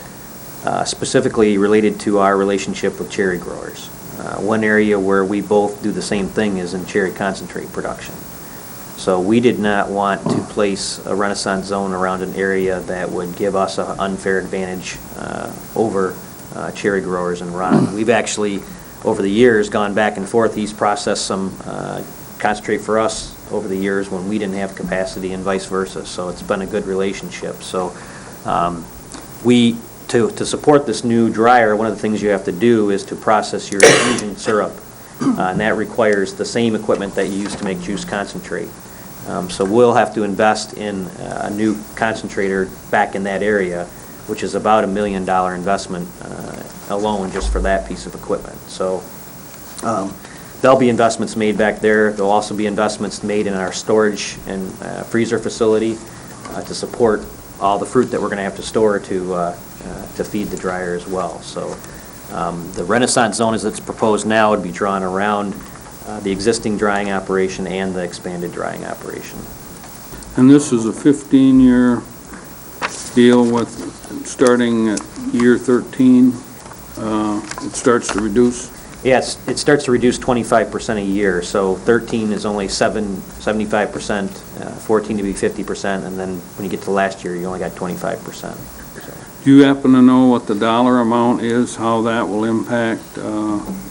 specifically related to our relationship with cherry growers. One area where we both do the same thing is in cherry concentrate production. So we did not want to place a Renaissance Zone around an area that would give us an unfair advantage over cherry growers in Ron. We've actually, over the years, gone back and forth. He's processed some concentrate for us over the years when we didn't have capacity and vice versa. So it's been a good relationship. So to support this new dryer, one of the things you have to do is to process your infusion syrup. And that requires the same equipment that you use to make juice concentrate. So we'll have to invest in a new concentrator back in that area, which is about $1 million investment alone just for that piece of equipment. So there'll be investments made back there. There'll also be investments made in our storage and freezer facility to support all the fruit that we're going to have to store to feed the dryer as well. So the Renaissance Zone as it's proposed now would be drawn around the existing drying operation and the expanded drying operation. And this is a 15-year deal with, starting at year 13, it starts to reduce? Yes, it starts to reduce 25% a year, so 13 is only 75%, 14 to be 50%, and then when you get to last year, you only got 25%. Do you happen to know what the dollar amount is, how that will impact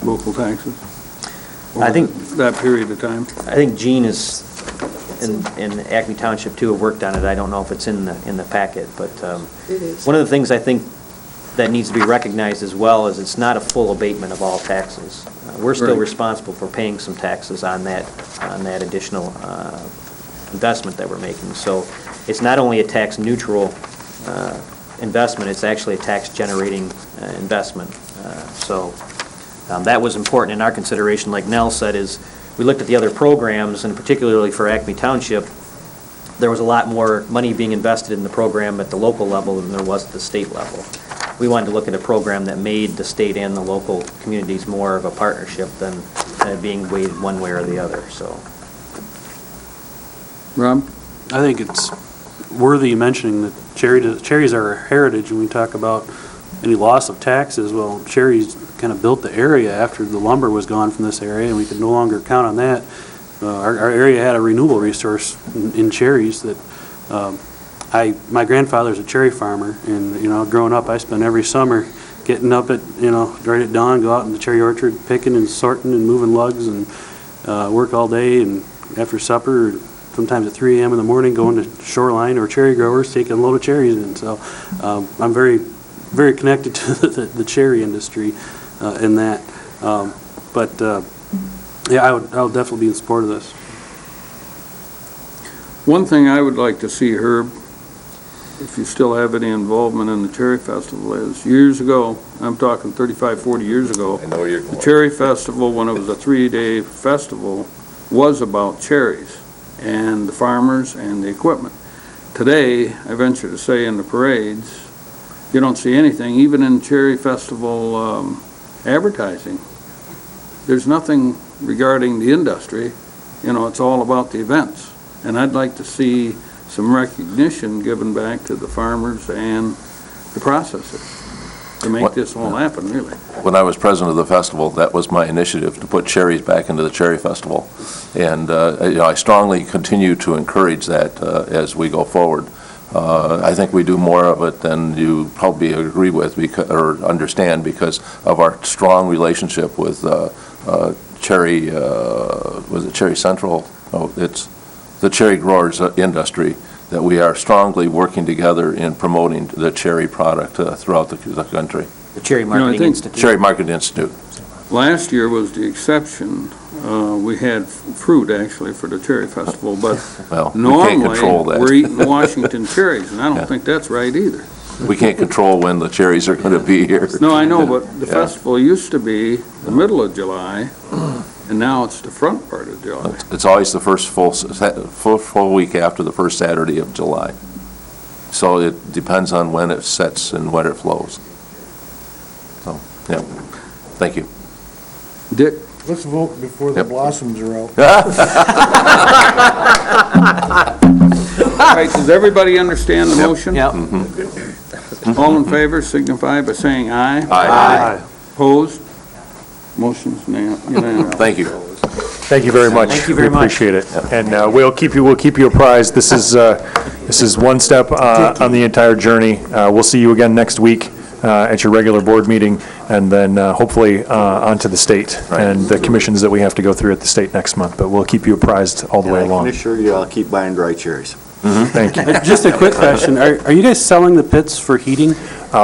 local taxes? I think that period of time. I think Gene is in Acme Township too have worked on it. I don't know if it's in the packet, but It is. one of the things I think that needs to be recognized as well is it's not a full abatement of all taxes. We're still Right. responsible for paying some taxes on that additional investment that we're making. So it's not only a tax neutral investment, it's actually a tax generating investment. So that was important in our consideration. Like Nell said, is we looked at the other programs, and particularly for Acme Township, there was a lot more money being invested in the program at the local level than there was at the state level. we wanted to look at a program that made the state and the local communities more of a partnership than being weighted one way or the other, so. Rob? I think it's worthy mentioning that cherries are a heritage, and we talk about any loss of taxes. Well, cherries kind of built the area after the lumber was gone from this area, and we could no longer count on that. Our area had a renewable resource in cherries that my grandfather's a cherry farmer, and, you know, growing up, I spent every summer getting up at, you know, right at dawn, go out in the cherry orchard, picking and sorting and moving lugs, and work all day, and after supper, sometimes at 3 a.m. in the morning, going to Shoreline or Cherry Growers, taking a load of cherries in. So I'm very, very connected to the cherry industry in that. Yeah, I would definitely be in support of this. One thing I would like to see, Herb, if you still have any involvement in the Cherry Festival, is years ago, I'm talking 35, 40 years ago, I know you're going. the Cherry Festival, when it was a 3-day festival, was about cherries and the farmers and the equipment. Today, I venture to say in the parades, you don't see anything, even in Cherry Festival advertising. There's nothing regarding the industry. You know, it's all about the events. And I'd like to see some recognition given back to the farmers and the processors to make this all happen, really. When I was president of the festival, that was my initiative, to put cherries back into the Cherry Festival. And you know, I strongly continue to encourage that as we go forward. I think we do more of it than you probably agree with or understand, because of our strong relationship with Cherry, was it Cherry Central? Oh, it's the cherry growers industry, that we are strongly working together in promoting the cherry product throughout the country. The Cherry Marketing Institute. Cherry Marketing Institute. Last year was the exception. We had fruit, actually, for the Cherry Festival, but Well, we can't control normally, that. we're eating Washington cherries, and I don't think that's right either. We can't control when the cherries are going to be here. No, I know, but the Yeah. festival used to be the middle of July, and now it's the front part of July. It's always the first full week after the first Saturday of July. So it depends on when it sets and when it flows. So, yeah, thank you. Dick? Let's vote before the blossoms are out. All right, does everybody understand the motion? Yep. All in favor signify by saying aye. Aye. Opposed? Motion's unanimous. Thank you. Thank you very much. Thank you very We much. appreciate it. And we'll keep you apprised. This is one step on the entire journey. We'll see you again next week at your regular board meeting, and then hopefully on to the state and the commissions that we have to go through at the state next month. But we'll keep you apprised all the way I can along. assure you, I'll keep buying dry cherries. Thank you. Just a quick question. Are you guys selling the pits for heating?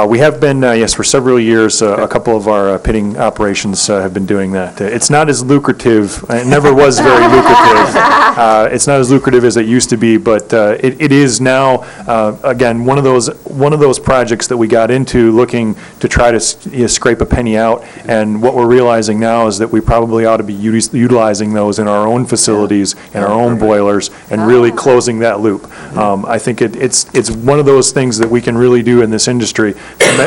We have been, yes, for several years, a couple of our pitting operations have been doing that. It's not as lucrative, it never was very lucrative. It's not as lucrative as it used to be, but it is now, again, one of those projects that we got into looking to try to scrape a penny out, and what we're realizing now is that we probably ought to be utilizing those in our own facilities, in our own boilers, and really closing that loop. I think it's one of those things that we can really do in this industry.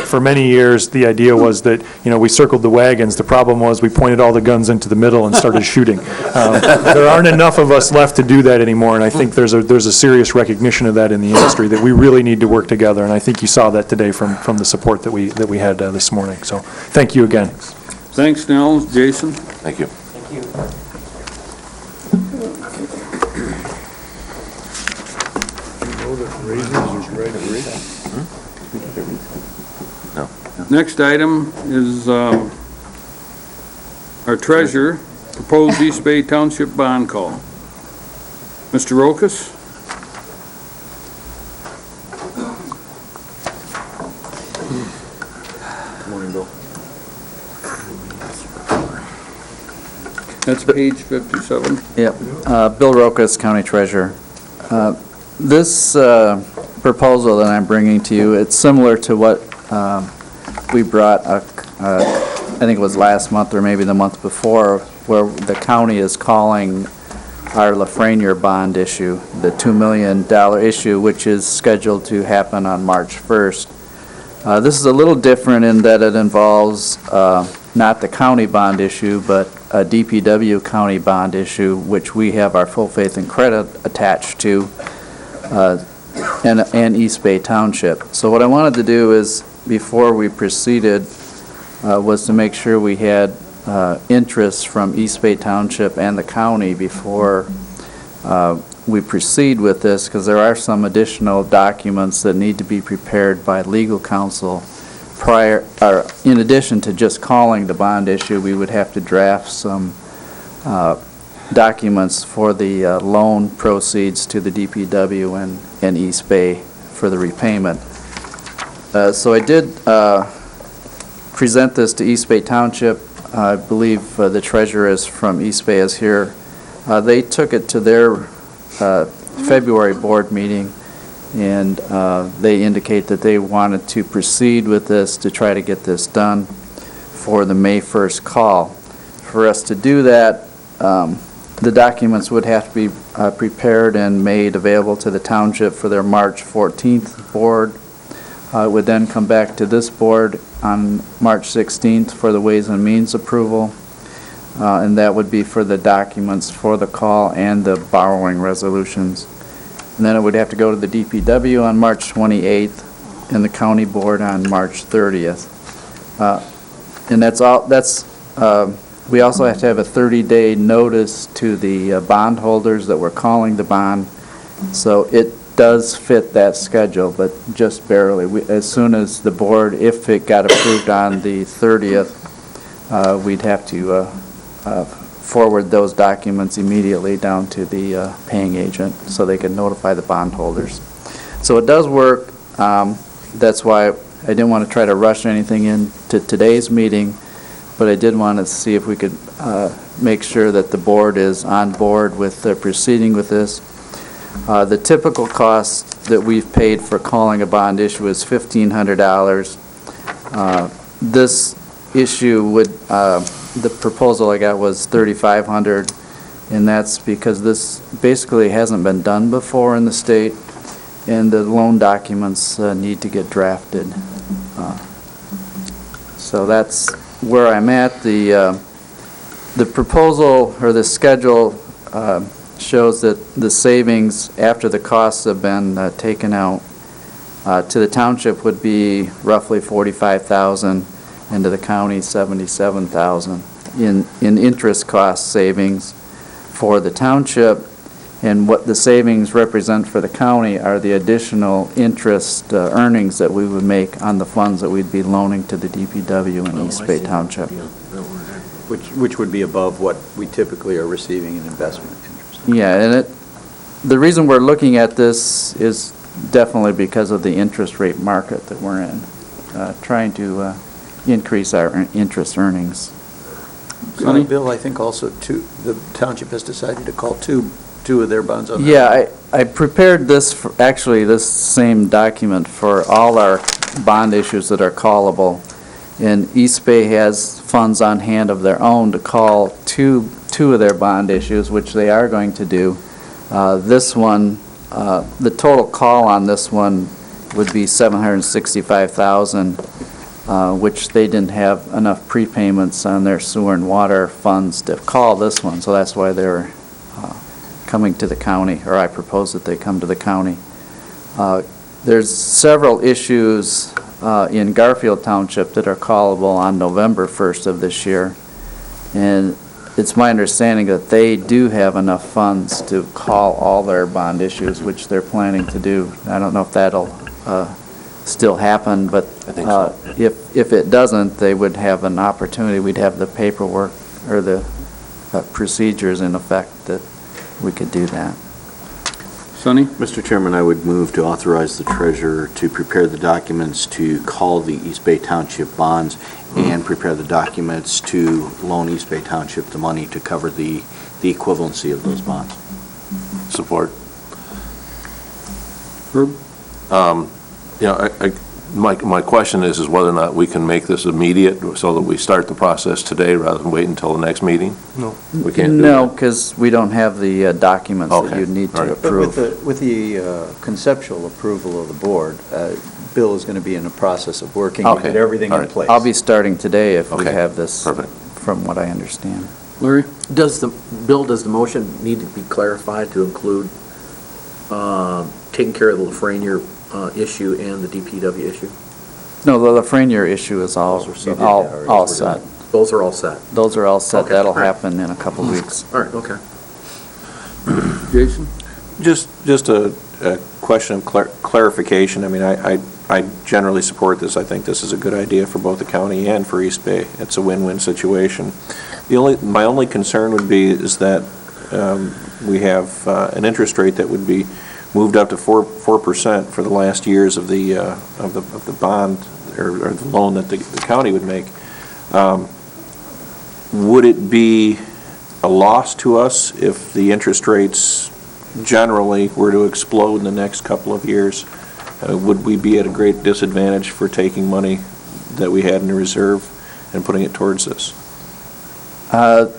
For many years, the idea was that, you know, we circled the wagons. The problem was we pointed all the guns into the middle and started shooting. There aren't enough of us left to do that anymore, and I think there's a serious recognition of that in the industry, that we really need to work together, and I think you saw that today from the support that we had this morning. So thank you again. Thanks, Nels. Jason? Thank you. Thank you. Next item is our treasurer, proposed East Bay Township bond call. Mr. Rokas? Good morning, Bill. That's page 57. Yep. Bill Rokas, County Treasurer. This proposal that I'm bringing to you, it's similar to what we brought, I think it was last month or maybe the month before, where the county is calling our Lafreniere bond issue, the $2 million issue, which is scheduled to happen on March 1st. This is a little different in that it involves not the county bond issue, but a DPW county bond issue, which we have our full faith and credit attached to, and East Bay Township. So what I wanted to do is, before we proceeded, was to make sure we had interest from East Bay Township and the county before we proceed with this, because there are some additional documents that need to be prepared by legal counsel prior, or in addition to just calling the bond issue. We would have to draft some documents for the loan proceeds to the DPW and East Bay for the repayment. So I did present this to East Bay Township. I believe the treasurer is from East Bay is here. They took it to their February board meeting, and they indicate that they wanted to proceed with this to try to get this done for the May 1st call. For us to do that, the documents would have to be prepared and made available to the township for their March 14th board. It would then come back to this board on March 16th for the Ways and Means approval, and that would be for the documents for the call and the borrowing resolutions. And then it would have to go to the DPW on March 28th and the county board on March 30th. And that's all. We also have to have a 30-day notice to the bondholders that we're calling the bond. So it does fit that schedule, but just barely. As soon as the board, if it got approved on the 30th, we'd have to forward those documents immediately down to the paying agent so they can notify the bondholders. So it does work. That's why I didn't want to try to rush anything into today's meeting, but I did want to see if we could make sure that the board is on board with proceeding with this. The typical cost that we've paid for calling a bond issue is $1,500. This issue would, the proposal I got was $3,500, and that's because this basically hasn't been done before in the state, and the loan documents need to get drafted. So that's where I'm at. The proposal, or the schedule, shows that the savings after the costs have been taken out to the township would be roughly $45,000, and to the county $77,000 in interest cost savings for the township. And what the savings represent for the county are the additional interest earnings that we would make on the funds that we'd be loaning to the DPW and East Bay Township. Which would be above what we typically are receiving in investment interest. Yeah, and the reason we're looking at this is definitely because of the interest rate market that we're in, trying to increase our interest earnings. Bill, I think also the township has decided to call two of their bonds on. Yeah, I prepared this, this same document for all our bond issues that are callable. And East Bay has funds on hand of their own to call two of their bond issues, which they are going to do. This one, the total call on this one would be $765,000, which they didn't have enough prepayments on their sewer and water funds to call this one, so that's why they're coming to the county, or I propose that they come to the county. There's several issues in Garfield Township that are callable on November 1st of this year, and it's my understanding that they do have enough funds to call all their bond issues, which they're planning to do. I don't know if that'll still happen, but I think so. If it doesn't, they would have an opportunity. We'd have the paperwork or the procedures in effect that we could do that. Sonny? Mr. Chairman, I would move to authorize the treasurer to prepare the documents to call the East Bay Township bonds and prepare the documents to loan East Bay Township the money to cover the equivalency of those bonds. Support. Herb? My question is whether or not we can make this immediate so that we start the process today rather than wait until the next meeting? No. We can't do No, that? because we don't have the documents that you'd need to approve. But with the conceptual approval of the board, Bill is going to be in the process of working to Okay. get everything All in right. place. I'll be starting today if we Okay. have this, Perfect. from what I understand. Larry? Does the motion need to be clarified to include taking care of the Lafreniere issue and the DPW issue? No, the Lafreniere issue is all set. Those are all set? Those are all set. Okay. That'll All right. happen in a couple weeks. All right, okay. Jason? Just a question of clarification. I mean, I generally support this. I think this is a good idea for both the county and for East Bay. It's a win-win situation. My only concern would be is that we have an interest rate that would be moved up to 4% for the last years of the bond or the loan that the county would make. Would it be a loss to us if the interest rates generally were to explode in the next couple of years? Would we be at a great disadvantage for taking money that we had in the reserve and putting it towards this?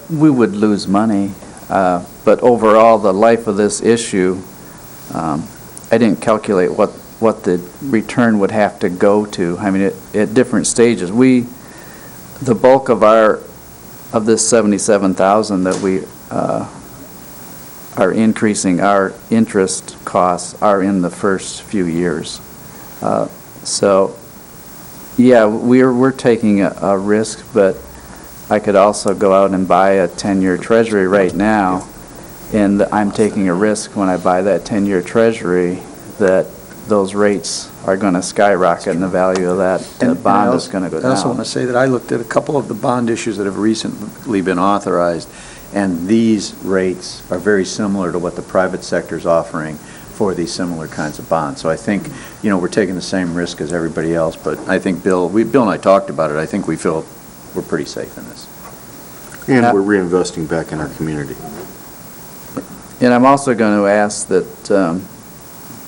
We would lose money, but overall, the life of this issue, I didn't calculate what the return would have to go to. I mean, at different stages. The bulk of this 77,000 that we are increasing our interest costs are in the first few years. So, yeah, we're taking a risk, but I could also go out and buy a 10-year treasury right now, and I'm taking a risk when I buy that 10-year treasury that those rates are going to skyrocket and the value of that bond is going to go down. I also want to say that I looked at a couple of the bond issues that have recently been authorized, and these rates are very similar to what the private sector is offering for these similar kinds of bonds. So I think, we're taking the same risk as everybody else, but I think Bill and I talked about it. I think we feel we're pretty safe in this. And we're reinvesting back in our community. And I'm also going to ask that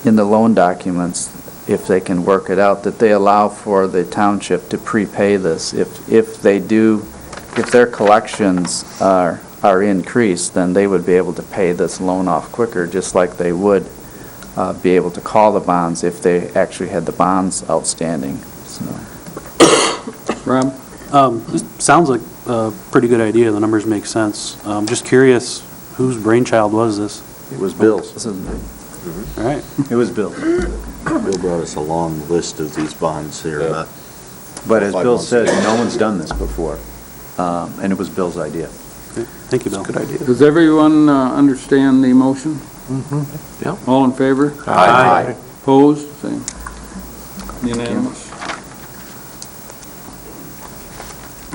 in the loan documents, if they can work it out, that they allow for the township to prepay this. If their collections are increased, then they would be able to pay this loan off quicker, just like they would be able to call the bonds if they actually had the bonds outstanding. So. Rob? This sounds like a pretty good idea. The numbers make sense. Just curious, whose brainchild was this? It was Bill's. This is All right. It was Bill. Bill brought us a long list of these bonds here. But as 5 Bill months said, ago. no one's done this before, and it was Bill's idea. Thank you, Bill. Good idea. Does everyone understand the motion? Yeah. All in favor? Aye. Opposed? Same. Unanimous.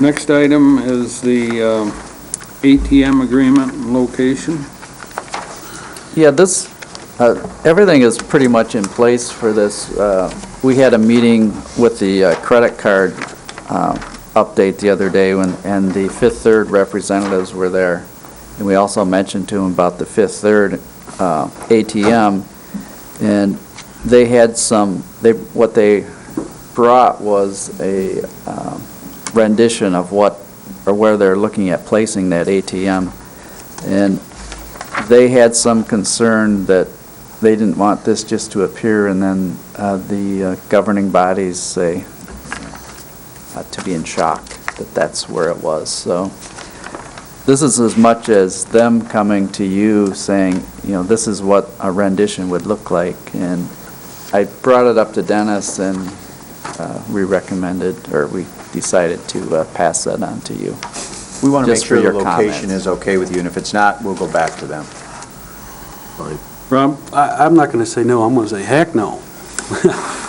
Next item is the ATM agreement and location. Yeah, this, everything is pretty much in place for this. We had a meeting with the credit card update the other day, and the Fifth Third representatives were there. And we also mentioned to them about the Fifth Third ATM, and they had what they brought was a rendition of where they're looking at placing that ATM. And they had some concern that they didn't want this just to appear and then the governing bodies say to be in shock that that's where it was. So this is as much as them coming to you saying, this is what a rendition would look like. And I brought it up to Dennis, and we decided to pass that on to you. We want to make Just for sure the your location comments. is okay with you, and if it's not, we'll go back to them. Rob? I'm not going to say no. I'm going to say heck no.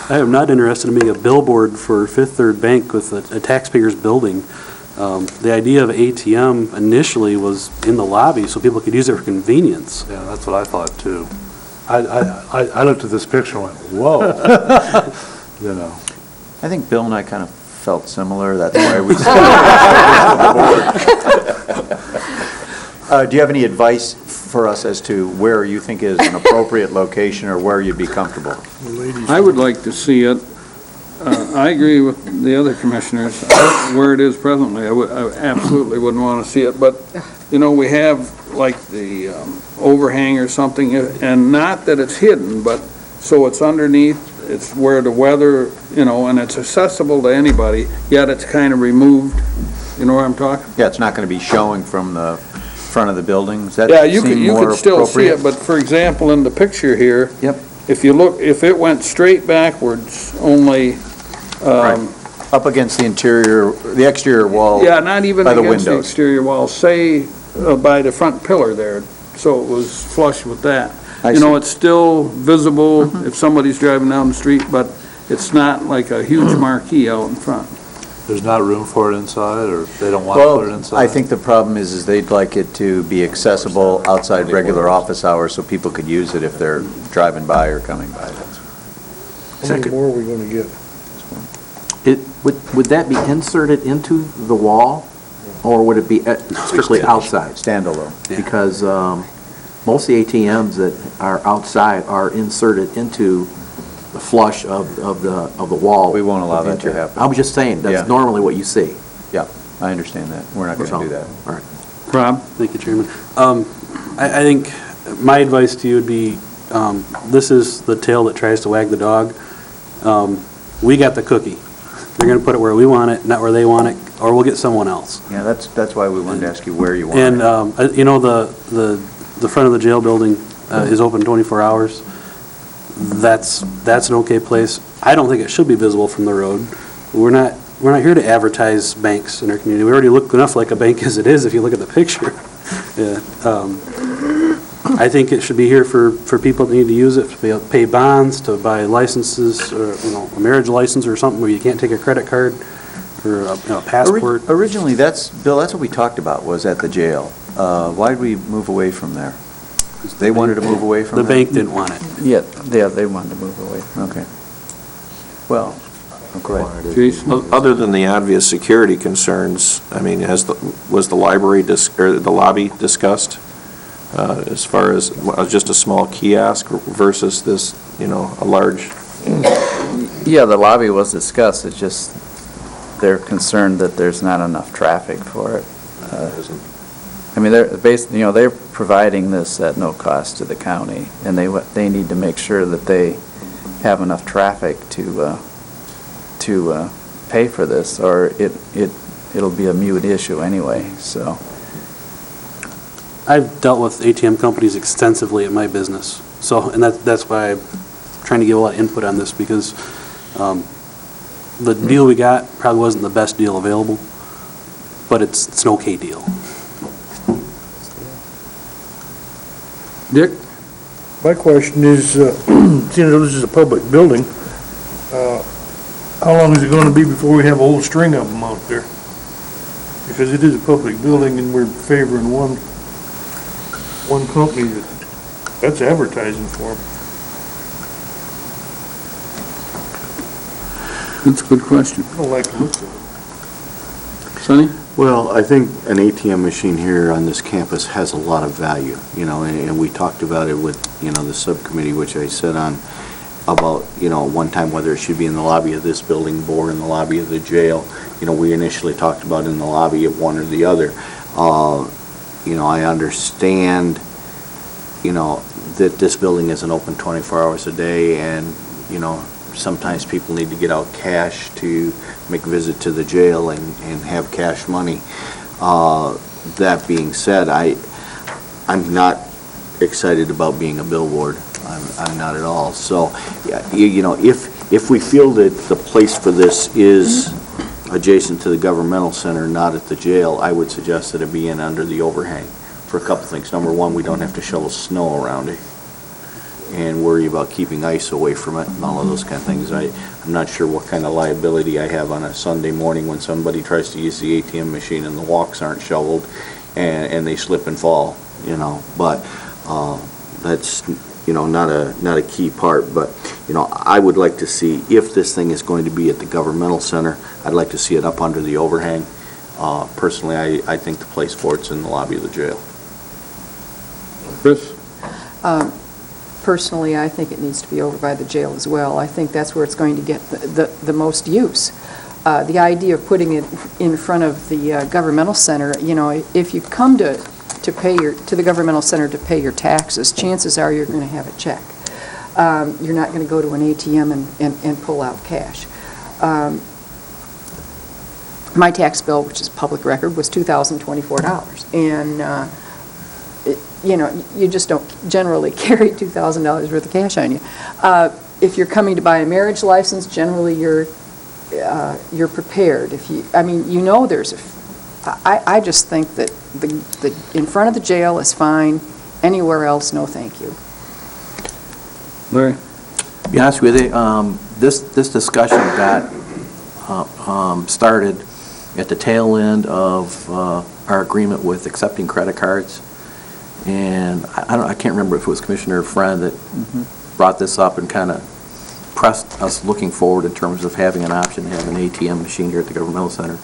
I am not interested in being a billboard for Fifth Third Bank with a taxpayer's building. The idea of ATM initially was in the lobby so people could use it for convenience. Yeah, that's what I thought too. I looked at this picture and went, whoa. I think Bill and I kind of felt similar, that's why we do you have any advice for us as to where you think is an appropriate location or where you'd be comfortable? I would like to see it. I agree with the other commissioners. Where it is presently, I absolutely wouldn't want to see it. But, we have like the overhang or something, and not that it's hidden, but so it's underneath it's where the weather, and it's accessible to anybody, yet it's kind of removed, you know where I'm talking? Yeah, it's not going to be showing from the front of the building. Does that Yeah, you seem could more still see appropriate? it, but for example, in the picture here. Yep. If you look, if it went straight backwards, only, Up against the interior, the exterior wall. yeah, not even by the against the windows. exterior wall, say, by the front pillar there, so it was flush with that. I You know, see. it's still visible if somebody's driving down the street, but it's not like a huge marquee out in front. There's not room for it inside, or they don't want to put it Well, inside? I think the problem is they'd like it to be accessible outside regular office hours so people could use it if they're driving by or coming by. How many more are we gonna get? Would that be inserted into the wall, or would it be strictly outside? Standalone. Because most of the ATMs that are outside are inserted into the flush of the wall. We won't allow of that to interior. happen. I'm just saying, Yeah. that's normally what you see. Yeah, I understand that. We're not going to do that. All right. Rob? Thank you, Chairman. I think my advice to you would be, this is the tail that tries to wag the dog. We got the cookie. They're going to put it where we want it, not where they want it, or we'll get someone else. Yeah, that's why we wanted to ask you where you want And, it. you know, the front of the jail building is open 24 hours. That's an okay place. I don't think it should be visible from the road. We're not here to advertise banks in our community. We already look enough like a bank as it is if you look at the picture. Yeah. I think it should be here for people that need to use it, to pay bonds, to buy licenses, or, a marriage license or something where you can't take a credit card or a passport. Originally, Bill, that's what we talked about, was at the jail. Why did we move away from there? They wanted to move away from The that? bank didn't want it. Yeah, they wanted to move away. Okay. Well, go ahead. Jason? Other than the obvious security concerns, I mean, was the library, or the lobby discussed? As far as just a small kiosk versus this, a large? Yeah, the lobby was discussed, it's just, they're concerned that there's not enough traffic for it. I mean, they're providing this at no cost to the county, and they need to make sure that they have enough traffic to pay for this, or it'll be a moot issue anyway, so. I've dealt with ATM companies extensively at my business, and that's why I'm trying to give a lot of input on this, because the deal we got probably wasn't the best deal available, but it's an okay deal. Dick? My question is, seeing as this is a public building, how long is it gonna be before we have a whole string of them out there? Because it is a public building and we're favoring one company that's advertising for them. That's a good question. I don't like the looks of it. Sonny? Well, I think an ATM machine here on this campus has a lot of value, and we talked about it with, the subcommittee, which I said on, about, one time whether it should be in the lobby of this building or in the lobby of the jail. We initially talked about in the lobby of one or the other. I understand, that this building isn't open 24 hours a day, and, sometimes people need to get out cash to make a visit to the jail and have cash money. That being said, I'm not excited about being a billboard. I'm not at all. So, if we feel that the place for this is adjacent to the governmental center, not at the jail, I would suggest that it be in under the overhang for a couple things. Number one, we don't have to shovel snow around it and worry about keeping ice away from it and all of those kind of things. I'm not sure what kind of liability I have on a Sunday morning when somebody tries to use the ATM machine and the walks aren't shoveled and they slip and fall, but that's, not a key part. But, I would like to see, if this thing is going to be at the governmental center, I'd like to see it up under the overhang. Personally, I think the place for it's in the lobby of the jail. Chris? Personally, I think it needs to be over by the jail as well. I think that's where it's going to get the most use. The idea of putting it in front of the governmental center, if you come to the governmental center to pay your taxes, chances are you're going to have a check. you're not going to go to an ATM and pull out cash. My tax bill, which is public record, was $2,024. And, you know, you just don't generally carry $2,000 worth of cash on you. If you're coming to buy a marriage license, generally you're prepared. If you, I mean, you know, I just think that the in front of the jail is fine. Anywhere else, no, thank you. Larry? To be honest with you, this discussion got started at the tail end of our agreement with accepting credit cards. And I can't remember if it was Commissioner Friend that brought this up and kind of pressed us looking forward in terms of having an option to have an ATM machine here at the Governmental Center.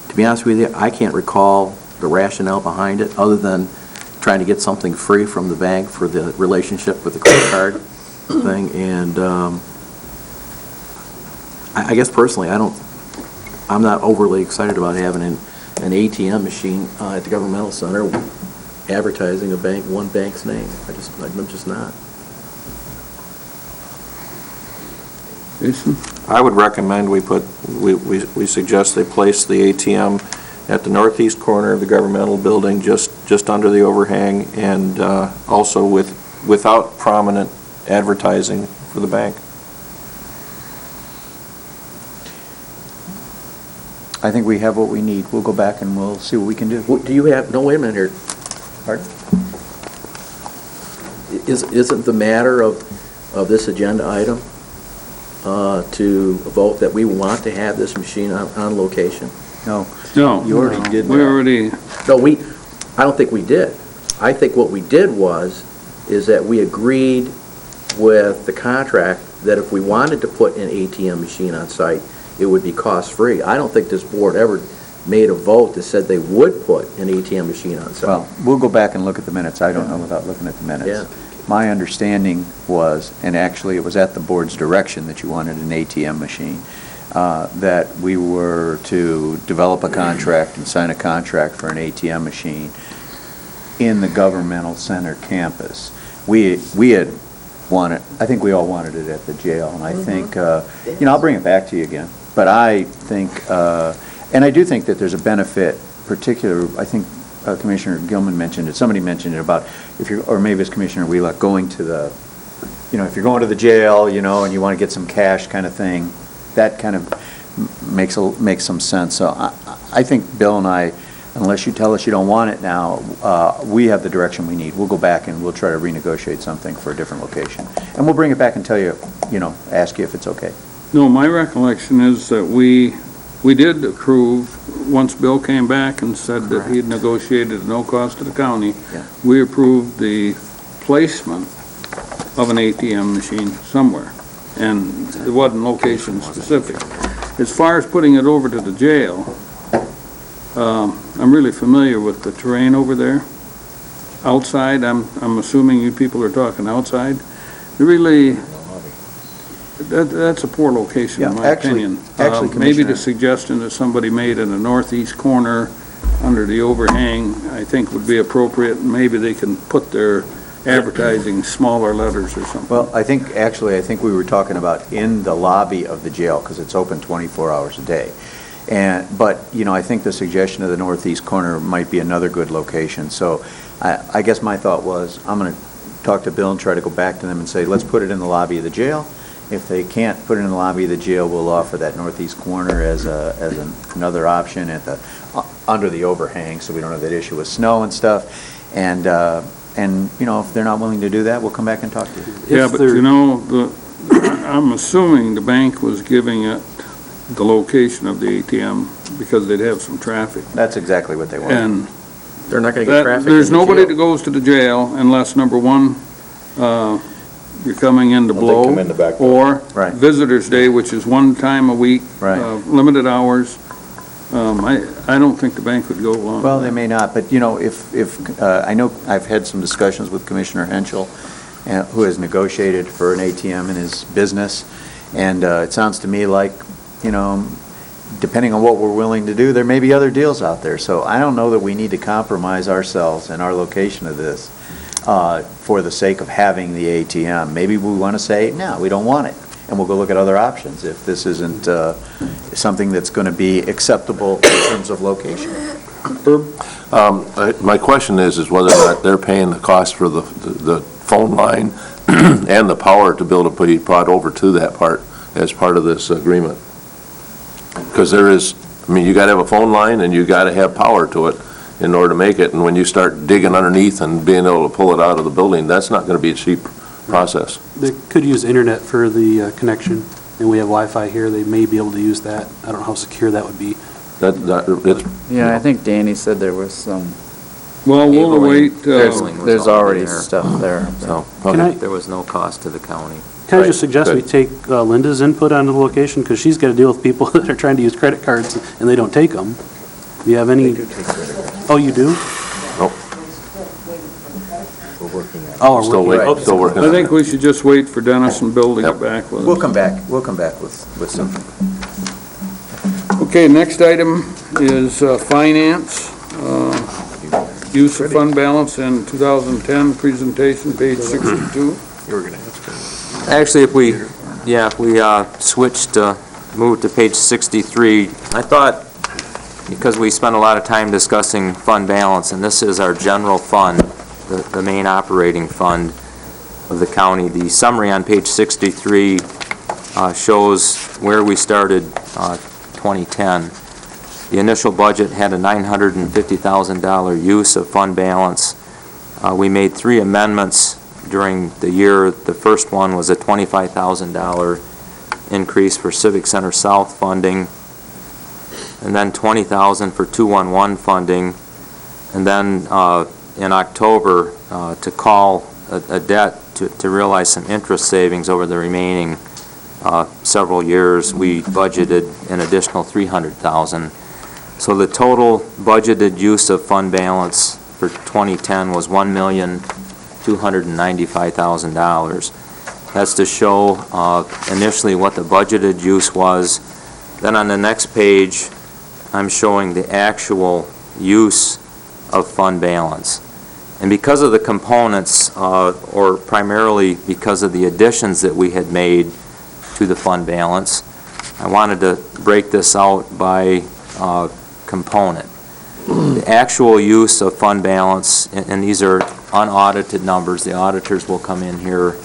To be honest with you, I can't recall the rationale behind it other than trying to get something free from the bank for the relationship with the credit card thing. And I guess personally, I'm not overly excited about having an ATM machine at the Governmental Center advertising one bank's name. I'm just not. Jason? I would recommend we suggest they place the ATM at the northeast corner of the governmental building, just under the overhang, and also without prominent advertising for the bank. I think we have what we need. We'll go back and we'll see what we can do. What do you have? No, wait a minute here. Pardon? Isn't the matter of this agenda item to vote that we want to have this machine on location? No. No. You already did that. We already... No, I don't think we did. I think what we did is that we agreed with the contract that if we wanted to put an ATM machine on site, it would be cost-free. I don't think this board ever made a vote that said they would put an ATM machine on site. Well, we'll go back and look at the minutes. I don't know without looking at the minutes. Yeah. My understanding was, and actually it was at the board's direction that you wanted an ATM machine, that we were to develop a contract and sign a contract for an ATM machine in the Governmental Center campus. We had wanted, I think we all wanted it at the jail, and I think, I'll bring it back to you again, but I think, and I do think that there's a benefit, I think Commissioner Gilman mentioned it, somebody mentioned it about, or maybe it's Commissioner Wheelock, going to the, if you're going to the jail, and you want to get some cash kind of thing, that kind of makes some sense. So I think Bill and I, unless you tell us you don't want it now, we have the direction we need. We'll go back and we'll try to renegotiate something for a different location. And we'll bring it back and tell you, ask you if it's okay. No, my recollection is that we did approve, once Bill came back and said that he had negotiated at no cost to the county, we approved the placement of an ATM machine somewhere, and it wasn't location specific. As far as putting it over to the jail, I'm really familiar with the terrain over there. Outside, I'm assuming you people are talking outside. Really, that's a poor location, in my opinion. Maybe the suggestion that somebody made in the northeast corner under the overhang, I think would be appropriate. Maybe they can put their advertising smaller letters or something. Well, I think we were talking about in the lobby of the jail, because it's open 24 hours a day. But I think the suggestion of the northeast corner might be another good location. So I guess my thought was, I'm going to talk to Bill and try to go back to them and say, let's put it in the lobby of the jail. If they can't put it in the lobby of the jail, we'll offer that northeast corner as another option under the overhang, so we don't have that issue with snow and stuff. And if they're not willing to do that, we'll come back and talk to you. Yeah, but I'm assuming the bank was giving it the location of the ATM because they'd have some traffic. That's exactly what they want. And they're not going to get traffic. There's nobody that goes to the jail unless, number one, you're coming in to blow, come in the back or Visitor's Day, which is one time a week, limited hours. I don't think the bank would go along. Well, they may not, but if I know I've had some discussions with Commissioner Henschel, who has negotiated for an ATM in his business, and it sounds to me like, depending on what we're willing to do, there may be other deals out there. So I don't know that we need to compromise ourselves and our location of this for the sake of having the ATM. Maybe we want to say, no, we don't want it, and we'll go look at other options if this isn't something that's going to be acceptable in terms of location. My question is whether or not they're paying the cost for the phone line and the power to be able to be brought over to that part as part of this agreement. Because there is, you got to have a phone line and you got to have power to it in order to make it. And when you start digging underneath and being able to pull it out of the building, that's not going to be a cheap process. They could use internet for the connection, and we have Wi-Fi here. They may be able to use that. I don't know how secure that would be. Yeah, I think Danny said there was some. Well, we'll await. There's already stuff there. So, Okay. there was no cost to the county. Can I just suggest we take Linda's input onto the location, because she's got to deal with people that are trying to use credit cards and they don't take them. Do you have any? Oh, you do? Nope. Oh, we're Still working. waiting, still working. I think we should just wait for Dennis and Bill to get back with us. We'll come back with something. Okay, next item is finance. Use of fund balance in 2010 presentation, page 62. Actually, if we switched, moved to page 63, I thought, because we spent a lot of time discussing fund balance, and this is our general fund, the main operating fund of the county, the summary on page 63 shows where we started 2010. The initial budget had a $950,000 use of fund balance. We made 3 amendments during the year. The first one was a $25,000 increase for Civic Center South funding, and then $20,000 for 211 funding, and then in October to call a debt to realize some interest savings over the remaining several years. We budgeted an additional $300,000. So the total budgeted use of fund balance for 2010 was $1,295,000. That's to show initially what the budgeted use was. Then on the next page, I'm showing the actual use of fund balance. And because of the components, or primarily because of the additions that we had made to the fund balance, I wanted to break this out by component. The actual use of fund balance, and these are unaudited numbers, the auditors will come in here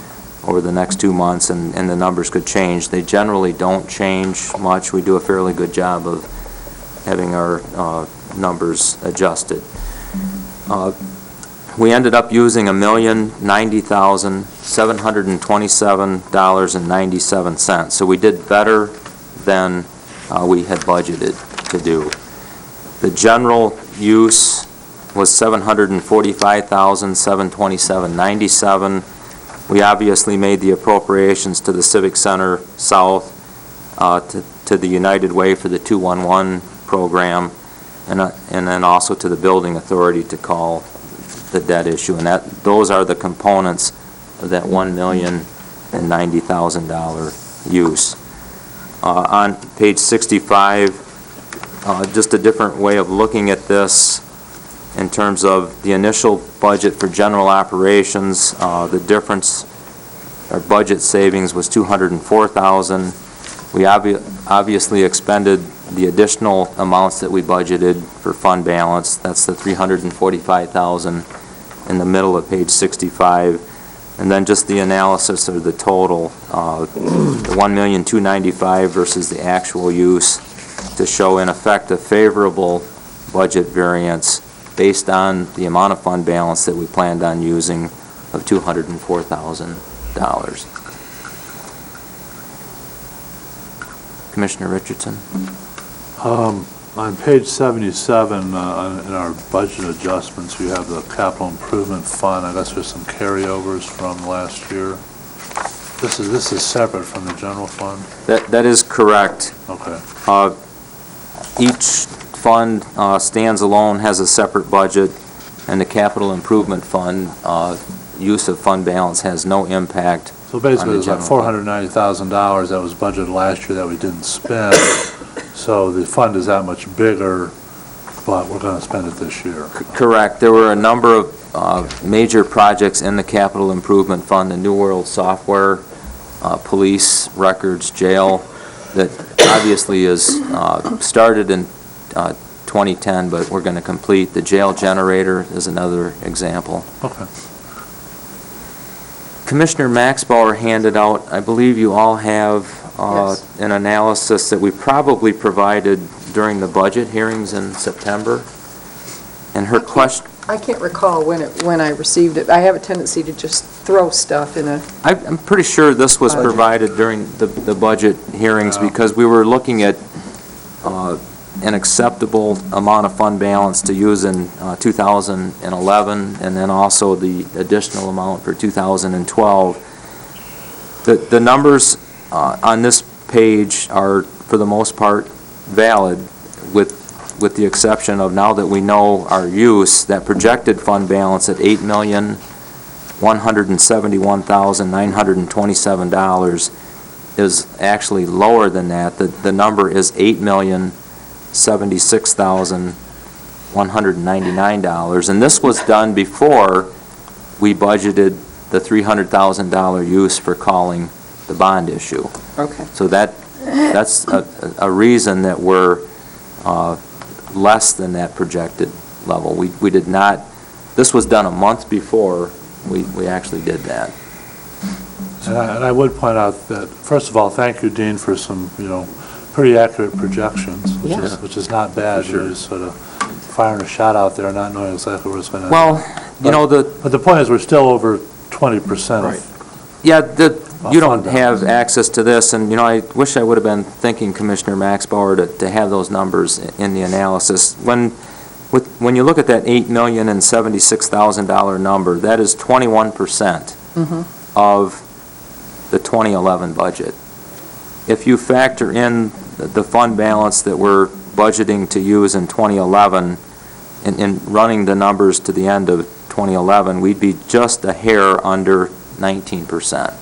over the next 2 months and the numbers could change. They generally don't change much. We do a fairly good job of having our numbers adjusted. We ended up using $1,090,727.97. So we did better than we had budgeted to do. The general use was $745,727.97. We obviously made the appropriations to the Civic Center South, to the United Way for the 211 program, and then also to the Building Authority to call the debt issue. And those are the components of that $1,090,000 use. On page 65, just a different way of looking at this in terms of the initial budget for general operations. The difference, our budget savings was $204,000. We obviously expended the additional amounts that we budgeted for fund balance. That's the $345,000 in the middle of page 65. And then just the analysis of the total, the $1,295,000 versus the actual use, to show in effect a favorable budget variance based on the amount of fund balance that we planned on using of $204,000. Commissioner Richardson? On page 77, in our budget adjustments, you have the capital improvement fund. I guess there's some carryovers from last year. This is separate from the general fund? That is correct. Okay. Each fund stands alone, has a separate budget, and the capital improvement fund, use of fund balance has no impact. So basically, on it's the like general $490,000 that was budgeted last year that we didn't spend. So the fund is that much bigger but we're going to spend it this year. Correct. There were a number of major projects in the capital improvement fund, the New World software, police, records, jail, that obviously is started in 2010, but we're going to complete. The jail generator is another example. Okay. Commissioner Maxbauer handed out, I believe you all have Yes. an analysis that we probably provided during the budget hearings in September. And her question, I can't recall when I received it. I have a tendency to just throw stuff in a... I'm pretty sure this was provided during the budget hearings because we were looking at an acceptable amount of fund balance to use in 2011, and then also the additional amount for 2012. The numbers on this page are, for the most part, valid, with the exception of, now that we know our use, that projected fund balance at $8,171,927 is actually lower than that. The number is $8,076,199, and this was done before we budgeted the $300,000 use for calling the bond issue. Okay. So that's a reason that we're less than that projected level. We did not, this was done a month before we actually did that. And I would point out that, first of all, thank you, Dean, for some, pretty accurate projections, which is not bad. You're just sort of firing a shot out there, not knowing exactly where it's going to Well, But the point is, we're still over 20%. Right. Yeah, you don't have access to this, and, I wish I would have been thinking, Commissioner Maxbauer, to have those numbers in the analysis. When you look at that $8,076,000 number, that is 21% of the 2011 budget. If you factor in the fund balance that we're budgeting to use in 2011, and running the numbers to the end of 2011, we'd be just a hair under 19%.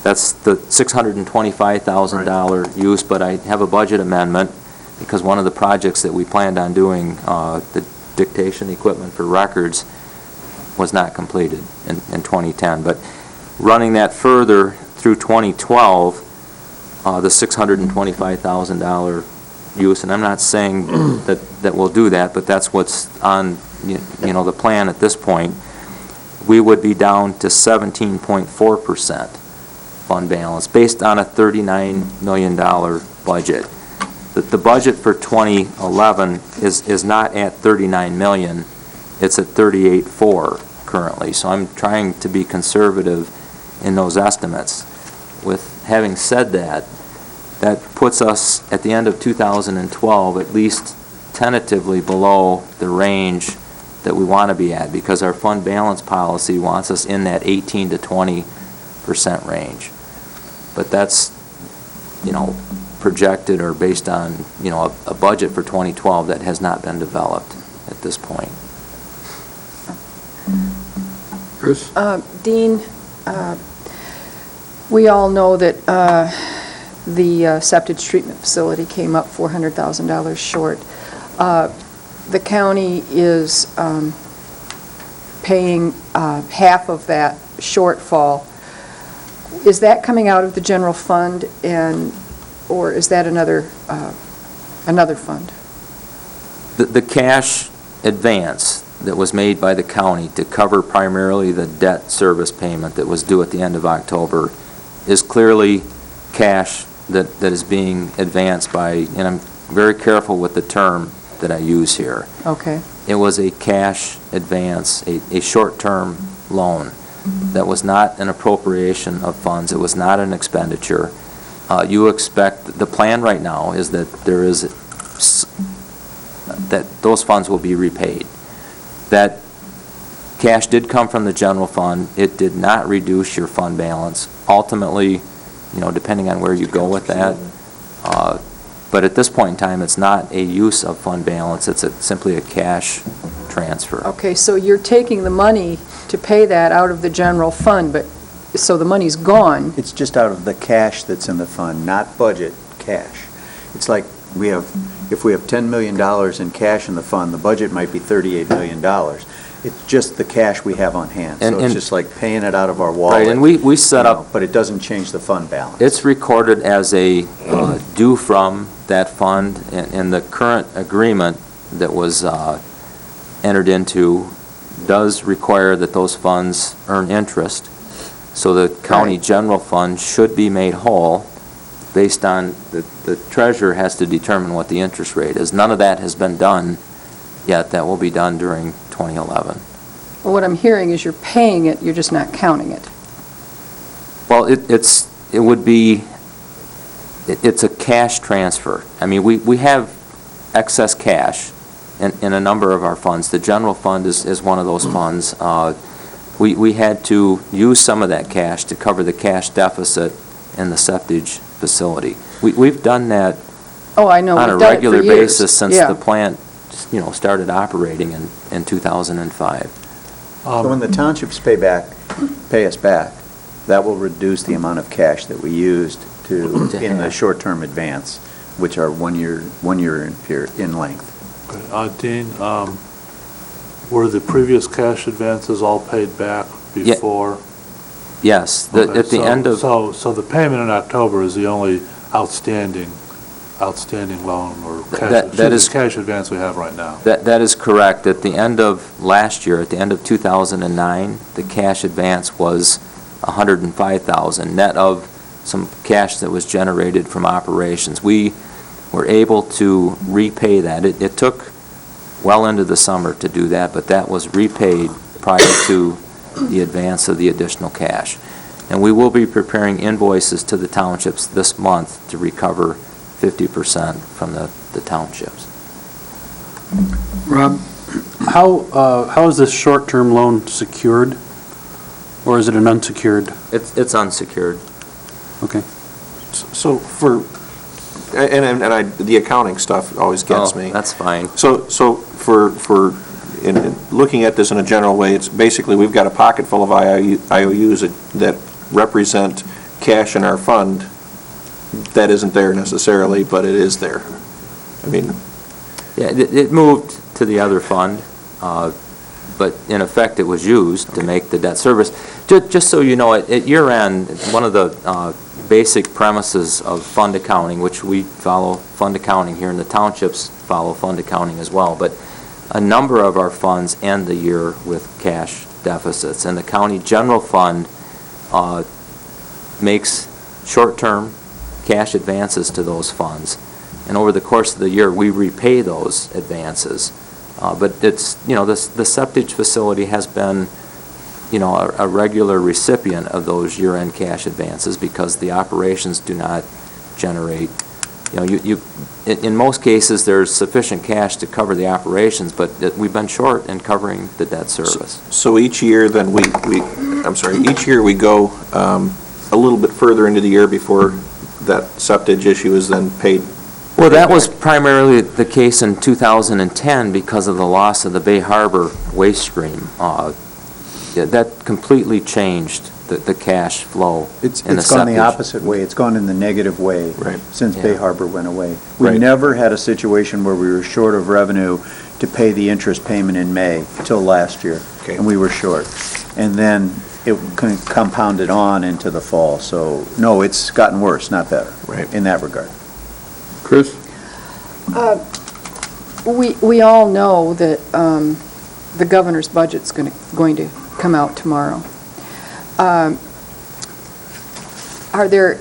That's the $625,000 use, but I have a budget amendment because one of the projects that we planned on doing, the dictation equipment for records, was not completed in 2010. But running that further through 2012, the $625,000 use, and I'm not saying that we'll do that, but that's what's on the plan at this point, we would be down to 17.4% fund balance based on a $39 million budget. The budget for 2011 is not at $39 million, it's at $38.4 currently. So I'm trying to be conservative in those estimates. With having said that, that puts us at the end of 2012 at least tentatively below the range that we want to be at, because our fund balance policy wants us in that 18 to 20% range. But that's, projected or based on, a budget for 2012 that has not been developed at this point. Chris? Dean, we all know that the septic treatment facility came up $400,000 short. The county is paying half of that shortfall. Is that coming out of the general fund, or is that another fund? The cash advance that was made by the county to cover primarily the debt service payment that was due at the end of October is clearly cash that is being advanced by, and I'm very careful with the term that I use here. Okay. It was a cash advance, a short-term loan. That was not an appropriation of funds. It was not an expenditure. You expect, the plan right now is that that those funds will be repaid. That cash did come from the general fund. It did not reduce your fund balance. Ultimately, depending on where you go with that, but at this point in time, it's not a use of fund balance. It's simply a cash transfer. Okay, so you're taking the money to pay that out of the general fund, but, so the money's gone. It's just out of the cash that's in the fund, not budget cash. It's like we have, If we have $10 million in cash in the fund, the budget might be $38 million. It's just the cash we have on hand. So it's just like paying it out of our wallet. Right, and we set up... But it doesn't change the fund balance. It's recorded as a due from that fund, and the current agreement that was entered into does require that those funds earn interest. So the county general fund should be made whole based on, the treasurer has to determine what the interest rate is. None of that has been done yet. That will be done during 2011. Well, what I'm hearing is you're paying it, you're just not counting it. Well, it's a cash transfer. I mean, we have excess cash in a number of our funds. The general fund is one of those funds. We had to use some of that cash to cover the cash deficit in the septage facility. We've done that I know. on a We've done it regular for years. basis since Yeah. the plant, started operating in 2005. So when the townships pay us back, that will reduce the amount of cash that we used in the short-term advance, which are one year in length. Dean, were the previous cash advances all paid back before? Yes, Okay, at the end of... So the payment in October is the only outstanding loan or cash advance we have right now? That is correct. At the end of last year, at the end of 2009, the cash advance was $105,000, net of some cash that was generated from operations. We were able to repay that. It took well into the summer to do that, but that was repaid prior to the advance of the additional cash. And we will be preparing invoices to the townships this month to recover 50% from the townships. Rob, how is this short-term loan secured, or is it an unsecured? It's unsecured. Okay. So the accounting stuff always gets me. That's fine. So in looking at this in a general way, it's basically we've got a pocket full of IOUs that represent cash in our fund that isn't there necessarily, but it is there. I mean... Yeah, it moved to the other fund, but in effect it was used to make the debt service. Just so you know, at year end, one of the basic premises of fund accounting, which we follow fund accounting here in the townships, follow fund accounting as well, but a number of our funds end the year with cash deficits, and the county general fund makes short-term cash advances to those funds, and over the course of the year we repay those advances. But it's, the septage facility has been, a regular recipient of those year-end cash advances because the operations do not generate, in most cases there's sufficient cash to cover the operations, but we've been short in covering the debt service. So each year then each year we go a little bit further into the year before that septage issue is then paid. Well, that was primarily the case in 2010 because of the loss of the Bay Harbor waste stream. That completely changed the cash flow. It's gone the opposite way. It's gone in the negative way since Bay Harbor went away. We never had a situation where we were short of revenue to pay the interest payment in May till last year, and we were short. And then it compounded on into the fall. So, no, it's gotten worse, not better, in that regard. Chris? We all know that the governor's budget's going to come out tomorrow. Are there,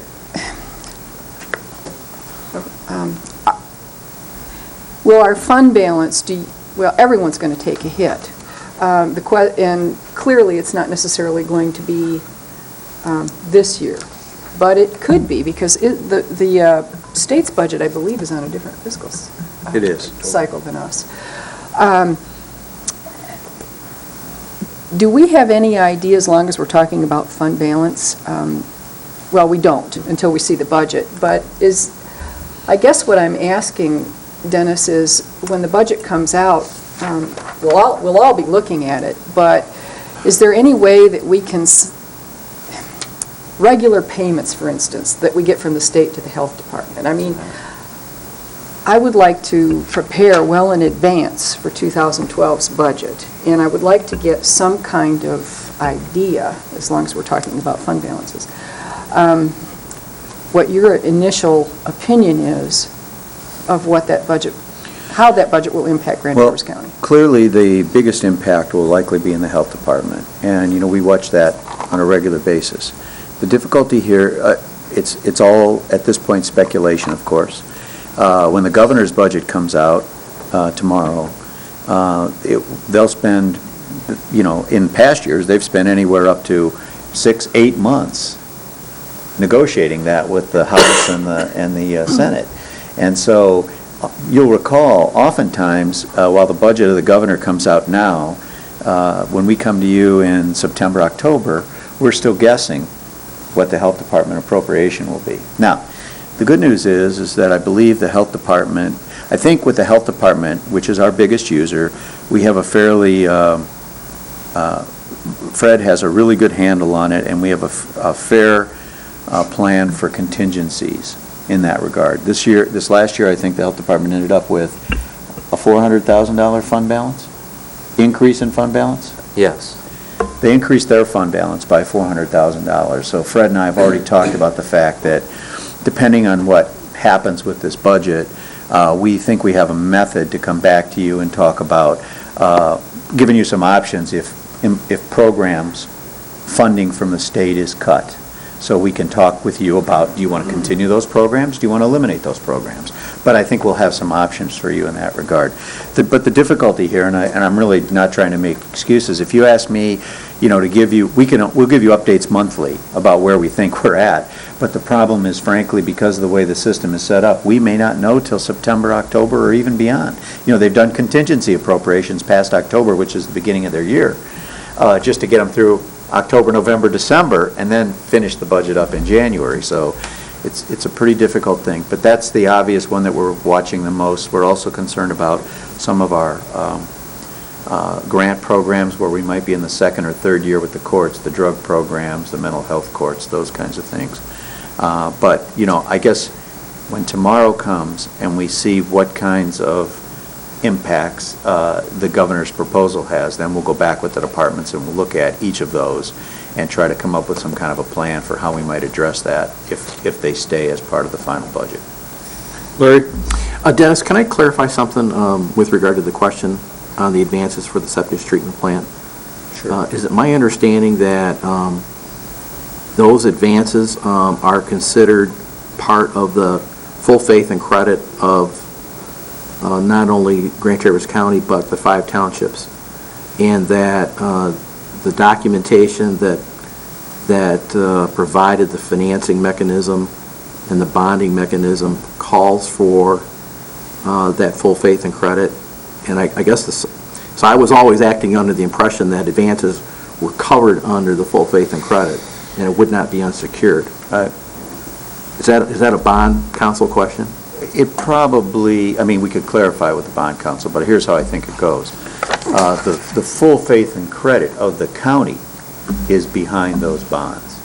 will our fund balance, well, everyone's going to take a hit. And clearly it's not necessarily going to be this year, but it could be because the state's budget, I believe, is on a different fiscal cycle than us. Do we have any idea, as long as we're talking about fund balance? Well, we don't until we see the budget, but I guess what I'm asking, Dennis, is when the budget comes out, we'll all be looking at it, but is there any way that we can, regular payments, for instance, that we get from the state to the health department? I mean, I would like to prepare well in advance for 2012's budget, and I would like to get some kind of idea, as long as we're talking about fund balances, what your initial opinion is of what that budget, how that budget will impact Grand Traverse County. Clearly, the biggest impact will likely be in the health department, and, we watch that on a regular basis. The difficulty here, it's all, at this point, speculation, of course. When the governor's budget comes out tomorrow, they'll spend, in past years, they've spent anywhere up to 6-8 months negotiating that with the House and the Senate. And so you'll recall, oftentimes, while the budget of the governor comes out now, when we come to you in September, October, we're still guessing what the health department appropriation will be. Now, the good news is that I believe the health department, I think with the health department, which is our biggest user, we have a fairly, Fred has a really good handle on it, and we have a fair plan for contingencies in that regard. This last year, I think the health department ended up with a $400,000 fund balance, increase in fund balance? Yes. They increased their fund balance by $400,000. So Fred and I have already talked about the fact that depending on what happens with this budget, we think we have a method to come back to you and talk about giving you some options if programs funding from the state is cut. So we can talk with you about, do you want to continue those programs? Do you want to eliminate those programs? But I think we'll have some options for you in that regard. But the difficulty here, and I'm really not trying to make excuses, if you ask me, to give you, we'll give you updates monthly about where we think we're at. But the problem is, frankly, because of the way the system is set up, we may not know till September, October, or even beyond. They've done contingency appropriations past October, which is the beginning of their year, just to get them through October, November, December, and then finish the budget up in January. So it's a pretty difficult thing. But that's the obvious one that we're watching the most. We're also concerned about some of our grant programs where we might be in the second or third year with the courts, the drug programs, the mental health courts, those kinds of things. But, I guess when tomorrow comes and we see what kinds of impacts the governor's proposal has, then we'll go back with the departments and we'll look at each of those and try to come up with some kind of a plan for how we might address that if they stay as part of the final budget. Larry? Dennis, can I clarify something with regard to the question on the advances for the septic treatment plant? Sure. Is it my understanding that those advances are considered part of the full faith and credit of not only Grand Traverse County, but the 5 townships, and that the documentation that provided the financing mechanism and the bonding mechanism calls for that full faith and credit? And I guess so I was always acting under the impression that advances were covered under the full faith and credit, and it would not be unsecured. Is that a bond council question? It probably, we could clarify with the bond council, but here's how I think it goes. The full faith and credit of the county is behind those bonds,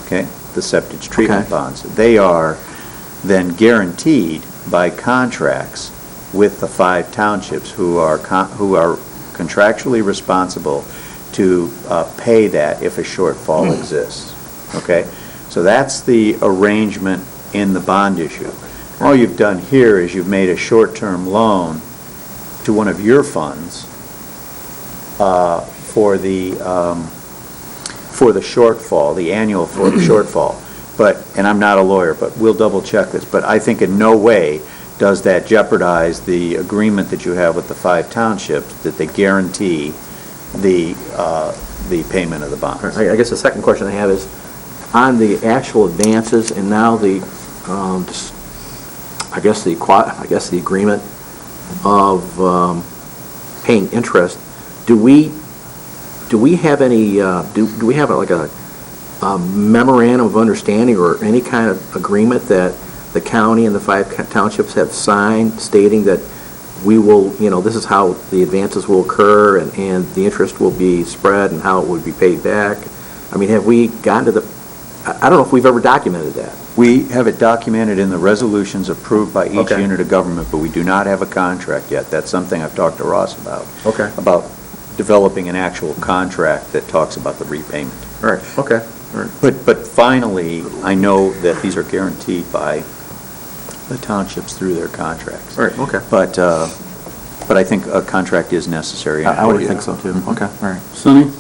okay? The septic treatment bonds. They are then guaranteed by contracts with the 5 townships who are contractually responsible to pay that if a shortfall exists, okay? So that's the arrangement in the bond issue. All you've done here is you've made a short-term loan to one of your funds for the shortfall, the annual for the shortfall. And I'm not a lawyer, but we'll double-check this. But I think in no way does that jeopardize the agreement that you have with the 5 townships that they guarantee the payment of the bonds. I guess the second question I have is, on the actual advances and now the I guess the agreement of paying interest, do we have any do we have like a memorandum of understanding or any kind of agreement that the county and the 5 townships have signed stating that we will, this is how the advances will occur and the interest will be spread and how it would be paid back? Have we gotten to I don't know if we've ever documented that. We have it documented in the resolutions approved by each Okay. unit of government, but we do not have a contract yet. That's something I've talked to Ross about. Okay. About developing an actual contract that talks about the repayment. All right, okay, all right. But finally, I know that these are guaranteed by the townships through their contracts. All right, okay. But I think a contract is necessary. I would think so, too. Mhm. Okay, all right. Sonny?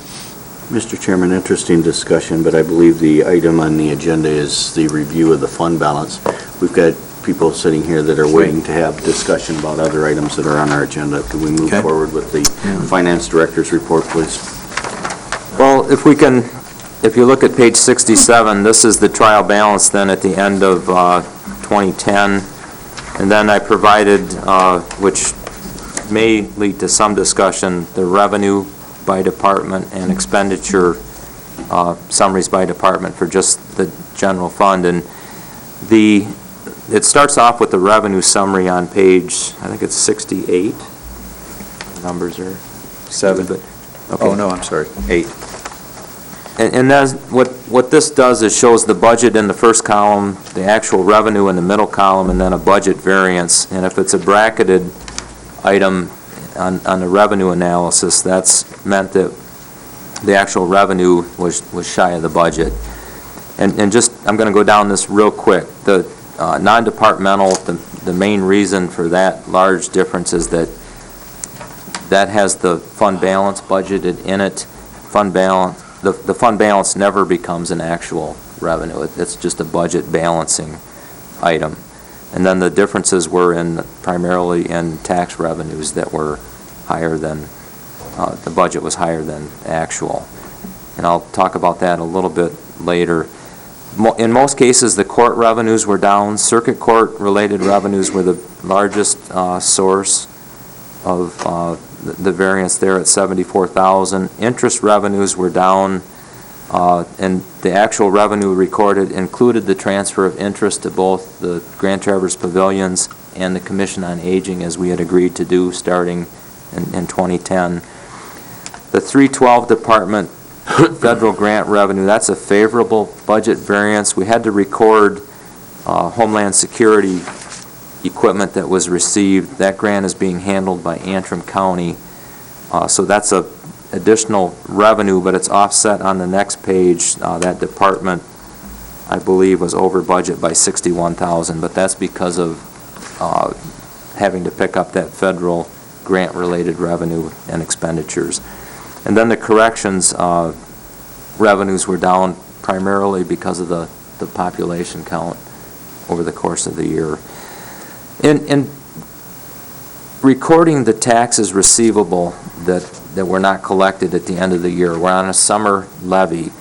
Mr. Chairman, interesting discussion, but I believe the item on the agenda is the review of the fund balance. We've got people sitting here that are waiting to have discussion about other items that are on our agenda. Could we move Okay. forward with the finance director's report, please? Well, if we can, if you look at page 67, this is the trial balance then at the end of 2010. And then I provided, which may lead to some discussion, the revenue by department and expenditure summaries by department for just the general fund. And it starts off with the revenue summary on page, I think it's 68. Numbers are 7, but, okay. Oh, no, I'm sorry, 8. And that's, what this does is shows the budget in the first column, the actual revenue in the middle column, and then a budget variance. And if it's a bracketed item on the revenue analysis, that's meant that the actual revenue was shy of the budget. And just, I'm going to go down this real quick. The non-departmental, the main reason for that large difference is that has the fund balance budgeted in it. Fund balance, the fund balance never becomes an actual revenue. It's just a budget balancing item. And then the differences were primarily in tax revenues that were higher than, the budget was higher than actual. And I'll talk about that a little bit later. In most cases, the court revenues were down. Circuit court-related revenues were the largest source of the variance there at $74,000. Interest revenues were down, and the actual revenue recorded included the transfer of interest to both the Grand Traverse Pavilions and the Commission on Aging, as we had agreed to do starting in 2010. The 312 department federal grant revenue, that's a favorable budget variance. We had to record Homeland Security equipment that was received. That grant is being handled by Antrim County. So that's a additional revenue, but it's offset on the next page. That department, I believe, was over budget by $61,000, but that's because of having to pick up that federal grant-related revenue and expenditures. And then the corrections revenues were down primarily because of the population count over the course of the year. In recording the taxes receivable that were not collected at the end of the year, we're on a summer levy.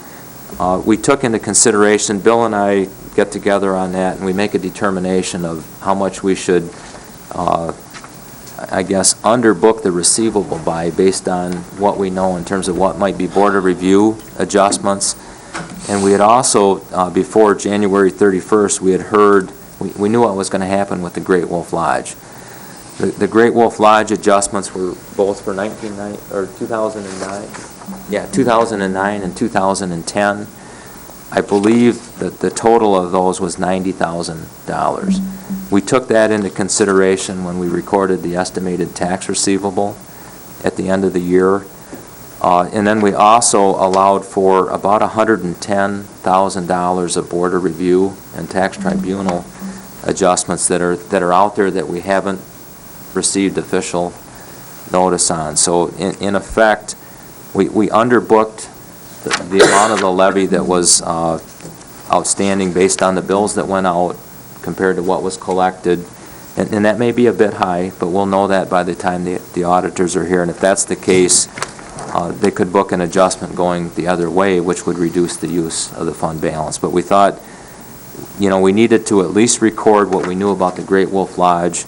We took into consideration, Bill and I get together on that, and we make a determination of how much we should, I guess, underbook the receivable by based on what we know in terms of what might be Board of Review adjustments. And we had also, before January 31st, we had heard, we knew what was going to happen with the Great Wolf Lodge. The Great Wolf Lodge adjustments were both for 2009. Yeah, 2009 and 2010. I believe that the total of those was $90,000. We took that into consideration when we recorded the estimated tax receivable at the end of the year. And then we also allowed for about $110,000 of Board of Review and Tax Tribunal adjustments that are out there that we haven't received official notice on. So in effect, we underbooked the amount of the levy that was outstanding based on the bills that went out compared to what was collected. And that may be a bit high, but we'll know that by the time the auditors are here. And if that's the case, they could book an adjustment going the other way, which would reduce the use of the fund balance. But we thought, we needed to at least record what we knew about the Great Wolf Lodge,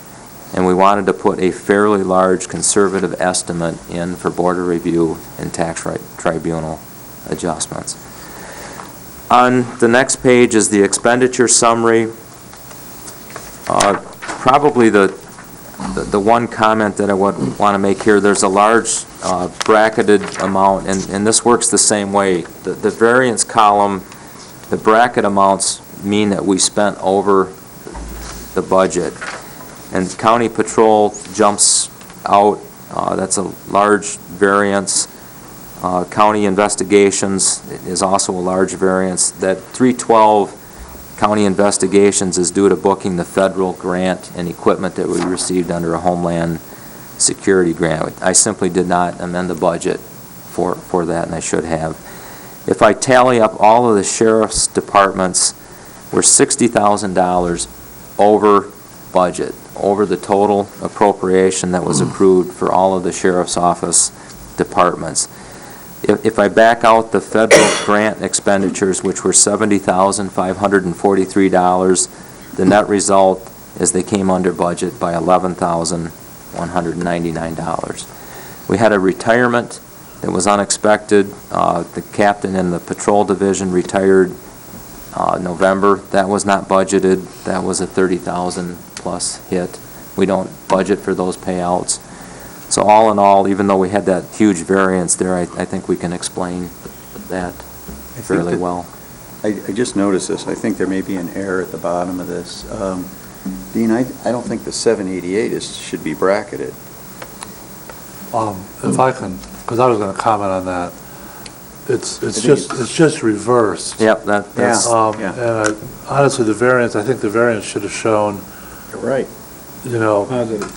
and we wanted to put a fairly large conservative estimate in for Board of Review and Tax Tribunal adjustments. On the next page is the expenditure summary. Probably the one comment that I would want to make here, there's a large bracketed amount, and this works the same way. The variance column The bracket amounts mean that we spent over the budget. And county patrol jumps out, that's a large variance. County investigations is also a large variance. That 312 county investigations is due to booking the federal grant and equipment that we received under a Homeland Security grant. I simply did not amend the budget for that, and I should have. If I tally up all of the sheriff's departments, we're $60,000 over budget, over the total appropriation that was approved for all of the sheriff's office departments. If I back out the federal grant expenditures, which were $70,543, the net result is they came under budget by $11,199. We had a retirement that was unexpected. The captain in the patrol division retired November. That was not budgeted. That was a $30,000 plus hit. We don't budget for those payouts. So all in all, even though we had that huge variance there, I think we can explain that fairly well. I just noticed this. I think there may be an error at the bottom of this. Dean, I don't think the 788 should be bracketed. If I can, because I was going to comment on that. It's just reversed. Yep, that's. And honestly, I think the variance should have shown. You're right. Positive.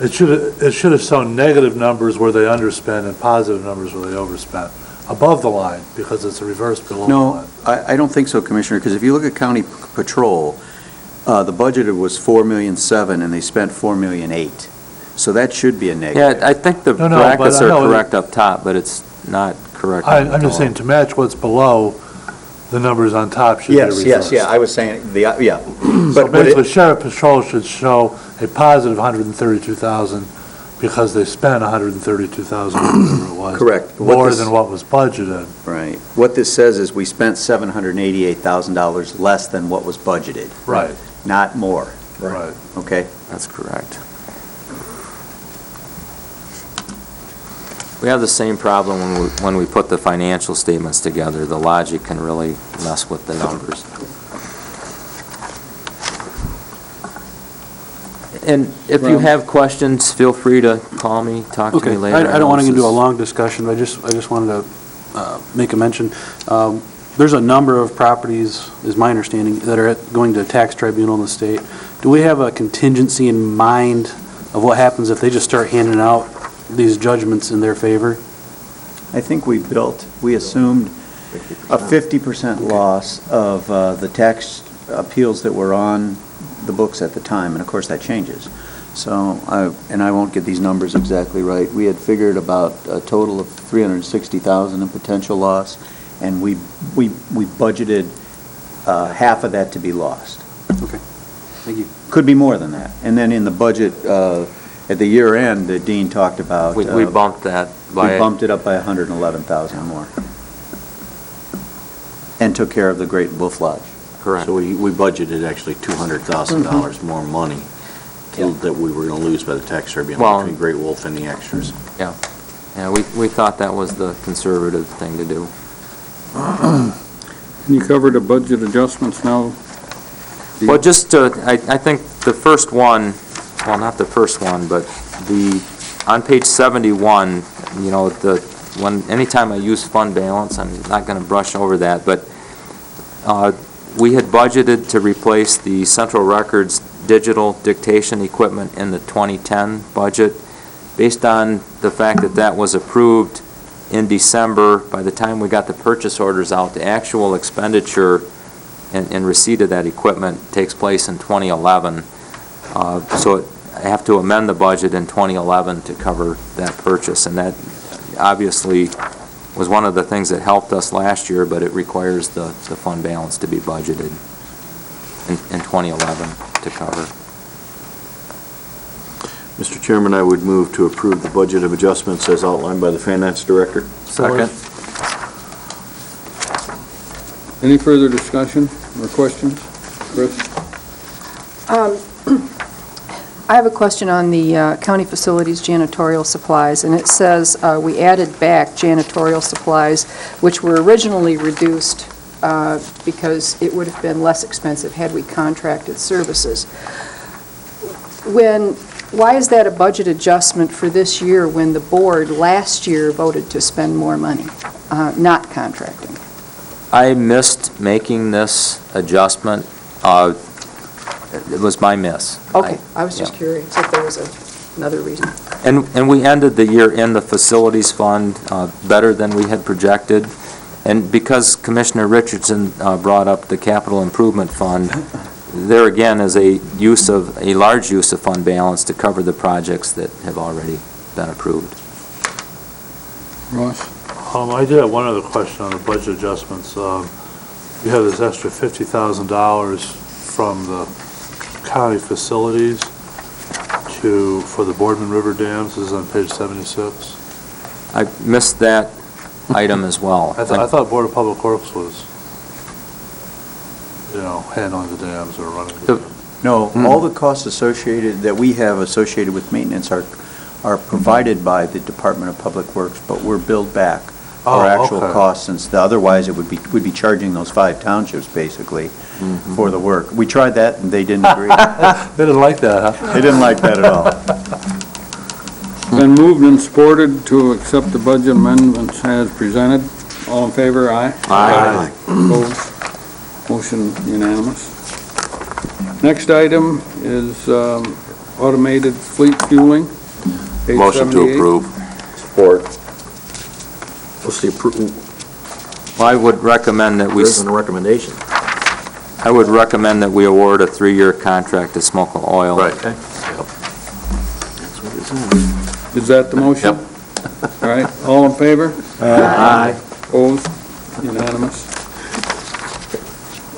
It should have shown negative numbers where they underspent and positive numbers where they overspent. Above the line, because it's a reverse below the line. No, I don't think so, Commissioner, because if you look at county patrol, the budgeted was $4,700,000 and they spent $4,800,000. So that should be a negative. Yeah, I think the brackets are correct up top, but it's not correct. I'm just saying to match what's below, the numbers on top should be reversed. Yes, I was saying, yeah. So basically, Sheriff Patrol should show a positive $132,000 because they spent $132,000, whatever it was. Correct. More than what was budgeted. Right. What this says is we spent $788,000 less than what was budgeted. Right. Not more. Right. Okay? That's correct. We have the same problem when we put the financial statements together. The logic can really mess with the numbers. And if you have questions, feel free to call me, talk to me later. I don't want to get into a long discussion, but I just wanted to make a mention. There's a number of properties, is my understanding, that are going to a tax tribunal in the state. Do we have a contingency in mind of what happens if they just start handing out these judgments in their favor? I think we assumed a 50% loss of the tax appeals that were on the books at the time, and of course that changes. So, I won't get these numbers exactly right. We had figured about a total of $360,000 in potential loss, and we budgeted half of that to be lost. Okay, thank you. Could be more than that. And then in the budget, at the year end, the Dean talked about. We bumped that by. We bumped it up by $111,000 more. And took care of the Great Wolf Lodge. Correct. So we budgeted actually $200,000 more money that we were going to lose by the tax tribunal between Great Wolf and the extras. Yeah, we thought that was the conservative thing to do. Can you cover the budget adjustments now? Well, just, I think the first one, well, not the first one, but on page 71, anytime I use fund balance, I'm not going to brush over that, but we had budgeted to replace the Central Records digital dictation equipment in the 2010 budget. Based on the fact that was approved in December, by the time we got the purchase orders out, the actual expenditure and receipt of that equipment takes place in 2011. So I have to amend the budget in 2011 to cover that purchase, and that obviously was one of the things that helped us last year, but it requires the fund balance to be budgeted in 2011 to cover. Mr. Chairman, I would move to approve the budget of adjustments as outlined by the Finance Director. Second. Any further discussion or questions? Chris? I have a question on the county facilities janitorial supplies, and it says we added back janitorial supplies, which were originally reduced because it would have been less expensive had we contracted services. Why is that a budget adjustment for this year when the board last year voted to spend more money, not contracting? I missed making this adjustment. It was my miss. Okay, I was just curious if there was another reason. And we ended the year in the facilities fund better than we had projected. And because Commissioner Richardson brought up the capital improvement fund, there again is a large use of fund balance to cover the projects that have already been approved. Ross? I did have one other question on the budget adjustments. You have this extra $50,000 from the county facilities for the Boardman River dams. This is on page 76. I missed that item as well. I thought Board of Public Works was, handling the dams or running the dams. No, all the costs that we have associated with maintenance are provided by the Department of Public Works, but we're billed back our actual costs, since otherwise we'd be charging those 5 townships basically for the work. We tried that and they didn't agree. They didn't like that, huh? They didn't like that at all. Been moved and supported to accept the budget amendments as presented. All in favor, aye? Aye. Opposed? Motion unanimous. Next item is automated fleet fueling. Page Motion to 78. approve. Support. What's the approval? Well, I would recommend that we... There isn't a recommendation. I would recommend that we award a 3-year contract to Smokel Oil. Right. Okay. Is that the motion? Yep. All right, all in favor? Aye. Opposed? Unanimous.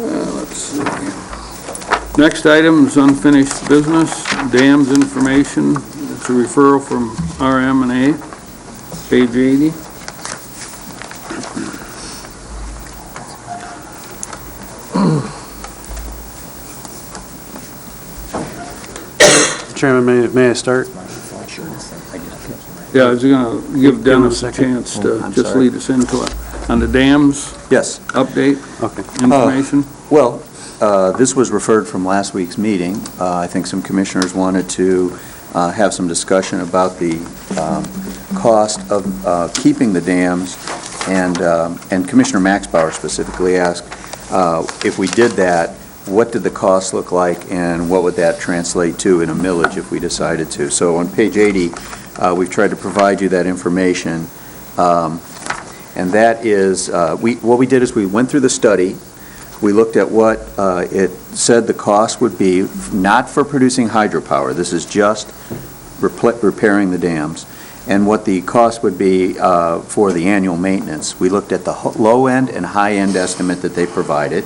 Let's see. Next item is unfinished business, dams information. It's a referral from RM&A, page 80. Chairman, may I start? Yeah, I was going to give Dennis a chance to just lead us into it. On the dams? Yes. Update? Okay. Information? Well, this was referred from last week's meeting. I think some commissioners wanted to have some discussion about the cost of keeping the dams, and Commissioner Maxbauer specifically asked if we did that, what did the cost look like, and what would that translate to in a millage if we decided to? So on page 80, we've tried to provide you that information, and that is, what we did is we went through the study. We looked at what it said the cost would be, not for producing hydropower. This is just repairing the dams, and what the cost would be for the annual maintenance. We looked at the low-end and high-end estimate that they provided,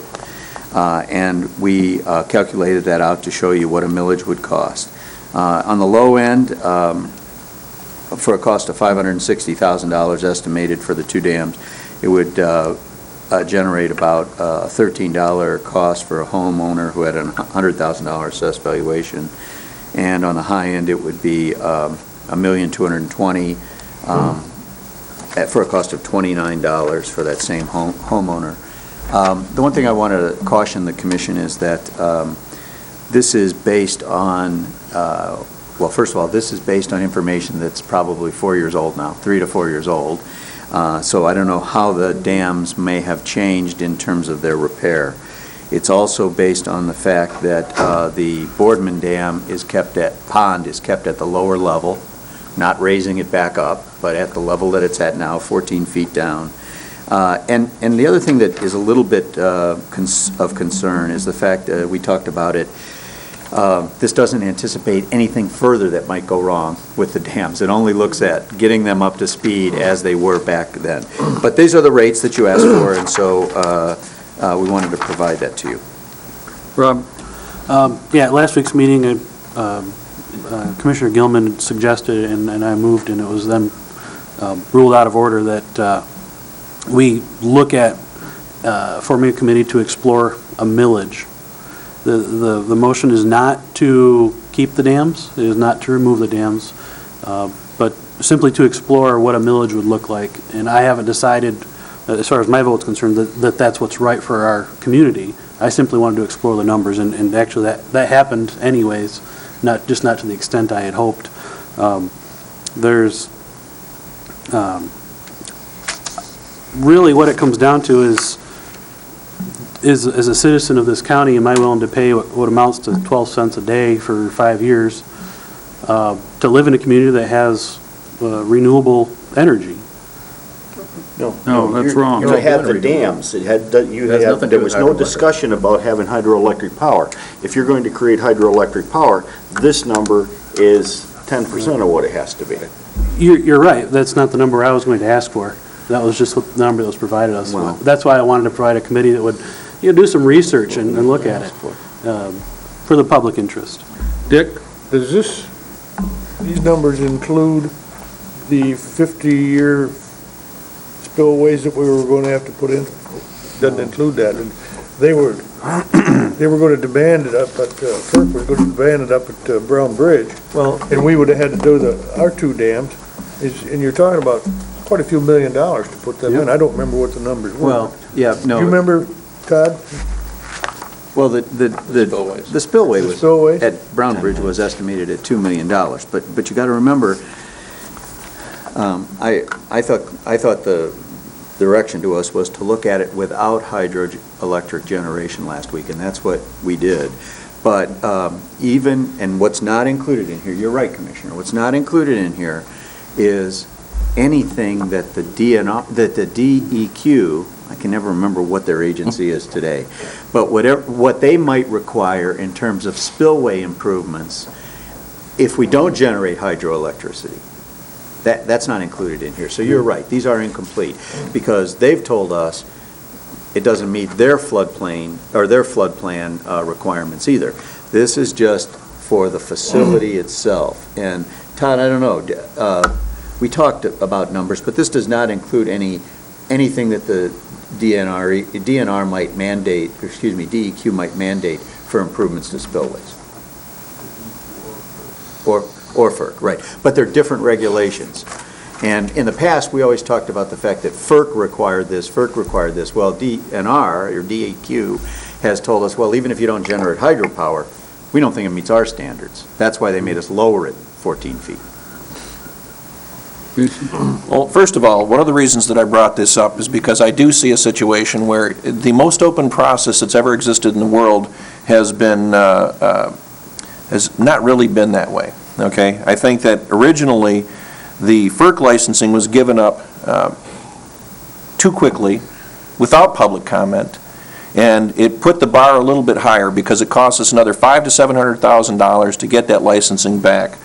and we calculated that out to show you what a millage would cost. On the low end, for a cost of $560,000 estimated for the 2 dams, it would generate about a $13 cost for a homeowner who had a $100,000 assessed valuation. And on the high end, it would be $1,220,000 for a cost of $29 for that same homeowner. The one thing I want to caution the commission is that this is based on, well, first of all, this is based on information that's probably 4 years old now, 3 to 4 years old. So I don't know how the dams may have changed in terms of their repair. It's also based on the fact that the Boardman Dam pond is kept at the lower level, not raising it back up, but at the level that it's at now, 14 feet down. And the other thing that is a little bit of concern is the fact that we talked about it. This doesn't anticipate anything further that might go wrong with the dams. It only looks at getting them up to speed as they were back then. But these are the rates that you asked for, and so we wanted to provide that to you. Rob? Yeah, at last week's meeting, Commissioner Gilman suggested, and I moved, and it was then ruled out of order, that we look at forming a committee to explore a millage. The motion is not to keep the dams, it is not to remove the dams, but simply to explore what a millage would look like. And I haven't decided as far as my vote's concerned, that's what's right for our community. I simply wanted to explore the numbers, and actually that happened anyways, not to the extent I had hoped. Really what it comes down to is as a citizen of this county, am I willing to pay what amounts to 12 cents a day for 5 years to live in a community that has renewable energy? No, that's wrong. You had the dams, there was no discussion about having hydroelectric power. If you're going to create hydroelectric power, this number is 10% of what it has to be. You're right, that's not the number I was going to ask for. That was just the number that was provided us. Wow. That's why I wanted to provide a committee that would do some research and look at it for the public interest. Dick? Does these numbers include the 50-year spillways that we were going to have to put in? Doesn't include that. And they were going to demand it up at, FERC was going to demand it up at Brown Bridge. Well, and we would have had to do our two dams. And you're talking about quite a few $1 million to put them in. I don't remember what the numbers were. Well, yeah, no. Do you remember, Todd? Well, the spillway was, at Brown Bridge was estimated at $2 million, but you got to remember, I thought the direction to us was to look at it without hydroelectric generation last week, and that's what we did. But and what's not included in here, you're right, Commissioner, what's not included in here is anything that the DEQ, I can never remember what their agency is today, but what they might require in terms of spillway improvements if we don't generate hydroelectricity. That's not included in here. So you're right, these are incomplete because they've told us it doesn't meet their floodplain or their flood plan requirements either. This is just for the facility itself. And Todd, I don't know, we talked about numbers, but this does not include anything that the DNR might mandate, DEQ might mandate for improvements to spillways. Or FERC, right. But they're different regulations. And in the past, we always talked about the fact that FERC required this. Well, DNR, or DEQ, has told us, well, even if you don't generate hydropower, we don't think it meets our standards. That's why they made us lower it 14 feet. Well, first of all, one of the reasons that I brought this up is because I do see a situation where the most open process that's ever existed in the world has not really been that way, okay? I think that originally the FERC licensing was given up too quickly without public comment, and it put the bar a little bit higher because it cost us another $500,000 to $700,000 to get that licensing back.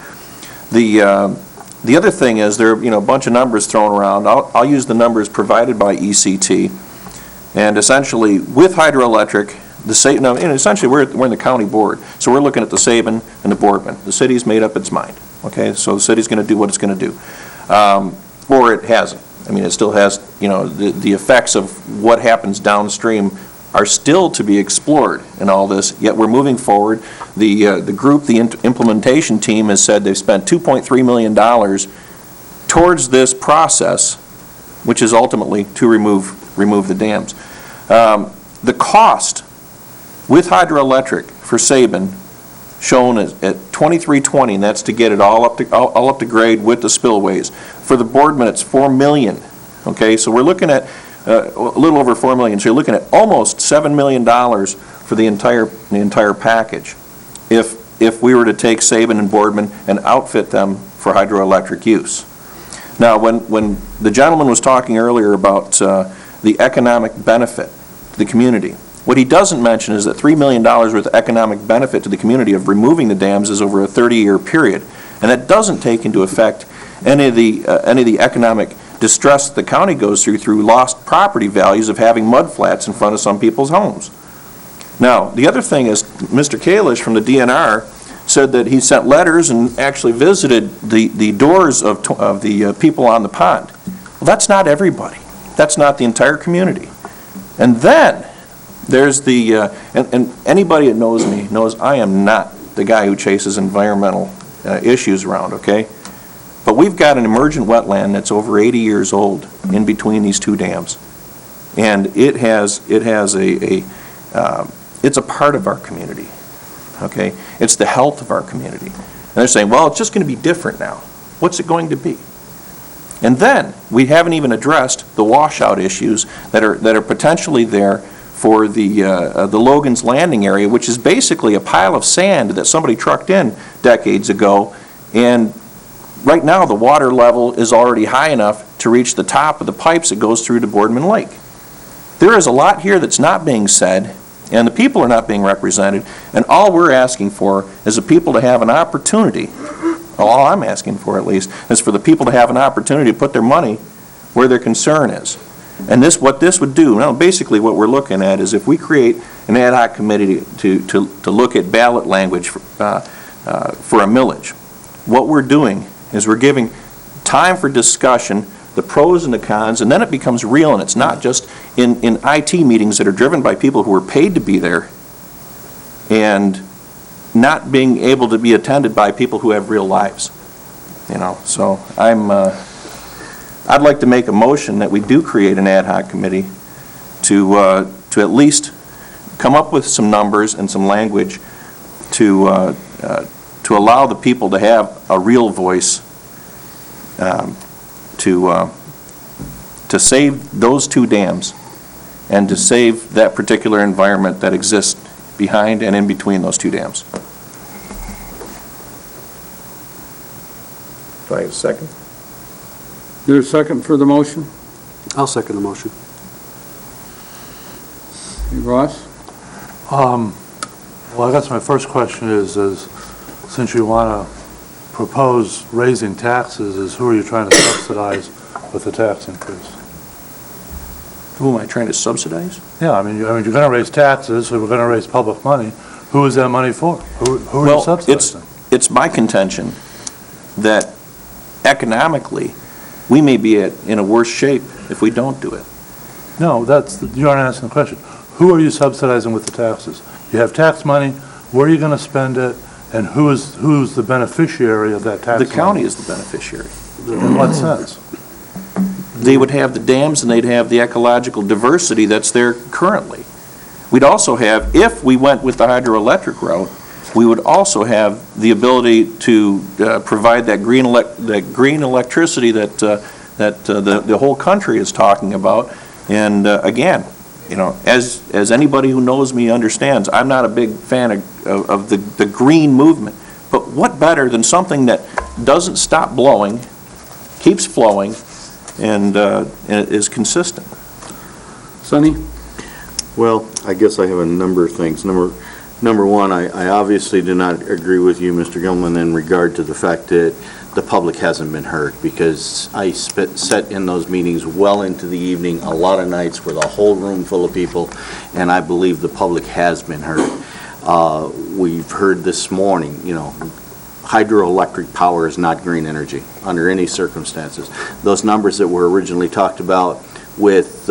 The other thing is there are a bunch of numbers thrown around. I'll use the numbers provided by ECT, and essentially with hydroelectric, essentially we're in the county board, so we're looking at the Sabin and the Boardman. The city's made up its mind, okay? So the city's going to do what it's going to do, or it hasn't. I mean, it still has, the effects of what happens downstream are still to be explored in all this, yet we're moving forward. The implementation team has said they've spent $2.3 million towards this process, which is ultimately to remove the dams. The cost with hydroelectric for Sabin shown at $23.20, and that's to get it all up to grade with the spillways. For the Boardman, it's $4 million. Okay, so we're looking at a little over $4 million. So you're looking at almost $7 million for the entire package. If we were to take Sabin and Boardman and outfit them for hydroelectric use. Now, when the gentleman was talking earlier about the economic benefit to the community, what he doesn't mention is that $3 million worth of economic benefit to the community of removing the dams is over a 30-year period, and that doesn't take into effect any of the economic distress the county goes through lost property values of having mud flats in front of some people's homes. Now, the other thing is, Mr. Kalish from the DNR said that he sent letters and actually visited the doors of the people on the pond. Well, that's not everybody. That's not the entire community. And then there's and anybody that knows me knows I am not the guy who chases environmental issues around, okay? But we've got an emergent wetland that's over 80 years old in between these two dams. And it's a part of our community, okay? It's the health of our community. And they're saying, well, it's just going to be different now. What's it going to be? And then, we haven't even addressed the washout issues that are potentially there for the Logan's Landing area, which is basically a pile of sand that somebody trucked in decades ago. And right now, the water level is already high enough to reach the top of the pipes that goes through to Boardman Lake. There is a lot here that's not being said, and the people are not being represented, and all we're asking for is the people to have an opportunity, all I'm asking for at least, is for the people to have an opportunity to put their money where their concern is. And what this would do, now basically what we're looking at is if we create an ad hoc committee to look at ballot language for a millage, what we're doing is we're giving time for discussion, the pros and the cons, and then it becomes real, and it's not just in IT meetings that are driven by people who are paid to be there and not being able to be attended by people who have real lives. So I'd like to make a motion that we do create an ad hoc committee to at least come up with some numbers and some language to allow the people to have a real voice to save those two dams and to save that particular environment that exists behind and in between those two dams. Do I have a second? There's a second for the motion? I'll second the motion. Hey, Ross? Well, I guess my first question is since you want to propose raising taxes, is who are you trying to subsidize with the tax increase? Who am I trying to subsidize? Yeah, I mean, you're going to raise taxes, so we're going to raise public money. Who is that money for? Who are you subsidizing? It's my contention that economically, we may be in a worse shape if we don't do it. No, you aren't answering the question. Who are you subsidizing with the taxes? You have tax money, where are you going to spend it, and who's the beneficiary of that tax money? The county is the beneficiary. In what sense? They would have the dams and they'd have the ecological diversity that's there currently. We'd also have, if we went with the hydroelectric route, we would also have the ability to provide that green electricity that the whole country is talking about. And again, as anybody who knows me understands, I'm not a big fan of the green movement. But what better than something that doesn't stop blowing, keeps flowing, and is consistent? Sonny? Well, I guess I have a number of things. Number one, I obviously do not agree with you, Mr. Gilman, in regard to the fact that the public hasn't been heard, because I sat in those meetings well into the evening, a lot of nights with a whole room full of people, and I believe the public has been heard. We've heard this morning, hydroelectric power is not green energy under any circumstances. Those numbers that were originally talked about with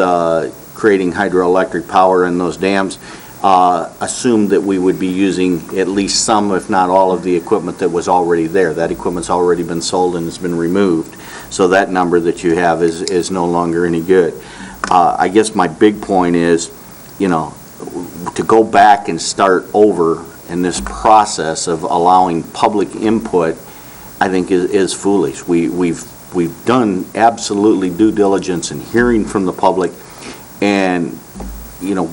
creating hydroelectric power in those dams assumed that we would be using at least some, if not all, of the equipment that was already there. That equipment's already been sold and has been removed. So that number that you have is no longer any good. I guess my big point is, to go back and start over in this process of allowing public input, I think is foolish. We've done absolutely due diligence in hearing from the public, and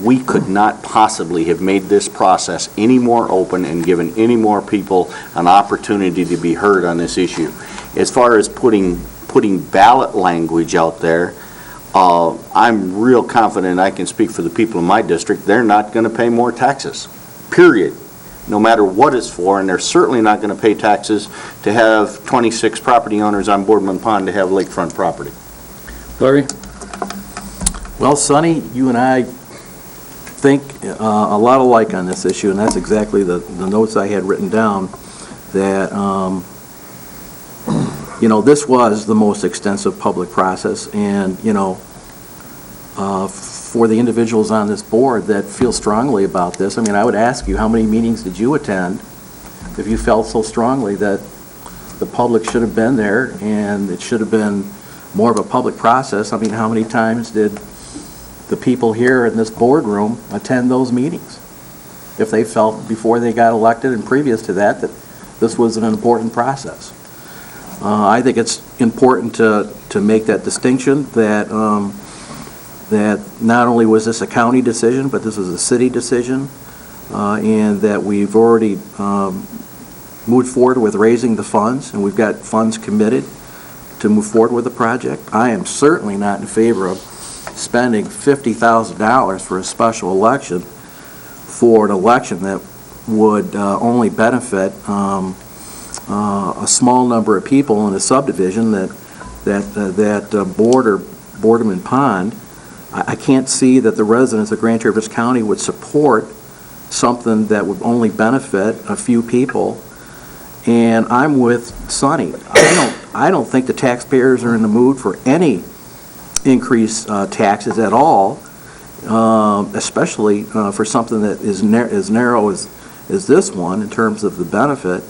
we could not possibly have made this process any more open and given any more people an opportunity to be heard on this issue. As far as putting ballot language out there, I'm real confident I can speak for the people in my district. They're not going to pay more taxes, period, no matter what it's for, and they're certainly not going to pay taxes to have 26 property owners on Boardman Pond to have lakefront property. Larry? Well, Sonny, you and I think a lot alike on this issue, and that's exactly the notes I had written down, that this was the most extensive public process, and for the individuals on this board that feel strongly about this, I would ask you, how many meetings did you attend if you felt so strongly that the public should have been there and it should have been more of a public process? How many times did the people here in this boardroom attend those meetings, if they felt before they got elected and previous to that, that this was an important process. I think it's important to make that distinction that that not only was this a county decision, but this is a city decision, and that we've already moved forward with raising the funds, and we've got funds committed to move forward with the project. I am certainly not in favor of spending $50,000 for a special election for an election that would only benefit a small number of people in a subdivision that border Boardman Pond. I can't see that the residents of Grand Traverse County would support something that would only benefit a few people. And I'm with Sonny. I don't think the taxpayers are in the mood for any increased taxes at all, especially for something that is as narrow as this one in terms of the benefit.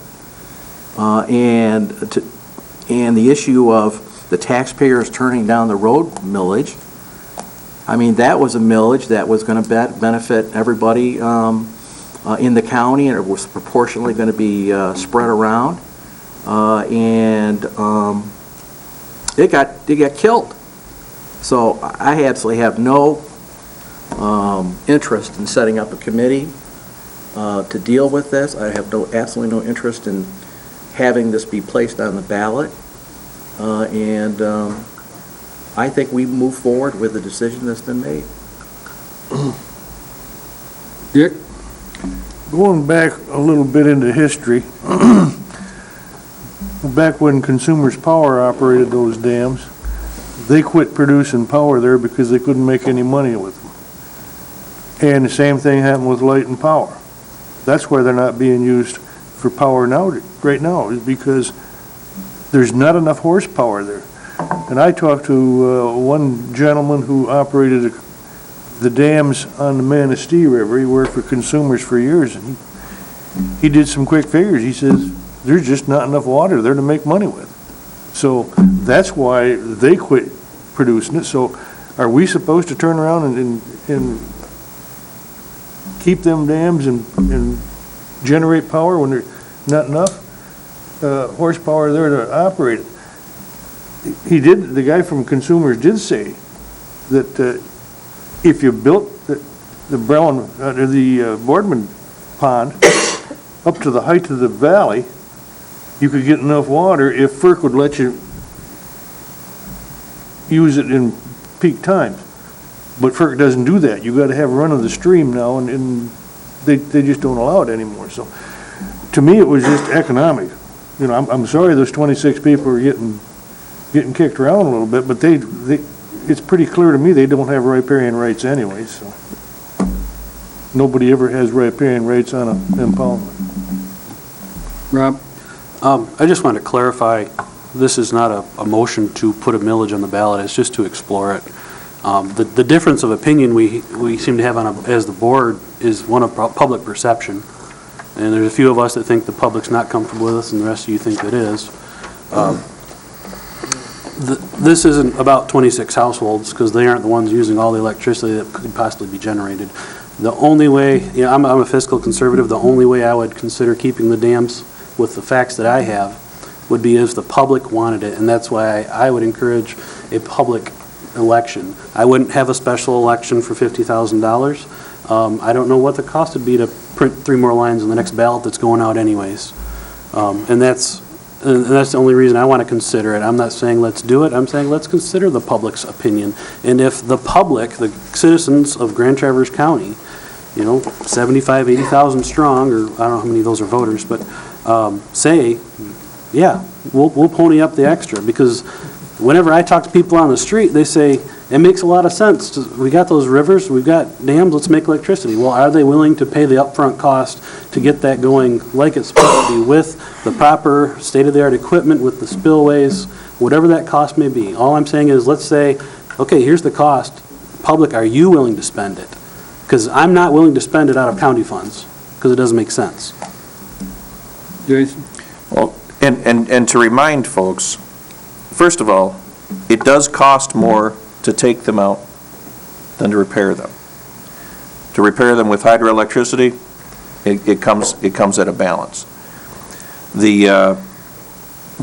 And the issue of the taxpayers turning down the road millage, I mean, that was a millage that was going to benefit everybody in the county, and it was proportionally going to be spread around. And it got killed. So I absolutely have no interest in setting up a committee to deal with this. I have absolutely no interest in having this be placed on the ballot. And I think we move forward with the decision that's been made. Dick? Going back a little bit into history, back when Consumers Power operated those dams, they quit producing power there because they couldn't make any money with them. And the same thing happened with Light and Power. That's why they're not being used for power now, right now, is because there's not enough horsepower there. And I talked to one gentleman who operated the dams on the Manistee River. He worked for Consumers for years, and he did some quick figures. He says, there's just not enough water there to make money with. So that's why they quit producing it. So are we supposed to turn around and keep them dams and generate power when there's not enough horsepower there to operate it? The guy from Consumers did say that if you built the Boardman Pond up to the height of the valley, you could get enough water if FERC would let you use it in peak times. But FERC doesn't do that. You got to have a run of the stream now, and they just don't allow it anymore. So to me, it was just economic. You know, I'm sorry those 26 people are getting kicked around a little bit, but it's pretty clear to me they don't have riparian rights anyway, so nobody ever has riparian rights on an impoundment. Rob? I just want to clarify, this is not a motion to put a millage on the ballot, it's just to explore it. The difference of opinion we seem to have as the board is one of public perception. And there's a few of us that think the public's not comfortable with us, and the rest of you think it is. This isn't about 26 households, because they aren't the ones using all the electricity that could possibly be generated. The only way, I'm a fiscal conservative, the only way I would consider keeping the dams with the facts that I have would be if the public wanted it, and that's why I would encourage a public election. I wouldn't have a special election for $50,000. I don't know what the cost would be to print 3 more lines in the next ballot that's going out anyways. And that's the only reason I want to consider it. I'm not saying let's do it. I'm saying let's consider the public's opinion. And if the public, the citizens of Grand Traverse County, 75, 80,000 strong, or I don't know how many of those are voters, but say, yeah, we'll pony up the extra. Because whenever I talk to people on the street, they say, it makes a lot of sense. We got those rivers, we've got dams, let's make electricity. Well, are they willing to pay the upfront cost to get that going like it's supposed to be, with the proper state-of-the-art equipment, with the spillways, whatever that cost may be? All I'm saying is, let's say, okay, here's the cost. Public, are you willing to spend it? Because I'm not willing to spend it out of county funds, because it doesn't make sense. Jason? Well, and to remind folks, first of all, it does cost more to take them out than to repair them. To repair them with hydroelectricity, it comes at a balance. The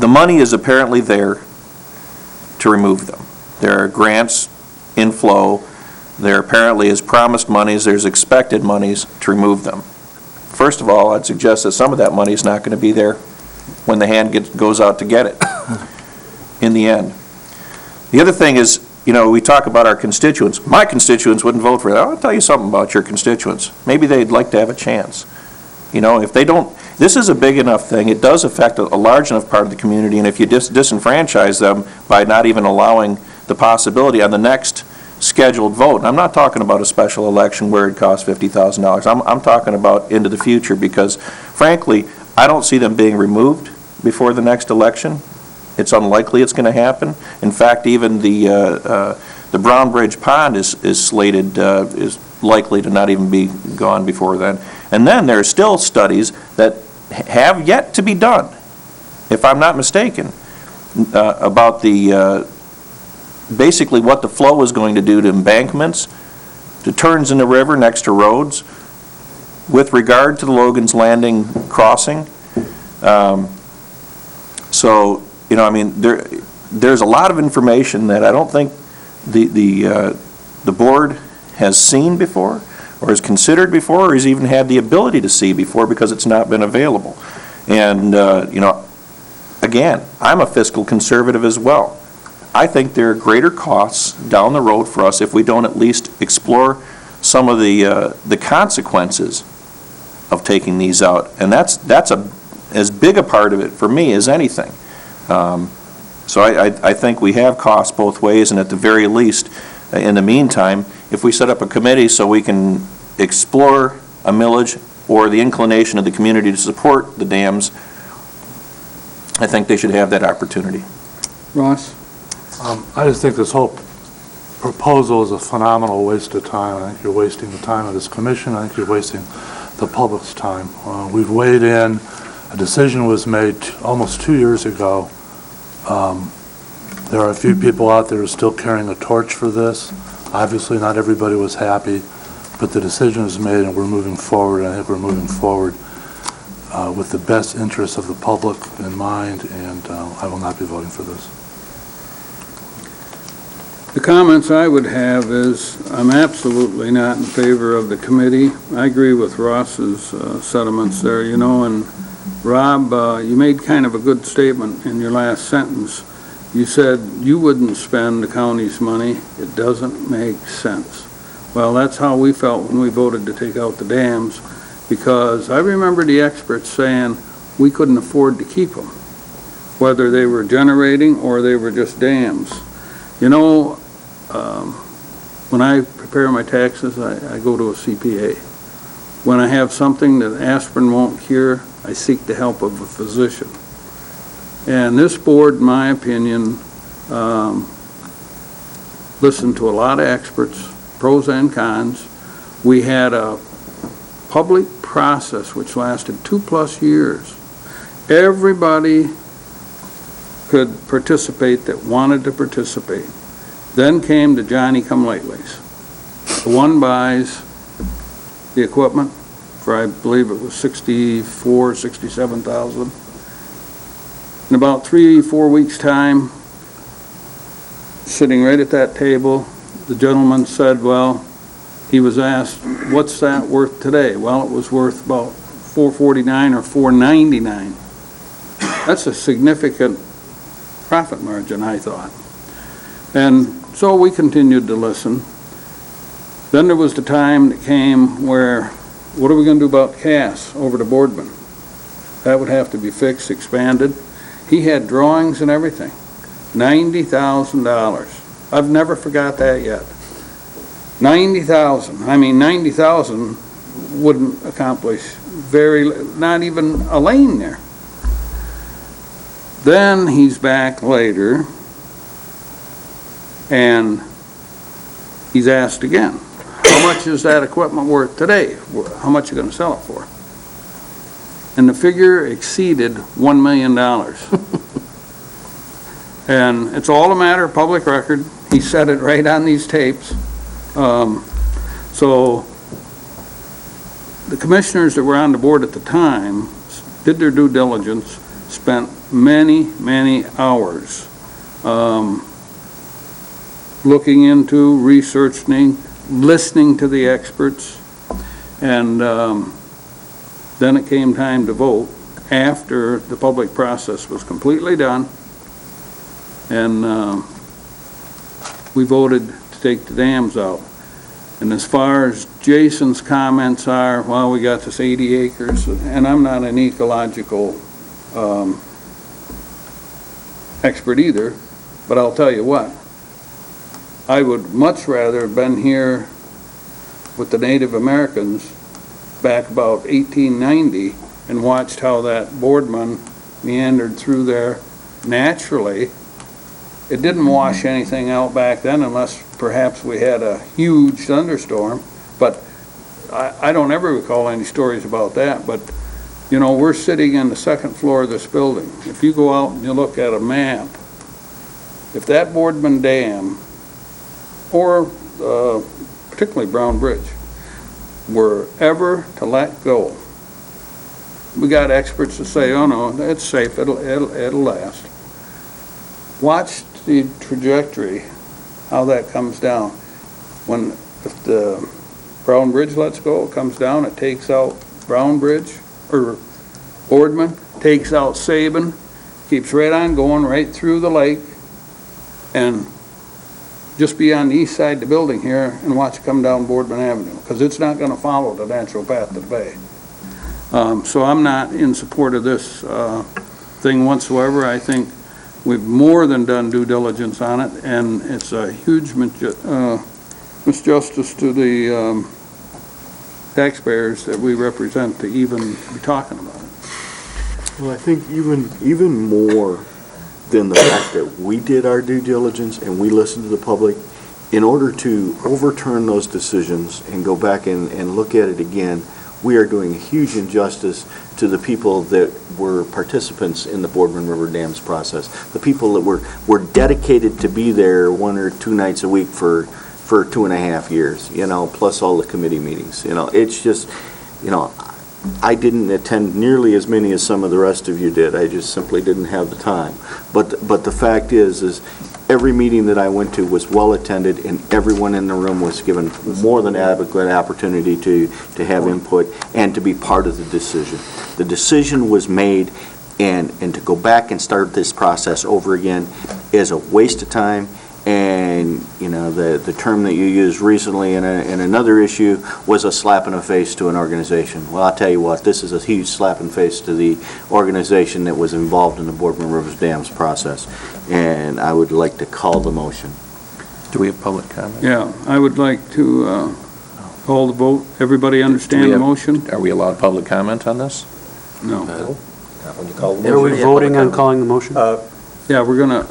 money is apparently there to remove them. There are grants in flow. There apparently is promised monies, there's expected monies to remove them. First of all, I'd suggest that some of that money is not going to be there when the hand goes out to get it in the end. The other thing is, you know, we talk about our constituents. My constituents wouldn't vote for that. I'll tell you something about your constituents. Maybe they'd like to have a chance. You know, if they don't, this is a big enough thing. It does affect a large enough part of the community, and if you disenfranchise them by not even allowing the possibility on the next scheduled vote, and I'm not talking about a special election where it costs $50,000. I'm talking about into the future, because frankly, I don't see them being removed before the next election. It's unlikely it's going to happen. In fact, even the Brown Bridge Pond is slated, is likely to not even be gone before then. And then there are still studies that have yet to be done, if I'm not mistaken, about the basically what the flow is going to do to embankments, to turns in the river next to roads, with regard to the Logan's Landing crossing. So, you know, I mean, there's a lot of information that I don't think the board has seen before, or has considered before, or has even had the ability to see before, because it's not been available. And, you know, again, I'm a fiscal conservative as well. I think there are greater costs down the road for us if we don't at least explore some of the consequences of taking these out. And that's as big a part of it for me as anything. So I think we have costs both ways, and at the very least, in the meantime, if we set up a committee so we can explore a millage or the inclination of the community to support the dams, I think they should have that opportunity. Ross? I just think this whole proposal is a phenomenal waste of time. I think you're wasting the time of this commission. I think you're wasting the public's time. We've weighed in. A decision was made almost 2 years ago. There are a few people out there who are still carrying a torch for this. Obviously, not everybody was happy, but the decision was made and we're moving forward. And I think we're moving forward with the best interests of the public in mind, and I will not be voting for this. The comments I would have is, I'm absolutely not in favor of the committee. I agree with Ross's sentiments there, you know, and Rob, you made kind of a good statement in your last sentence. You said you wouldn't spend the county's money. It doesn't make sense. Well, that's how we felt when we voted to take out the dams, because I remember the experts saying we couldn't afford to keep them, whether they were generating or they were just dams. You know, when I prepare my taxes, I go to a CPA. When I have something that aspirin won't cure, I seek the help of a physician. And this board, in my opinion, listened to a lot of experts, pros and cons. We had a public process which lasted 2+ years. Everybody could participate that wanted to participate. Then came the Johnny-come-latelys. The one buys the equipment for, I believe it was $67,000. In about 3-4 weeks' time, sitting right at that table, the gentleman said, well, he was asked, what's that worth today? Well, it was worth about $449 or $499. That's a significant profit margin, I thought. And so we continued to listen. Then there was the time that came where, what are we going to do about Cass over to Boardman? That would have to be fixed, expanded. He had drawings and everything. $90,000. I've never forgot that yet. $90,000. I mean, $90,000 wouldn't accomplish not even a lane there. Then he's back later, and he's asked again, how much is that equipment worth today? How much are you going to sell it for? And the figure exceeded $1 million. And it's all a matter of public record. He said it right on these tapes. So the commissioners that were on the board at the time did their due diligence, spent many, many hours looking into, researching, listening to the experts, and then it came time to vote after the public process was completely done, and we voted to take the dams out. And as far as Jason's comments are, well, we got this 80 acres, and I'm not an ecological expert either, but I'll tell you what, I would much rather have been here with the Native Americans back about 1890 and watched how that Boardman meandered through there naturally. It didn't wash anything out back then unless perhaps we had a huge thunderstorm, but I don't ever recall any stories about that. But, you know, we're sitting on the second floor of this building. If you go out and you look at a map, if that Boardman Dam, or particularly Brown Bridge, were ever to let go, we got experts to say, oh no, it's safe, it'll last. Watch the trajectory, how that comes down. If the Brown Bridge lets go, it comes down, it takes out Brown Bridge, or Boardman, takes out Sabin, keeps right on going right through the lake, and just be on the east side of the building here and watch it come down Boardman Avenue, because it's not going to follow the natural path of the bay. So I'm not in support of this thing whatsoever. I think we've more than done due diligence on it, and it's a huge misjustice to the taxpayers that we represent to even be talking about it. Well, I think even more than the fact that we did our due diligence and we listened to the public, in order to overturn those decisions and go back and look at it again, we are doing a huge injustice to the people that were participants in the Boardman River Dams process, the people that were dedicated to be there 1 or 2 nights a week for 2.5 years, you know, plus all the committee meetings. You know, it's just, you know, I didn't attend nearly as many as some of the rest of you did. I just simply didn't have the time. But the fact is every meeting that I went to was well attended, and everyone in the room was given more than adequate opportunity to have input and to be part of the decision. The decision was made, and to go back and start this process over again is a waste of time. And, you know, the term that you used recently in another issue was a slap in the face to an organization. Well, I'll tell you what, this is a huge slap in the face to the organization that was involved in the Boardman River Dams process. And I would like to call the motion. Do we have public comment? Yeah, I would like to call the vote. Everybody understand the motion? Are we allowed public comment on this? No. When you call the motion. Are we voting on calling the motion? Yeah, we're going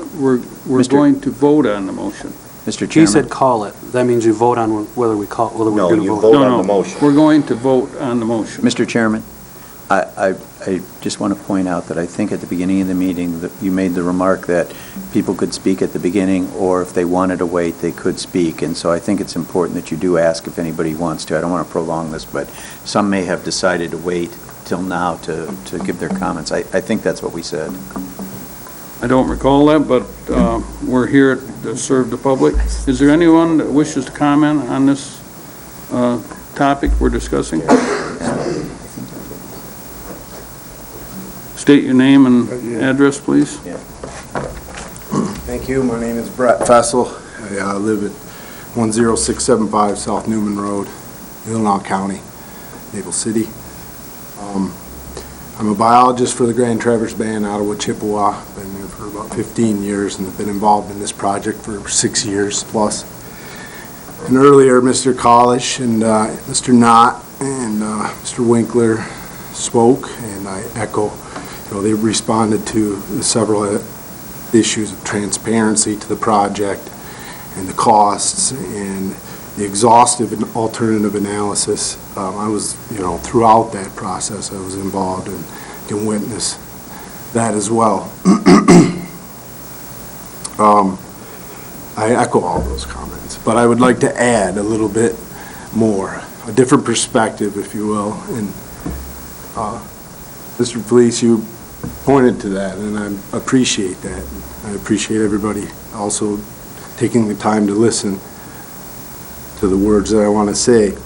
to vote on the motion. Mr. Chairman. He said call it. That means you vote on whether we're going to vote. No, we're going to vote on the motion. Mr. Chairman, I just want to point out that I think at the beginning of the meeting that you made the remark that people could speak at the beginning, or if they wanted to wait, they could speak. And so I think it's important that you do ask if anybody wants to. I don't want to prolong this, but some may have decided to wait till now to give their comments. I think that's what we said. I don't recall that, but we're here to serve the public. Is there anyone that wishes to comment on this topic we're discussing? State your name and address, please. Thank you. My name is Brett Fessel. I live at 10675 South Newman Road, Illinois County, Maple City. I'm a biologist for the Grand Traverse Bay in Ottawa, Chippewa. Been there for about 15 years and have been involved in this project for 6 years plus. And earlier, Mr. Kalish and Mr. Knott and Mr. Winkler spoke, and I echo. They responded to several issues of transparency to the project and the costs and the exhaustive and alternative analysis. I was, throughout that process, I was involved and can witness that as well. I I echo all those comments, but I would like to add a little bit more, a different perspective, if you will. And Mr. Felice, you pointed to that, and I appreciate that. I appreciate everybody also taking the time to listen to the words that I want to say.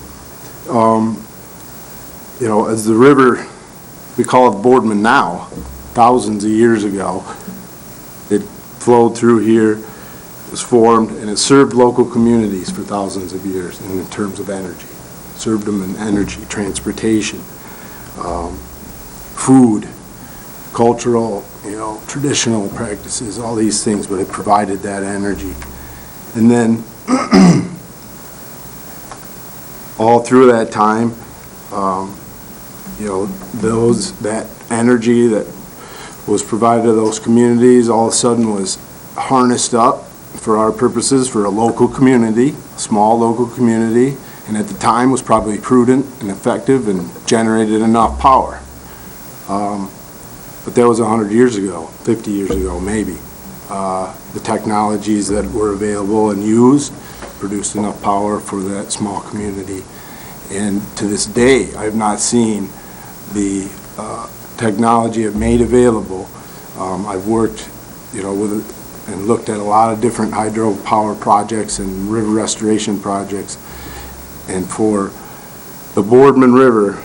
You know, as the river, we call it Boardman now, thousands of years ago, it flowed through here, was formed, and it served local communities for thousands of years in terms of energy. Served them in energy, transportation, food, cultural, you know, traditional practices, all these things, but it provided that energy. And then all through that time, you know, that energy that was provided to those communities all of a sudden was harnessed up for our purposes for a local community, a small local community, and at the time was probably prudent and effective and generated enough power. But that was 100 years ago, 50 years ago maybe. The technologies that were available and used produced enough power for that small community. And to this day, I have not seen the technology it made available. I've worked, you know, with and looked at a lot of different hydropower projects and river restoration projects. And for the Boardman River,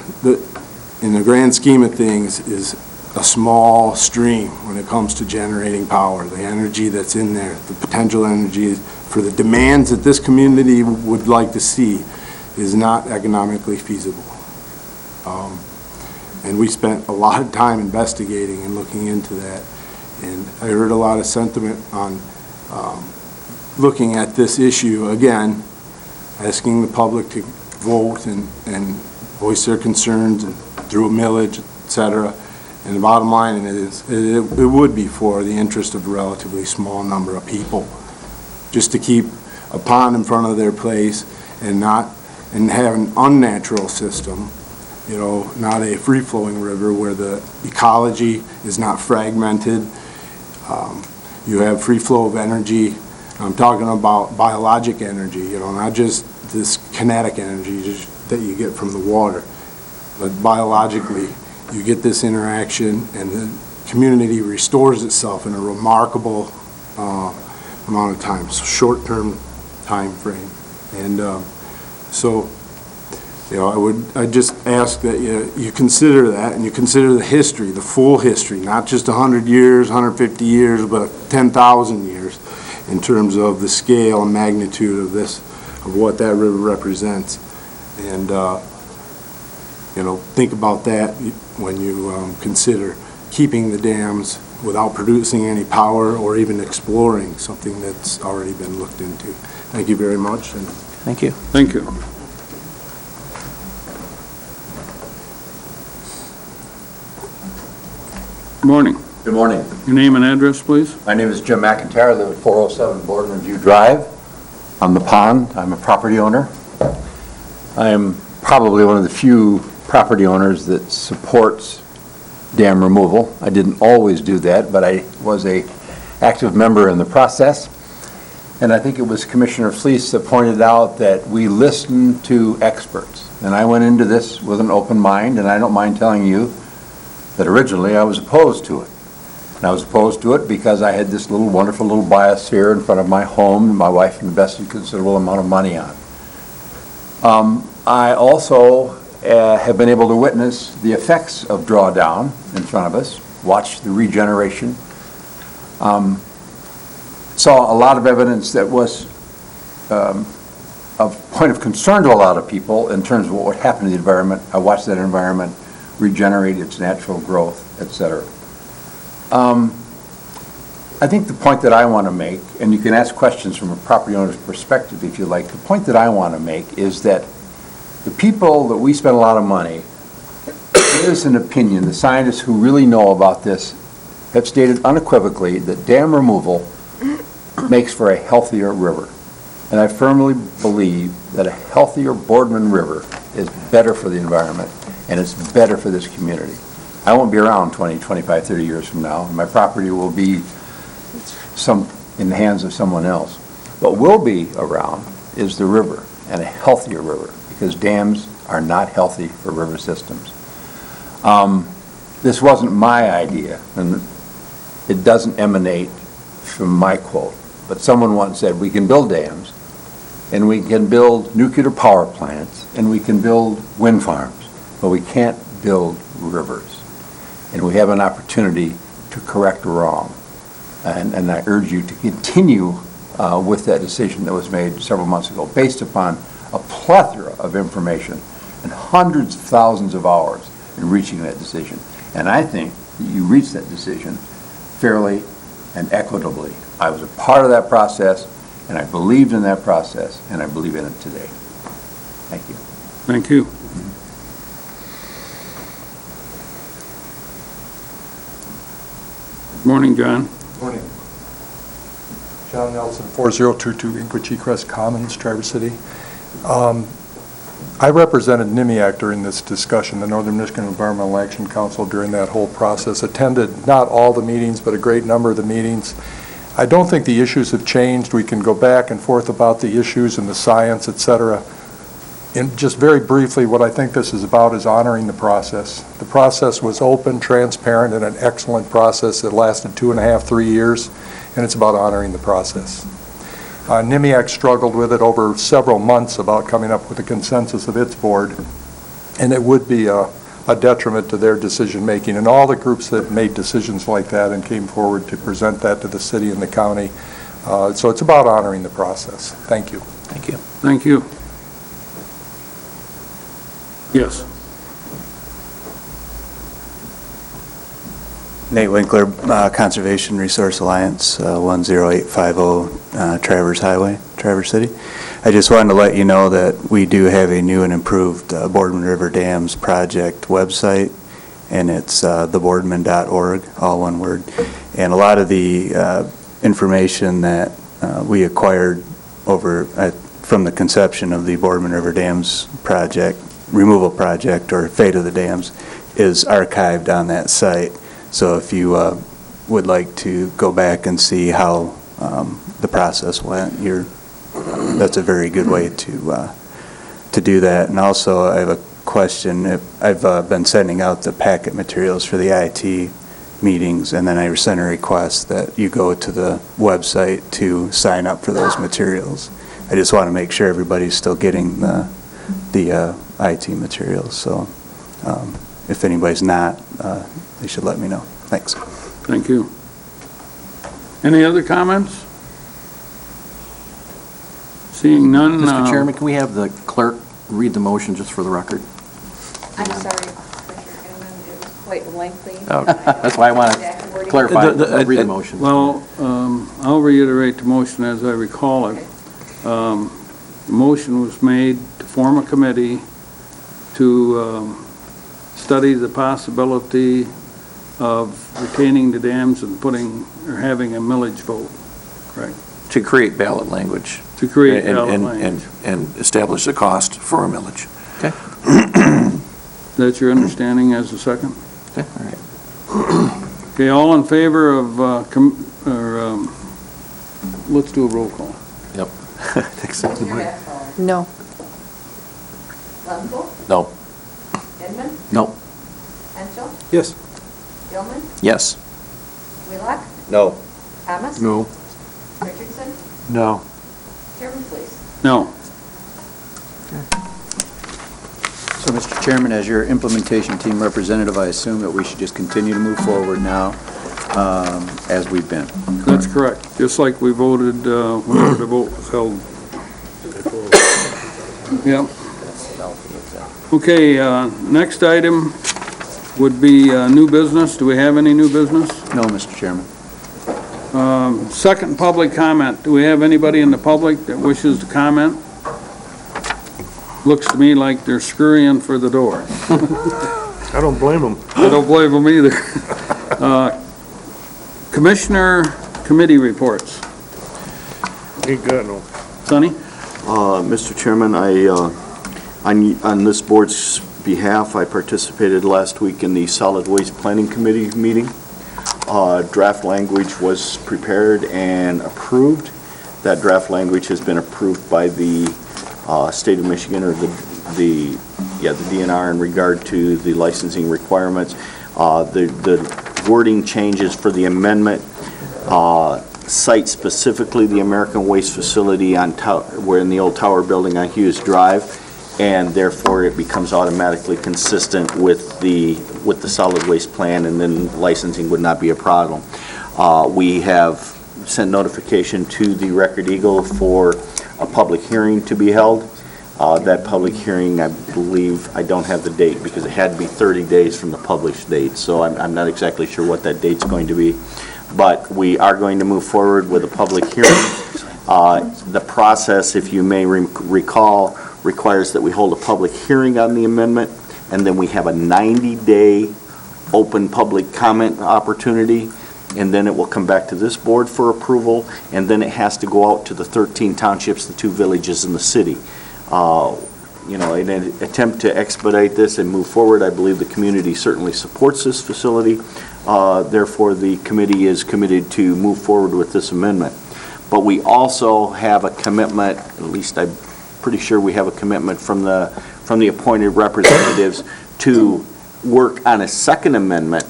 in the grand scheme of things, is a small stream when it comes to generating power. The energy that's in there, the potential energy for the demands that this community would like to see is not economically feasible. And we spent a lot of time investigating and looking into that. And I heard a lot of sentiment on looking at this issue again, asking the public to vote and voice their concerns and through a millage, et cetera. And the bottom line is, it would be for the interest of a relatively small number of people, just to keep a pond in front of their place and have an unnatural system, you know, not a free-flowing river where the ecology is not fragmented. You have free flow of energy. I'm talking about biologic energy, you know, not just this kinetic energy that you get from the water, but biologically you get this interaction and the community restores itself in a remarkable amount of time, so short-term time frame. And so, you know, I just ask that you consider that, and you consider the history, the full history, not just 100 years, 150 years, but 10,000 years in terms of the scale and magnitude of this, of what that river represents. And, you know, think about that when you consider keeping the dams without producing any power or even exploring something that's already been looked into. Thank you very much. And thank you. Thank you. Good morning. Good morning. Your name and address, please? My name is Jim McIntyre. I live at 407 Boardman View Drive on the pond. I'm a property owner. I am probably one of the few property owners that supports dam removal. I didn't always do that, but I was an active member in the process. And I think it was Commissioner Fleece that pointed out that we listen to experts. And I went into this with an open mind, and I don't mind telling you that originally I was opposed to it. And I was opposed to it because I had this little wonderful little biosphere in front of my home, and my wife invested a considerable amount of money on. I also have been able to witness the effects of drawdown in front of us, watch the regeneration, saw a lot of evidence that was of point of concern to a lot of people in terms of what would happen to the environment. I watched that environment regenerate its natural growth, et cetera. I think the point that I want to make, and you can ask questions from a property owner's perspective if you like, the point that I want to make is that the people that we spend a lot of money, there is an opinion, the scientists who really know about this have stated unequivocally that dam removal makes for a healthier river. And I firmly believe that a healthier Boardman River is better for the environment and it's better for this community. I won't be around 20, 25, 30 years from now, and my property will be in the hands of someone else. What will be around is the river, and a healthier river, because dams are not healthy for river systems. This wasn't my idea, and it doesn't emanate from my quote, but someone once said, we can build dams, and we can build nuclear power plants, and we can build wind farms, but we can't build rivers. And we have an opportunity to correct wrong. And I urge you to continue with that decision that was made several months ago, based upon a plethora of information and hundreds of thousands of hours in reaching that decision. And I think that you reached that decision fairly and equitably. I was a part of that process, and I believed in that process, and I believe in it today. Thank you. Thank you. Morning, John. Morning. John Nelson, 4022 Inquachee Crest Commons, Traverse City. I represented NIMIAC during this discussion, the Northern Michigan Environmental Action Council, during that whole process. Attended not all the meetings, but a great number of the meetings. I don't think the issues have changed. We can go back and forth about the issues and the science, et cetera. And just very briefly, what I think this is about is honoring the process. The process was open, transparent, and an excellent process that lasted 2.5, 3 years, and it's about honoring the process. NIMIAC struggled with it over several months about coming up with a consensus of its board, and it would be a detriment to their decision-making. And all the groups that made decisions like that and came forward to present that to the city and the county. So it's about honoring the process. Thank you. Thank you. Thank you. Yes. Nate Winkler, Conservation Resource Alliance, 10850 Traverse Highway, Traverse City. I just wanted to let you know that we do have a new and improved Boardman River Dams project website, and it's theboardman.org, all one word. And a lot of the information that we acquired over from the conception of the Boardman River Dams project, removal project, or fate of the dams, is archived on that site. So if you would like to go back and see how the process went, that's a very good way to do that. And also, I have a question. I've been sending out the packet materials for the IT meetings, and then I sent a request that you go to the website to sign up for those materials. I just want to make sure everybody's still getting the IT materials. So if anybody's not, they should let me know. Thanks. Thank you. Any other comments? Seeing none. Mr. Chairman, can we have the clerk read the motion just for the record? I'm sorry, Commissioner Newman, it was quite lengthy. That's why I want to clarify. Read the motion. Well, I'll reiterate the motion as I recall it. The motion was made to form a committee to study the possibility of retaining the dams and having a millage vote, correct? To create ballot language. To create ballot language. And establish the cost for a millage. Okay. That's your understanding as a second? Okay, all right. Okay, all in favor of, let's do a roll call. Yep. No. Leventhal? No. Edmund? No. Henschel? Yes. Gilman? Yes. Wheelock? No. Thomas? No. Richardson? No. Chairman, please. No. So, Mr. Chairman, as your implementation team representative, I assume that we should just continue to move forward now as we've been. That's correct. Just like we voted whenever the vote was held. Yep. Okay, next item would be new business. Do we have any new business? No, Mr. Chairman. Second, public comment. Do we have anybody in the public that wishes to comment? Looks to me like they're scurrying for the door. I don't blame them. I don't blame them either. Commissioner committee reports. Ain't got no. Sonny? Mr. Chairman, on this board's behalf, I participated last week in the Solid Waste Planning Committee meeting. Draft language was prepared and approved. That draft language has been approved by the state of Michigan, or the DNR, in regard to the licensing requirements. The wording changes for the amendment cite specifically the American Waste Facility on we're in the old Tower Building on Hughes Drive, and therefore it becomes automatically consistent with the solid waste plan, and then licensing would not be a problem. We have sent notification to the Record Eagle for a public hearing to be held. That public hearing, I believe, I don't have the date because it had to be 30 days from the published date, so I'm not exactly sure what that date's going to be. But we are going to move forward with a public hearing. The process, if you may recall, requires that we hold a public hearing on the amendment, and then we have a 90-day open public comment opportunity, and then it will come back to this board for approval, and then it has to go out to the 13 townships, the 2 villages, and the city. In an attempt to expedite this and move forward, I believe the community certainly supports this facility. Therefore, the committee is committed to move forward with this amendment. But we also have a commitment, at least I'm pretty sure we have a commitment from the appointed representatives to work on a second amendment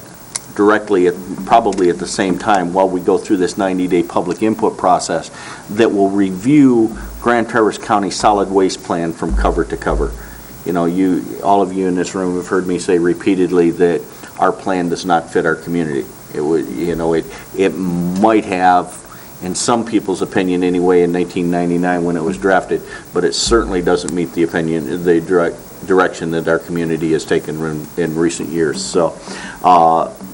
directly, probably at the same time, while we go through this 90-day public input process, that will review Grand Traverse County solid waste plan from cover to cover. All of you in this room have heard me say repeatedly that our plan does not fit our community. It might have, in some people's opinion anyway, in 1999 when it was drafted, but it certainly doesn't meet the direction that our community has taken in recent years. So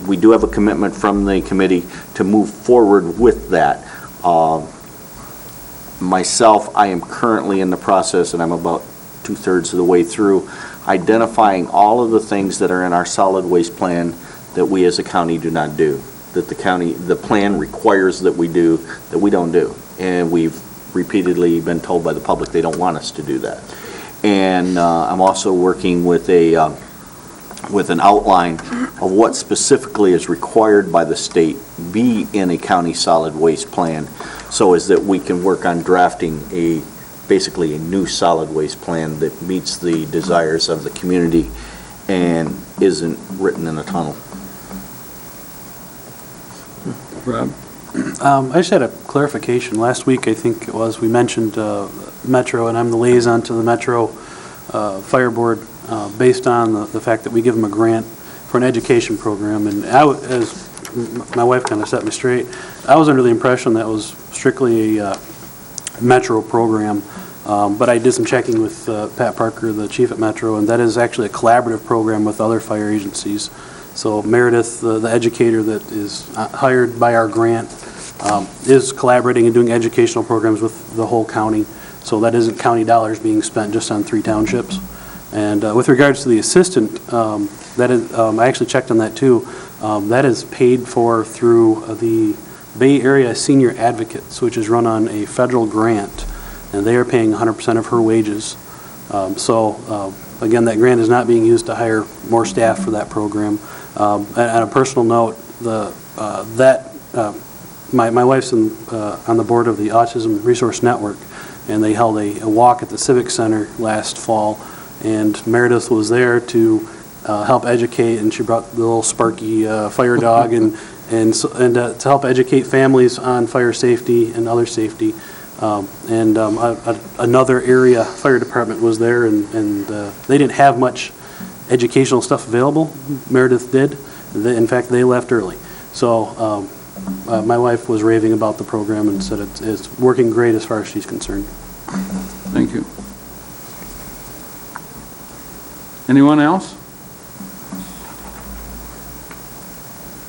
we do have a commitment from the committee to move forward with that. Myself, I am currently in the process, and I'm about 2/3 of the way through, identifying all of the things that are in our solid waste plan that we as a county do not do, that the plan requires that we do, that we don't do. And we've repeatedly been told by the public they don't want us to do that. And I'm also working with an outline of what specifically is required by the state be in a county solid waste plan, so as that we can work on drafting basically a new solid waste plan that meets the desires of the community and isn't written in a tunnel. Rob? I just had a clarification. Last week, I think it was, we mentioned Metro, and I'm the liaison to the Metro Fire Board based on the fact that we give them a grant for an education program. And as my wife kind of set me straight, I was under the impression that was strictly a Metro program. But I did some checking with Pat Parker, the chief at Metro, and that is actually a collaborative program with other fire agencies. So Meredith, the educator that is hired by our grant, is collaborating and doing educational programs with the whole county. So that isn't county dollars being spent just on 3 townships. And with regards to the assistant, that is, I actually checked on that too. That is paid for through the Bay Area Senior Advocates, which is run on a federal grant, and they are paying 100% of her wages. Again, that grant is not being used to hire more staff for that program. On a personal note, my wife's on the board of the Autism Resource Network, and they held a walk at the Civic Center last fall, and Meredith was there to help educate, and she brought the little Sparky fire dog and to help educate families on fire safety and other safety. Another area fire department was there, and they didn't have much educational stuff available. Meredith did. In fact, they left early. So my wife was raving about the program and said it's working great as far as she's concerned. Thank you. Anyone else?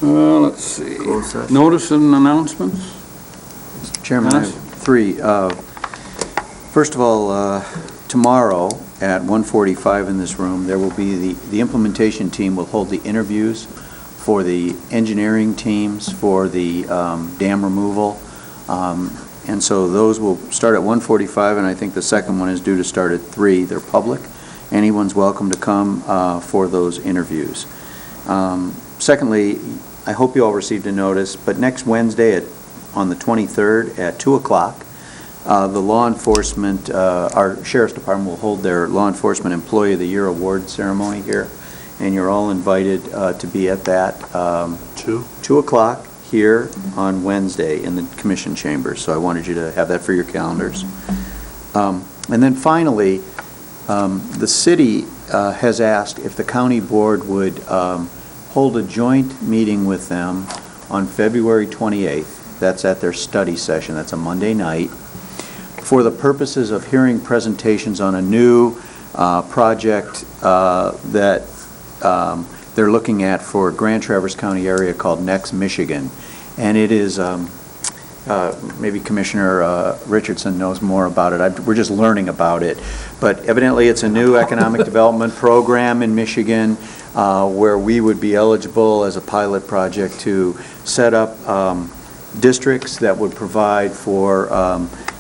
Let's see. Notice and announcements? Mr. Chairman, I have 3. First of all, tomorrow at 1:45 in this room, there will be the implementation team will hold the interviews for the engineering teams for the dam removal. And so those will start at 1:45, and I think the second one is due to start at 3. They're public. Anyone's welcome to come for those interviews. Secondly, I hope you all received a notice, but next Wednesday on the 23rd at 2 o'clock, the law enforcement, our sheriff's department will hold their Law Enforcement Employee of the Year award ceremony here, and you're all invited to be at that. 2 o'clock here on Wednesday in the Commission Chambers, so I wanted you to have that for your calendars. And then finally, the city has asked if the county board would hold a joint meeting with them on February 28th. That's at their study session. That's a Monday night, for the purposes of hearing presentations on a new project that they're looking at for Grand Traverse County area called Next Michigan. And it is, maybe Commissioner Richardson knows more about it. We're just learning about it. But evidently it's a new economic development program in Michigan where we would be eligible as a pilot project to set up districts that would provide for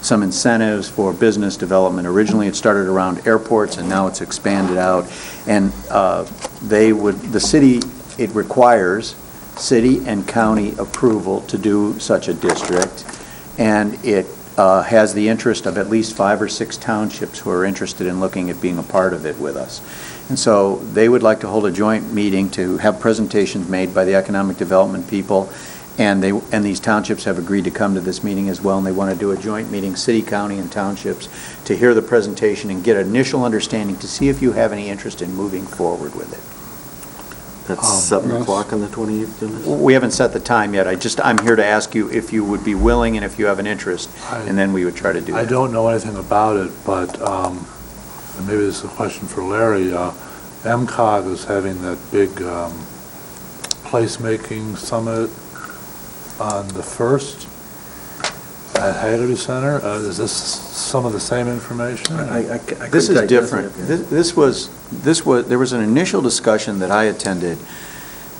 some incentives for business development. Originally, it started around airports, and now it's expanded out. And the city, it requires city and county approval to do such a district, and it has the interest of at least 5 or 6 townships who are interested in looking at being a part of it with us. And so they would like to hold a joint meeting to have presentations made by the economic development people, and these townships have agreed to come to this meeting as well, and they want to do a joint meeting, city, county, and townships, to hear the presentation and get initial understanding to see if you have any interest in moving forward with it. That's 7 o'clock on the 28th, Dennis? We haven't set the time yet. I'm here to ask you if you would be willing and if you have an interest, and then we would try to do that. I don't know anything about it, but and maybe this is a question for Larry. MCOG is having that big placemaking summit on the 1st at Haggerty Center. Is this some of the same information? This is different. There was an initial discussion that I attended,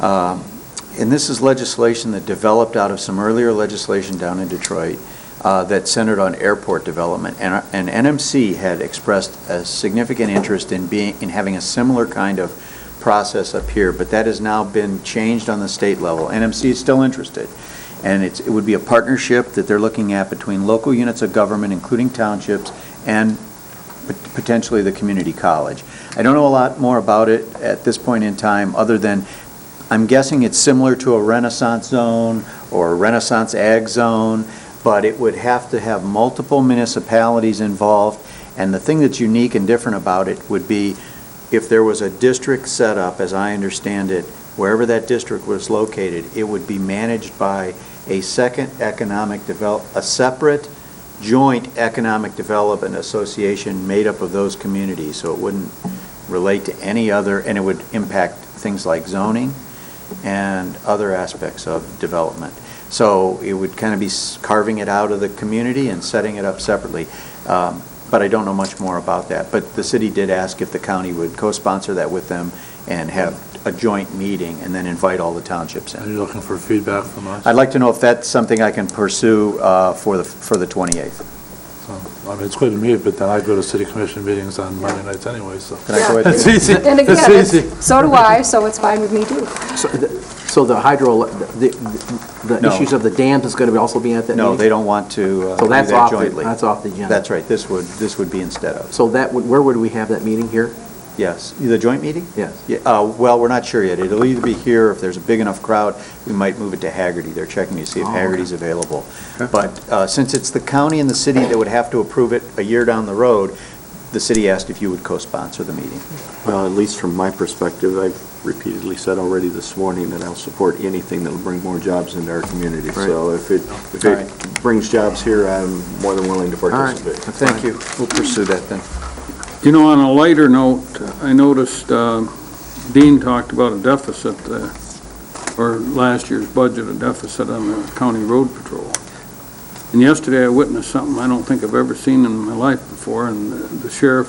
and this is legislation that developed out of some earlier legislation down in Detroit that centered on airport development, and NMC had expressed a significant interest in having a similar kind of process up here, but that has now been changed on the state level. NMC is still interested, and it would be a partnership that they're looking at between local units of government, including townships, and potentially the community college. I don't know a lot more about it at this point in time, other than I'm guessing it's similar to a Renaissance zone or a Renaissance ag zone, but it would have to have multiple municipalities involved. And the thing that's unique and different about it would be if there was a district set up, as I understand it, wherever that district was located, it would be managed by a separate joint economic development association made up of those communities, so it wouldn't relate to any other, and it would impact things like zoning and other aspects of development. So it would kind of be carving it out of the community and setting it up separately. But I don't know much more about that. But the city did ask if the county would co-sponsor that with them and have a joint meeting and then invite all the townships in. Are you looking for feedback from us? I'd like to know if that's something I can pursue for the 28th. So, I mean, it's good to meet, but then I go to city commission meetings on Monday nights anyway, so. Can I go ahead? That's easy. And again, That's easy. so do I, so it's fine with me too. So the hydro, the No. issues of the dams is going to also be at that meeting? No, they don't want to So do that's that off jointly. that's off the agenda? That's right. This would be instead of. So where would we have that meeting, here? Yes. The joint meeting? Yes. Yeah, well, we're not sure yet. It'll either be here, if there's a big enough crowd, we might move it to Haggerty. They're checking to see if Haggerty's available. But since it's the county and the city that would have to approve it a year down the road, the city asked if you would co-sponsor the meeting. Well, at least from my perspective, I've repeatedly said already this morning that I'll support anything that'll bring more jobs into our community. So if it brings jobs here, I'm more than willing to participate. Thank you. We'll pursue that then. You know, on a lighter note, I noticed Dean talked about a deficit, or last year's budget, a deficit on the county road patrol. And yesterday I witnessed something I don't think I've ever seen in my life before, and the sheriff,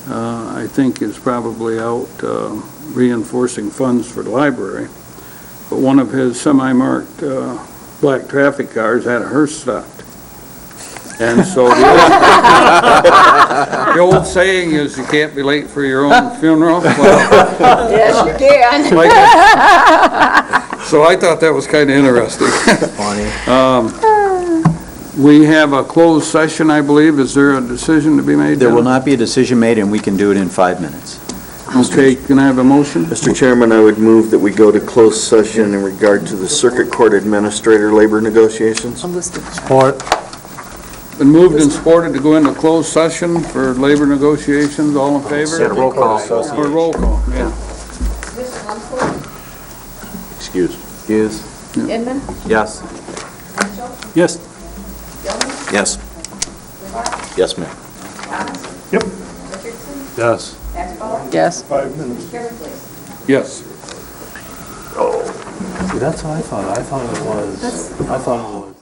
I think, is probably out reinforcing funds for the library. But one of his semi-marked black traffic cars had a hearse stopped. And so the old saying is you can't be late for your own funeral. Well, Yes, you can. so I thought that was kind of interesting. Funny. We have a closed session, I believe. Is there a decision to be made? There will Dennis? not be a decision made, and we can do it in 5 minutes. Okay, can I have a motion? Mr. Chairman, I would move that we go to closed session in regard to the Circuit Court Administrator labor negotiations. Support. Been moved and supported to go into closed session for labor negotiations. All in favor? Got a roll call. Or roll call, yeah. Mr. Lundstedt? Excuse. Yes. Inman? Yes. Mitchell? Yes. Gilman? Yes. Rivas? Yes, ma'am. Thomas? Yep. Richardson? Yes. Axball? Yes. 5 minutes. Chairman, please. Yes. See, that's what I thought. I thought it was.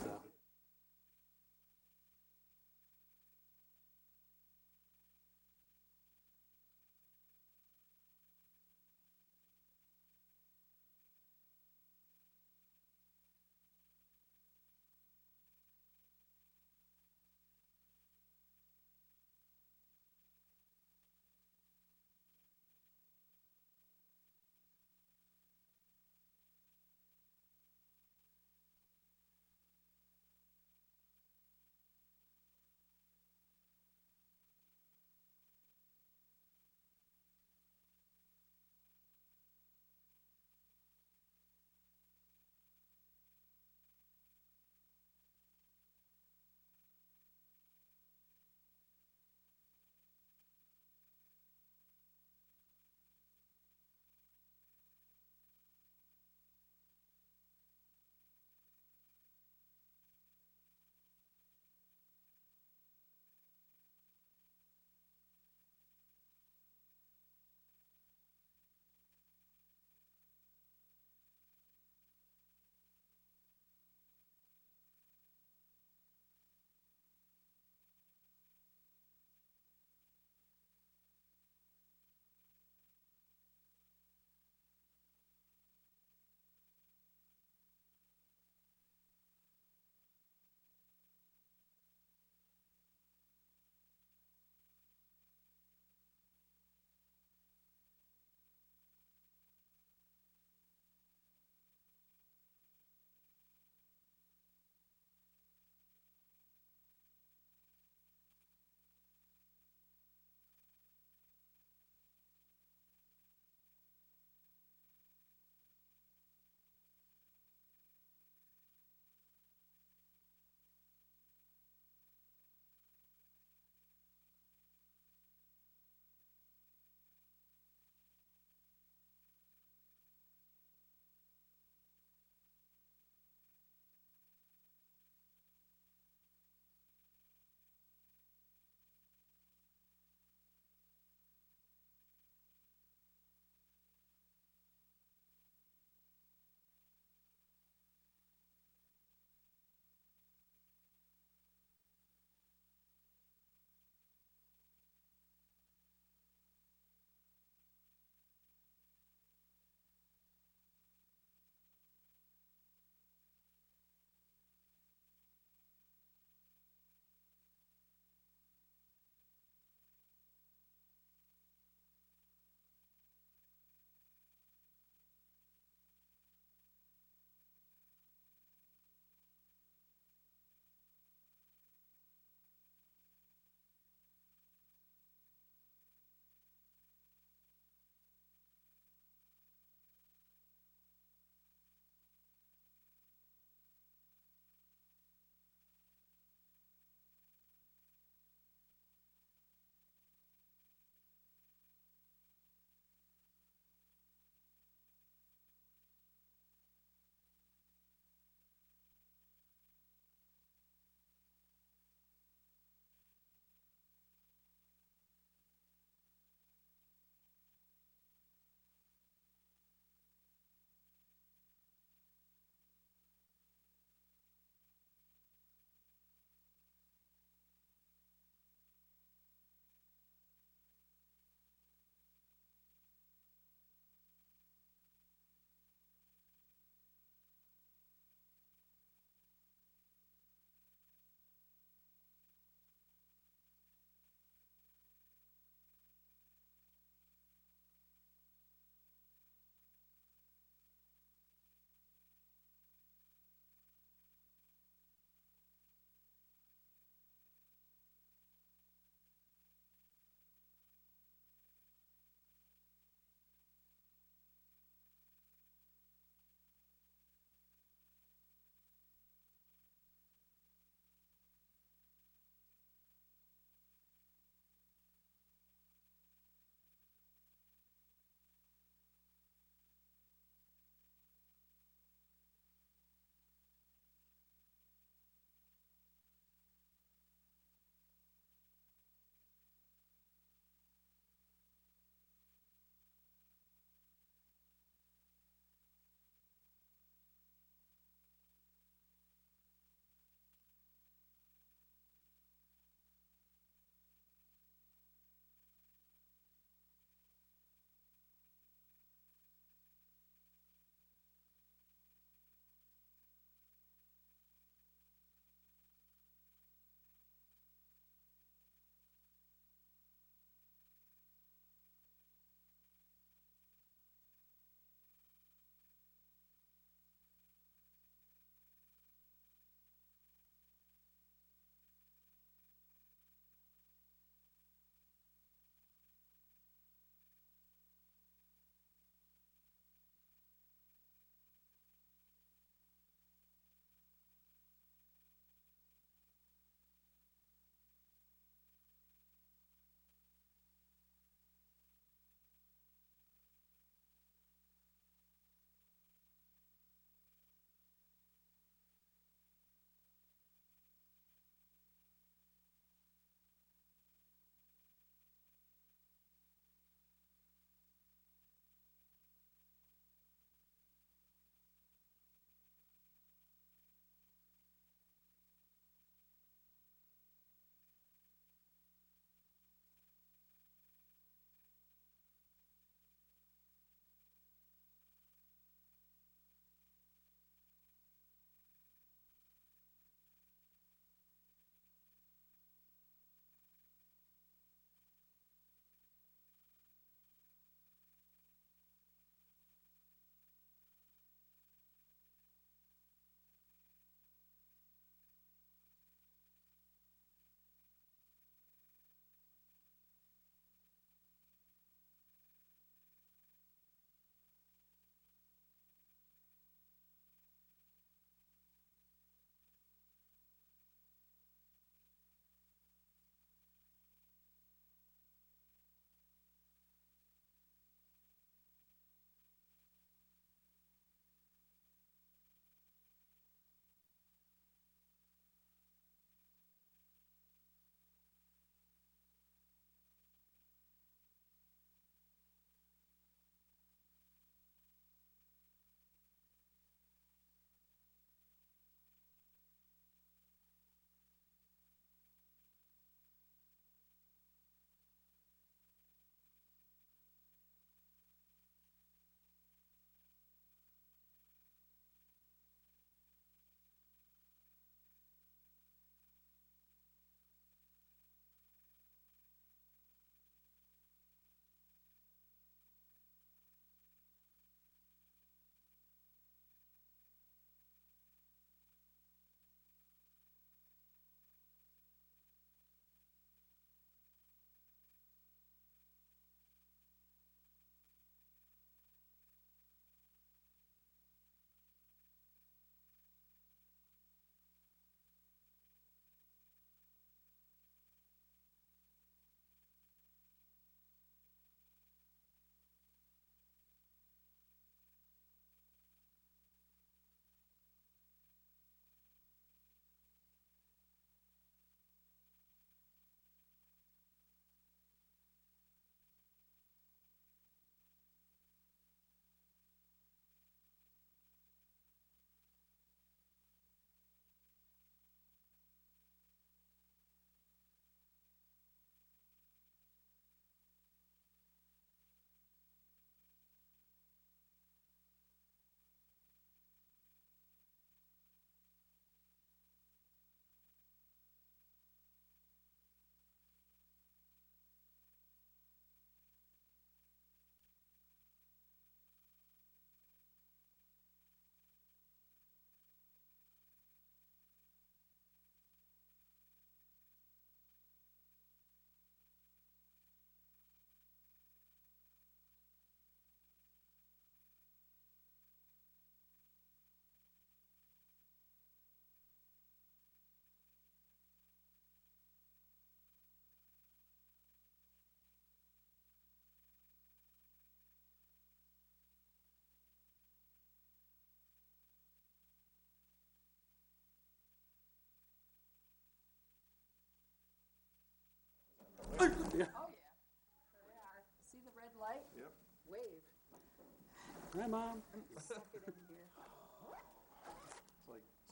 Hi, Mom. It's like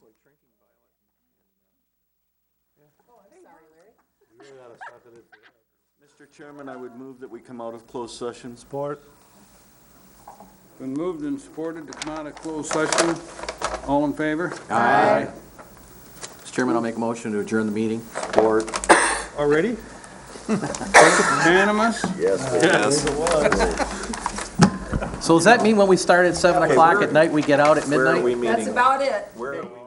drinking violet. Oh, I'm sorry, Larry. You really ought to suck it in. Mr. Chairman, I would move that we come out of closed session. Support. Been moved and supported to come out of closed session. All in favor? Aye. Mr. Chairman, I'll make a motion to adjourn the meeting. Support. Already? Unanimous? Yes. So does that mean when we start at 7 o'clock at night, we get out at midnight? Where are we meeting? That's about it. Where are we?